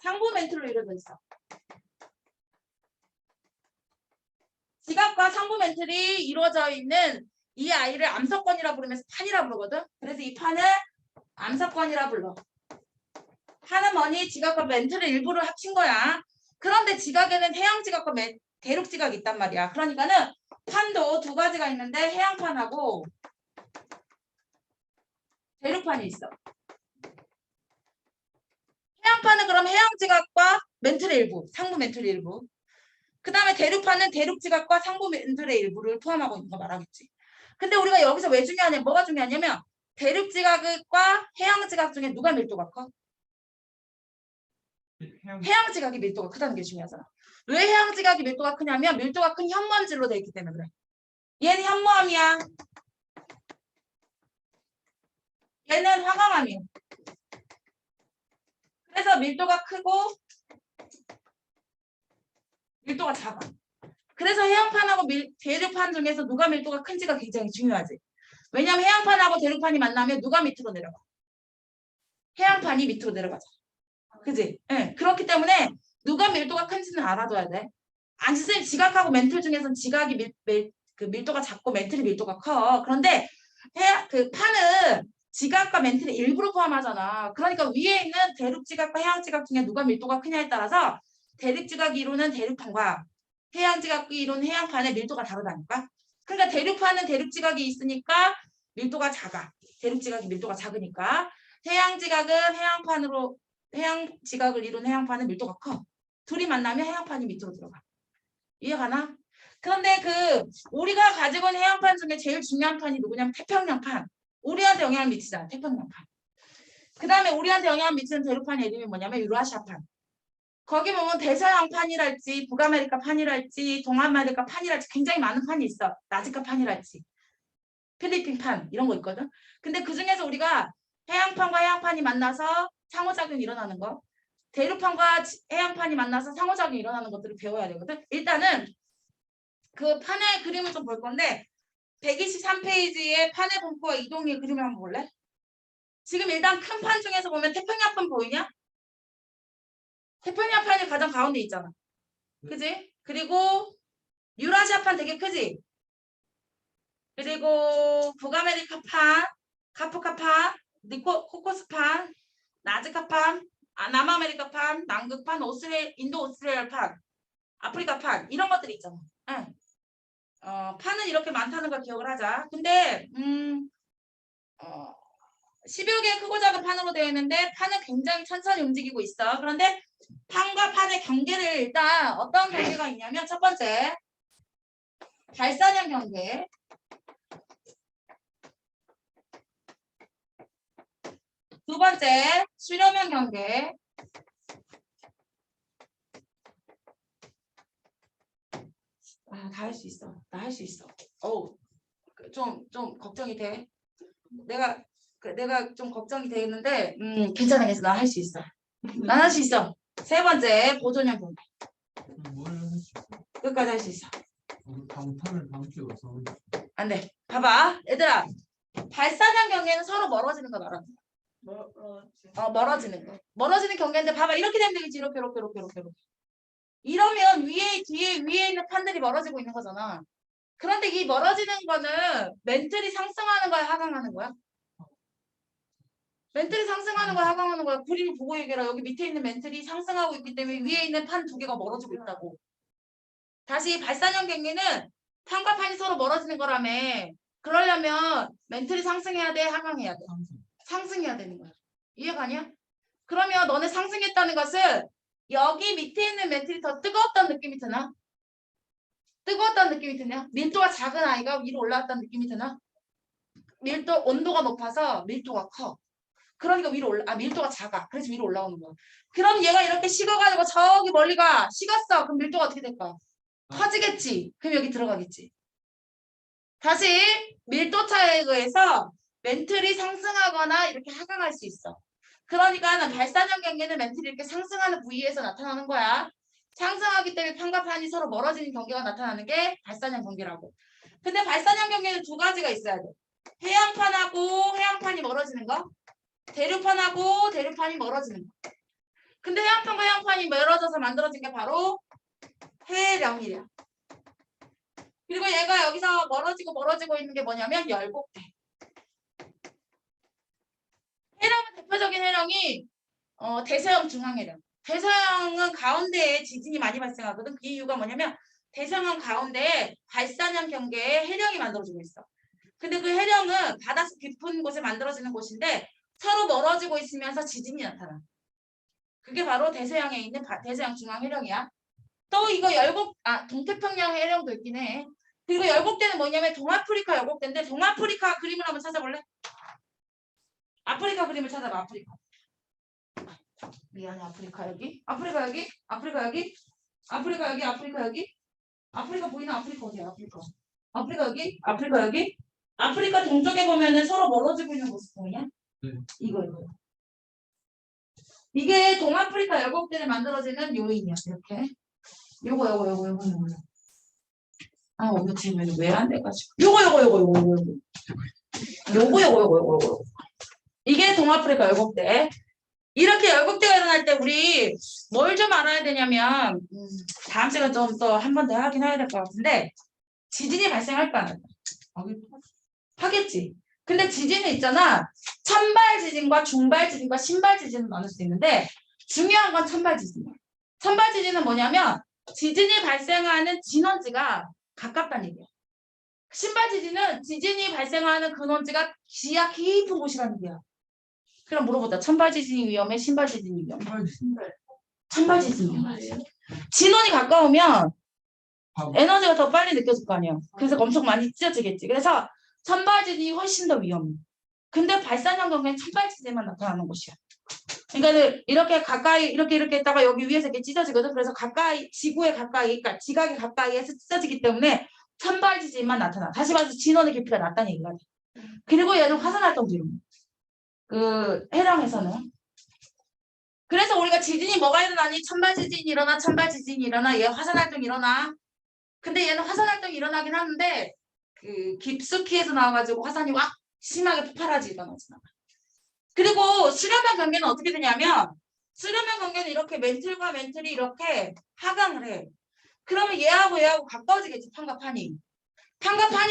상부 멘틀로 이루어져 있어. 지각과 상부 멘틀이 이루어져 있는 이 아이를 암석권이라 부르면서 판이라 부르거든. 그래서 이 판을 암석권이라 불러. 판은 뭐니? 지각과 멘틀의 일부를 합친 거야. 그런데 지각에는 해양 지각과 대륙 지각이 있단 말이야. 그러니까는 판도 2가지가 있는데 해양판하고 대륙판이 있어. 해양판은 그럼 해양 지각과 멘틀의 일부, 상부 멘틀의 일부. 그 다음에 대륙판은 대륙 지각과 상부 멘틀의 일부를 포함하고 있는 거 말하겠지. 근데 우리가 여기서 왜 중요하냐, 뭐가 중요하냐면 대륙 지각과 해양 지각 중에 누가 밀도가 커? 해양 지각이 밀도가 크다는 게 중요하잖아. 왜 해양 지각이 밀도가 크냐면 밀도가 큰 현무암질로 되어 있기 때문에 그래. 얘는 현무암이야. 얘는 화강암이야. 그래서 밀도가 크고 밀도가 작아. 그래서 해양판하고 대륙판 중에서 누가 밀도가 큰지가 굉장히 중요하지. 왜냐면 해양판하고 대륙판이 만나면 누가 밑으로 내려가? 해양판이 밑으로 내려가잖아. 그지? 네. 그렇기 때문에 누가 밀도가 큰지는 알아둬야 돼. 선생님 지각하고 멘틀 중에서는 지각이 그 밀도가 작고 멘틀이 밀도가 커. 그런데 그 판은 지각과 멘틀을 일부러 포함하잖아. 그러니까 위에 있는 대륙 지각과 해양 지각 중에 누가 밀도가 크냐에 따라서 대륙 지각이 이루는 대륙판과 해양 지각이 이루는 해양판의 밀도가 다르다니까. 그러니까 대륙판은 대륙 지각이 있으니까 밀도가 작아. 대륙 지각이 밀도가 작으니까. 해양 지각은 해양 지각을 이루는 해양판은 밀도가 커. 둘이 만나면 해양판이 밑으로 들어가. 이해가나? 그런데 우리가 가지고 있는 해양판 중에 제일 중요한 판이 누구냐면 태평양판. 우리한테 영향을 미치잖아. 태평양판. 그 다음에 우리한테 영향을 미치는 대륙판 이름이 뭐냐면 유라시아판. 거기 보면 대서양판이랄지 북아메리카 판이랄지 동아메리카 판이랄지 굉장히 많은 판이 있어. 나즈카 판이랄지 필리핀판 이런 거 있거든. 근데 그중에서 우리가 해양판과 해양판이 만나서 상호작용이 일어나는 거, 대륙판과 해양판이 만나서 상호작용이 일어나는 것들을 배워야 되거든. 일단은 그 판의 그림을 좀 볼 건데 123페이지에 판의 분포와 이동의 그림을 한번 볼래? 지금 일단 큰 판 중에서 보면 태평양판 보이냐? 태평양판이 가장 가운데 있잖아. 그지? 그리고 유라시아판 되게 크지? 그리고 북아메리카판, 카프카판, 코코스판, 나즈카판, 남아메리카판, 남극판, 인도 오스트레일판, 아프리카판 이런 것들이 있잖아. 응. 판은 이렇게 많다는 걸 기억을 하자. 근데 10여 개의 크고 작은 판으로 되어 있는데 판은 굉장히 천천히 움직이고 있어. 그런데 판과 판의 경계를 일단 어떤 경계가 있냐면 첫 번째 발산형 경계, 두 번째 수렴형 경계, 다 할 수 있어. 나 할 수 있어. 좀 걱정이 돼. 내가 좀 걱정이 되는데 괜찮아. 나 할 수 있어. 난 할 수 있어. 세 번째 보존형 경계. 뭘 할 수 있어? 끝까지 할 수 있어. 방탄을 다음 주에 와서 안 돼. 봐봐. 얘들아. 발산형 경계는 서로 멀어지는 거 말하는 거야. 멀어지는 거. 멀어지는 경계인데 봐봐. 이렇게 되면 되겠지. 이렇게. 이러면 위에 있는 판들이 멀어지고 있는 거잖아. 그런데 이 멀어지는 거는 멘틀이 상승하는 거야, 하강하는 거야? 멘틀이 상승하는 거야, 하강하는 거야? 그림을 보고 얘기해라. 여기 밑에 있는 멘틀이 상승하고 있기 때문에 위에 있는 판 두 개가 멀어지고 있다고. 다시 발산형 경계는 판과 판이 서로 멀어지는 거라며. 그러려면 멘틀이 상승해야 돼, 하강해야 돼? 상승해야 되는 거야. 이해가냐? 그러면 너네 상승했다는 것은 여기 밑에 있는 멘틀이 더 뜨거웠다는 느낌이 드나? 뜨거웠다는 느낌이 드냐? 밀도가 작은 아이가 위로 올라왔다는 느낌이 드나? 온도가 높아서 밀도가 커. 그러니까 밀도가 작아. 그래서 위로 올라오는 거야. 그럼 얘가 이렇게 식어가지고 저기 멀리 가. 식었어. 그럼 밀도가 어떻게 될까? 커지겠지. 그럼 여기 들어가겠지. 다시 밀도 차이에 의해서 멘틀이 상승하거나 이렇게 하강할 수 있어. 그러니까 발산형 경계는 멘틀이 이렇게 상승하는 부위에서 나타나는 거야. 상승하기 때문에 판과 판이 서로 멀어지는 경계가 나타나는 게 발산형 경계라고. 근데 발산형 경계는 두 가지가 있어야 돼. 해양판하고 해양판이 멀어지는 거. 대륙판하고 대륙판이 멀어지는 거. 근데 해양판과 해양판이 멀어져서 만들어진 게 바로 해령이야. 그리고 얘가 여기서 멀어지고 있는 게 뭐냐면 열곡대. 해령은 대표적인 해령이 대서양 중앙해령. 대서양은 가운데에 지진이 많이 발생하거든. 그 이유가 뭐냐면 대서양 가운데에 발산형 경계에 해령이 만들어지고 있어. 근데 그 해령은 바닷속 깊은 곳에 만들어지는 곳인데 서로 멀어지고 있으면서 지진이 나타나. 그게 바로 대서양에 있는 대서양 중앙 해령이야. 또 이거 동태평양 해령도 있긴 해. 그리고 열곡대는 뭐냐면 동아프리카 열곡대인데 동아프리카 그림을 한번 찾아볼래? 아프리카 그림을 찾아봐. 아프리카. 미안해. 아프리카 여기. 아프리카 여기. 아프리카 여기. 아프리카 여기. 아프리카 여기. 아프리카 보이나? 아프리카 어디야? 아프리카 여기. 아프리카 여기. 아프리카 동쪽에 보면은 서로 멀어지고 있는 모습 보이냐? 네. 이거. 이게 동아프리카 열곡대를 만들어지는 요인이야. 이렇게. 요거. 아, 이거 지금 왜 안 돼가지고. 요거. 이게 동아프리카 열곡대. 이렇게 열곡대가 일어날 때 우리 뭘 좀 알아야 되냐면, 다음 시간 좀 또 한 번 더 하긴 해야 될 것 같은데, 지진이 발생할까 안 할까? 하겠지. 근데 지진은 있잖아. 천발 지진과 중발 지진과 신발 지진을 나눌 수 있는데, 중요한 건 천발 지진이야. 천발 지진은 뭐냐면, 지진이 발생하는 진원지가 가깝다는 얘기야. 신발 지진은 지진이 발생하는 근원지가 지하 깊은 곳이라는 얘기야. 그럼 물어보자. 천발 지진이 위험해? 신발 지진이 위험해? 천발 지진이 위험해. 진원이 가까우면 에너지가 더 빨리 느껴질 거 아니야. 그래서 엄청 많이 찢어지겠지. 그래서 천발 지진이 훨씬 더 위험해. 근데 발산형 경우에는 천발 지진만 나타나는 곳이야. 그러니까 이렇게 가까이 이렇게 했다가 여기 위에서 이렇게 찢어지거든. 그래서 가까이 지구에 가까이, 그러니까 지각에 가까이에서 찢어지기 때문에 천발 지진만 나타나. 다시 말해서 진원의 깊이가 낮다는 얘기가 돼. 그리고 얘는 화산 활동도 일어나. 그 해랑에서는. 그래서 우리가 지진이 뭐가 일어나니? 천발 지진이 일어나. 얘 화산 활동이 일어나. 근데 얘는 화산 활동이 일어나긴 하는데 그 깊숙이에서 나와가지고 화산이 확 심하게 폭발하지 일어나잖아. 그리고 수렴형 경계는 어떻게 되냐면 수렴형 경계는 이렇게 멘틀과 멘틀이 이렇게 하강을 해. 그러면 얘하고 가까워지겠지. 판과 판이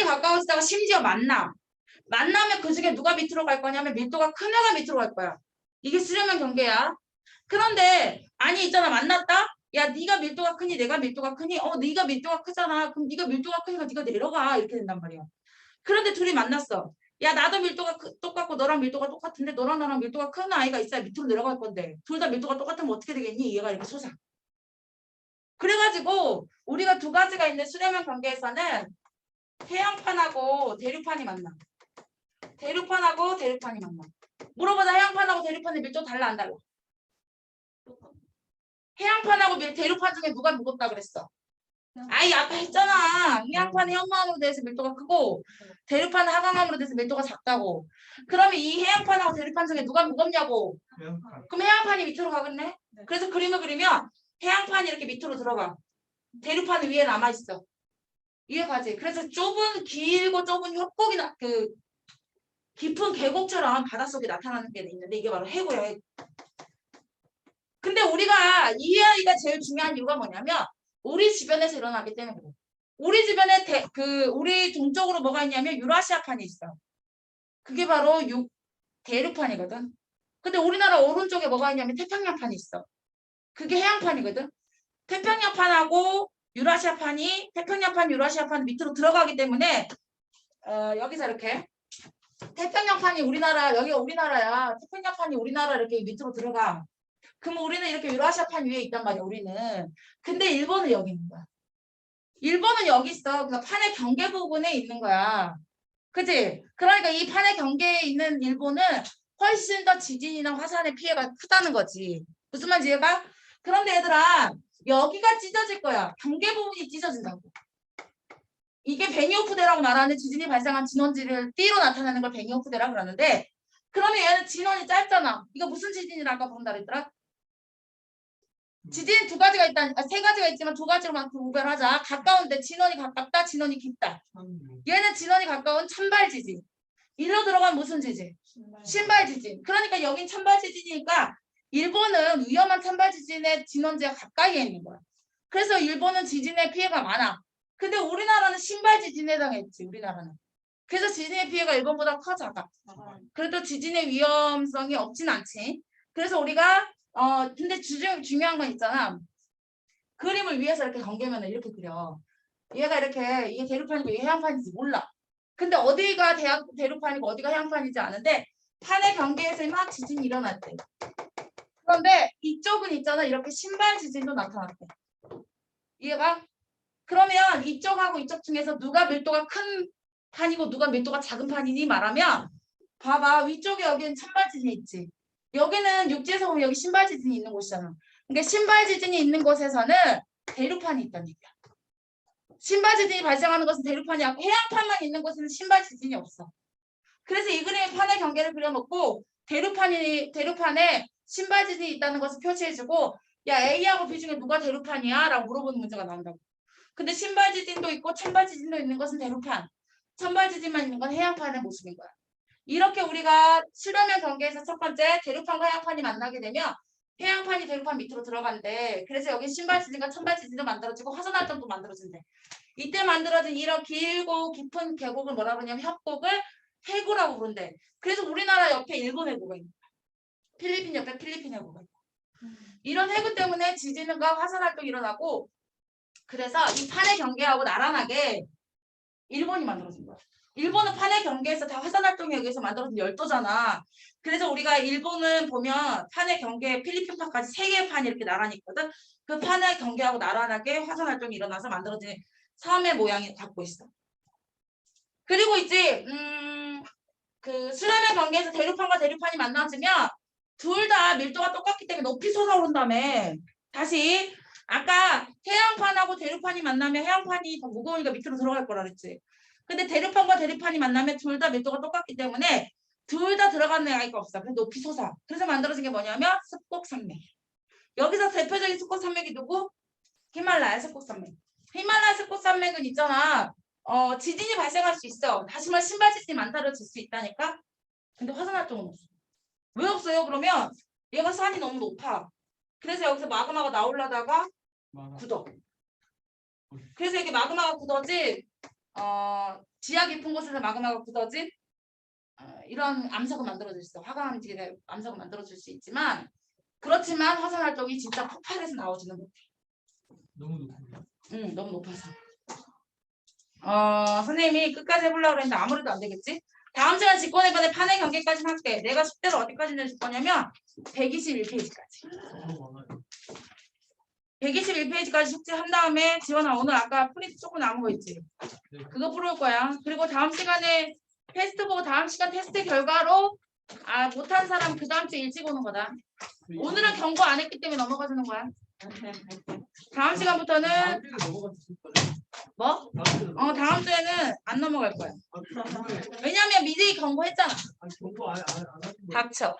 가까워지다가 심지어 만나면 그 중에 누가 밑으로 갈 거냐면 밀도가 큰 애가 밑으로 갈 거야. 이게 수렴형 경계야. 그런데 아니 있잖아. 만났다? 야 네가 밀도가 크니 내가 밀도가 크니? 네가 밀도가 크잖아. 그럼 네가 밀도가 크니까 네가 내려가. 이렇게 된단 말이야. 그런데 둘이 만났어. 야 나도 밀도가 똑같고 너랑 밀도가 똑같은데 너랑 나랑 밀도가 큰 아이가 있어야 밑으로 내려갈 건데 둘 다 밀도가 똑같으면 어떻게 되겠니? 얘가 이렇게 솟아. 그래가지고 우리가 두 가지가 있는 수렴형 경계에서는 해양판하고 대륙판이 만나. 대륙판이 만나. 물어보자. 해양판하고 대륙판의 밀도 달라 안 달라? 해양판하고 대륙판 중에 누가 무겁다 그랬어? 아이 아까 했잖아. 해양판은 현무암으로 돼서 밀도가 크고 대륙판은 하강암으로 돼서 밀도가 작다고. 그러면 이 해양판하고 대륙판 중에 누가 무겁냐고. 그럼 해양판이 밑으로 가겠네. 그래서 그림을 그리면 해양판이 이렇게 밑으로 들어가. 대륙판은 위에 남아있어. 이해가지? 그래서 길고 좁은 협곡이나 그 깊은 계곡처럼 바닷속에 나타나는 게 있는데 이게 바로 해구야. 해구. 근데 우리가 이해하기가 제일 중요한 이유가 뭐냐면 우리 주변에서 일어나기 때문에 그래. 우리 주변에 우리 동쪽으로 뭐가 있냐면 유라시아판이 있어. 그게 바로 대륙판이거든. 근데 우리나라 오른쪽에 뭐가 있냐면 태평양판이 있어. 그게 해양판이거든. 태평양판하고 유라시아판이 태평양판, 유라시아판 밑으로 들어가기 때문에 여기서 이렇게 태평양판이 우리나라 여기가 우리나라야. 태평양판이 우리나라 이렇게 밑으로 들어가. 그럼 우리는 이렇게 유라시아판 위에 있단 말이야. 우리는. 근데 일본은 여기 있는 거야. 일본은 여기 있어. 그러니까 판의 경계 부분에 있는 거야. 그치? 그러니까 이 판의 경계에 있는 일본은 훨씬 더 지진이나 화산의 피해가 크다는 거지. 무슨 말인지 이해가? 그런데 얘들아 여기가 찢어질 거야. 경계 부분이 찢어진다고. 이게 베니오프대라고 말하는 지진이 발생한 진원지를 띠로 나타내는 걸 베니오프대라고 그러는데 그러면 얘는 진원이 짧잖아. 이거 무슨 지진이라 아까 부른다 그랬더라? 지진 세 가지가 있지만 두 가지로만 구별하자. 가까운데 진원이 가깝다, 진원이 깊다. 얘는 진원이 가까운 찬발 지진. 일로 들어간 무슨 지진? 신발 지진. 그러니까 여긴 찬발 지진이니까 일본은 위험한 찬발 지진의 진원지가 가까이에 있는 거야. 그래서 일본은 지진의 피해가 많아. 근데 우리나라는 신발 지진에 해당했지. 우리나라는. 그래서 지진의 피해가 일본보다 커 작아. 그래도 지진의 위험성이 없진 않지. 그래서 우리가 근데 중요한 건 있잖아. 그림을 위해서 이렇게 경계면을 이렇게 그려. 얘가 이렇게 이게 대륙판이고 이게 해양판인지 몰라. 근데 어디가 대륙판이고 어디가 해양판인지 아는데 판의 경계에서 막 지진이 일어날 때. 그런데 이쪽은 있잖아. 이렇게 신발 지진도 나타났대. 이해가? 그러면 이쪽하고 이쪽 중에서 누가 밀도가 큰 판이고 누가 밀도가 작은 판이니 말하면 봐봐. 위쪽에 여기는 찬발 지진이 있지. 여기는 육지에서 보면 여기 신발 지진이 있는 곳이잖아. 그러니까 신발 지진이 있는 곳에서는 대륙판이 있다는 얘기야. 신발 지진이 발생하는 것은 대륙판이 아니고 해양판만 있는 곳에는 신발 지진이 없어. 그래서 이 그림에 판의 경계를 그려놓고 대륙판에 신발 지진이 있다는 것을 표시해주고 야 A하고 B 중에 누가 대류판이야? 라고 물어보는 문제가 나온다고. 근데 신발 지진도 있고 천발 지진도 있는 것은 대류판. 천발 지진만 있는 건 해양판의 모습인 거야. 이렇게 우리가 실험의 경계에서 첫 번째 대류판과 해양판이 만나게 되면 해양판이 대류판 밑으로 들어간대. 그래서 여기 신발 지진과 천발 지진도 만들어지고 화산 활동도 만들어진대. 이때 만들어진 이런 길고 깊은 계곡을 뭐라 그러냐면 협곡을 해구라고 부른대. 그래서 우리나라 옆에 일본 해구가 있는 거야. 필리핀 옆에 필리핀 해구가 있고. 이런 해구 때문에 지진과 화산 활동이 일어나고 그래서 이 판의 경계하고 나란하게 일본이 만들어진 거야. 일본은 판의 경계에서 다 화산 활동에 의해서 만들어진 열도잖아. 그래서 우리가 일본은 보면 판의 경계 필리핀 판까지 세 개의 판이 이렇게 나란히 있거든. 그 판의 경계하고 나란하게 화산 활동이 일어나서 만들어진 섬의 모양이 갖고 있어. 그리고 이제 그 수렴의 경계에서 대류판과 대류판이 만나지면 둘 다 밀도가 똑같기 때문에 높이 솟아오른다며. 다시 아까 해양판하고 대류판이 만나면 해양판이 더 무거우니까 밑으로 들어갈 거라 그랬지. 근데 대류판과 대류판이 만나면 둘 다 밀도가 똑같기 때문에 둘 다 들어가는 아이가 없어. 그래서 높이 솟아. 그래서 만들어진 게 뭐냐면 습곡산맥. 여기서 대표적인 습곡산맥이 누구? 히말라야 습곡산맥. 히말라야 습곡산맥은 있잖아. 지진이 발생할 수 있어. 다시 말해 신발 지진이 만들어질 수 있다니까. 근데 화산 활동은 없어. 왜 없어요? 그러면 얘가 산이 너무 높아. 그래서 여기서 마그마가 나오려다가 굳어. 그래서 이게 마그마가 굳어지. 지하 깊은 곳에서 마그마가 굳어지. 이런 암석은 만들어질 수 있어. 화강암질의 암석은 만들어질 수 있지만 그렇지만 화산 활동이 진짜 폭발해서 나오지는 못해. 너무 높습니다. 응, 너무 높아서. 선생님이 끝까지 해보려고 그랬는데 아무래도 안 되겠지? 다음 시간 직권해반의 판의 경계까지는 할게. 내가 숙제를 어디까지 내줄 거냐면 121페이지까지. 너무 많아요. 121페이지까지 숙제한 다음에 지원아 오늘 아까 프린트 조금 남은 거 있지? 네. 그거 풀을 거야. 그리고 다음 시간에 테스트 보고 다음 시간 테스트 결과로 못한 사람 그 다음 주에 일찍 오는 거다. 오늘은 경고 안 했기 때문에 넘어가주는 거야. 다음 시간부터는 다음 주에 넘어갈 수 있어요. 뭐? 다음 주에는 안 넘어갈 거야. 아, 왜냐면 미리 경고했잖아. 경고 안 하신 거예요? 닥쳐.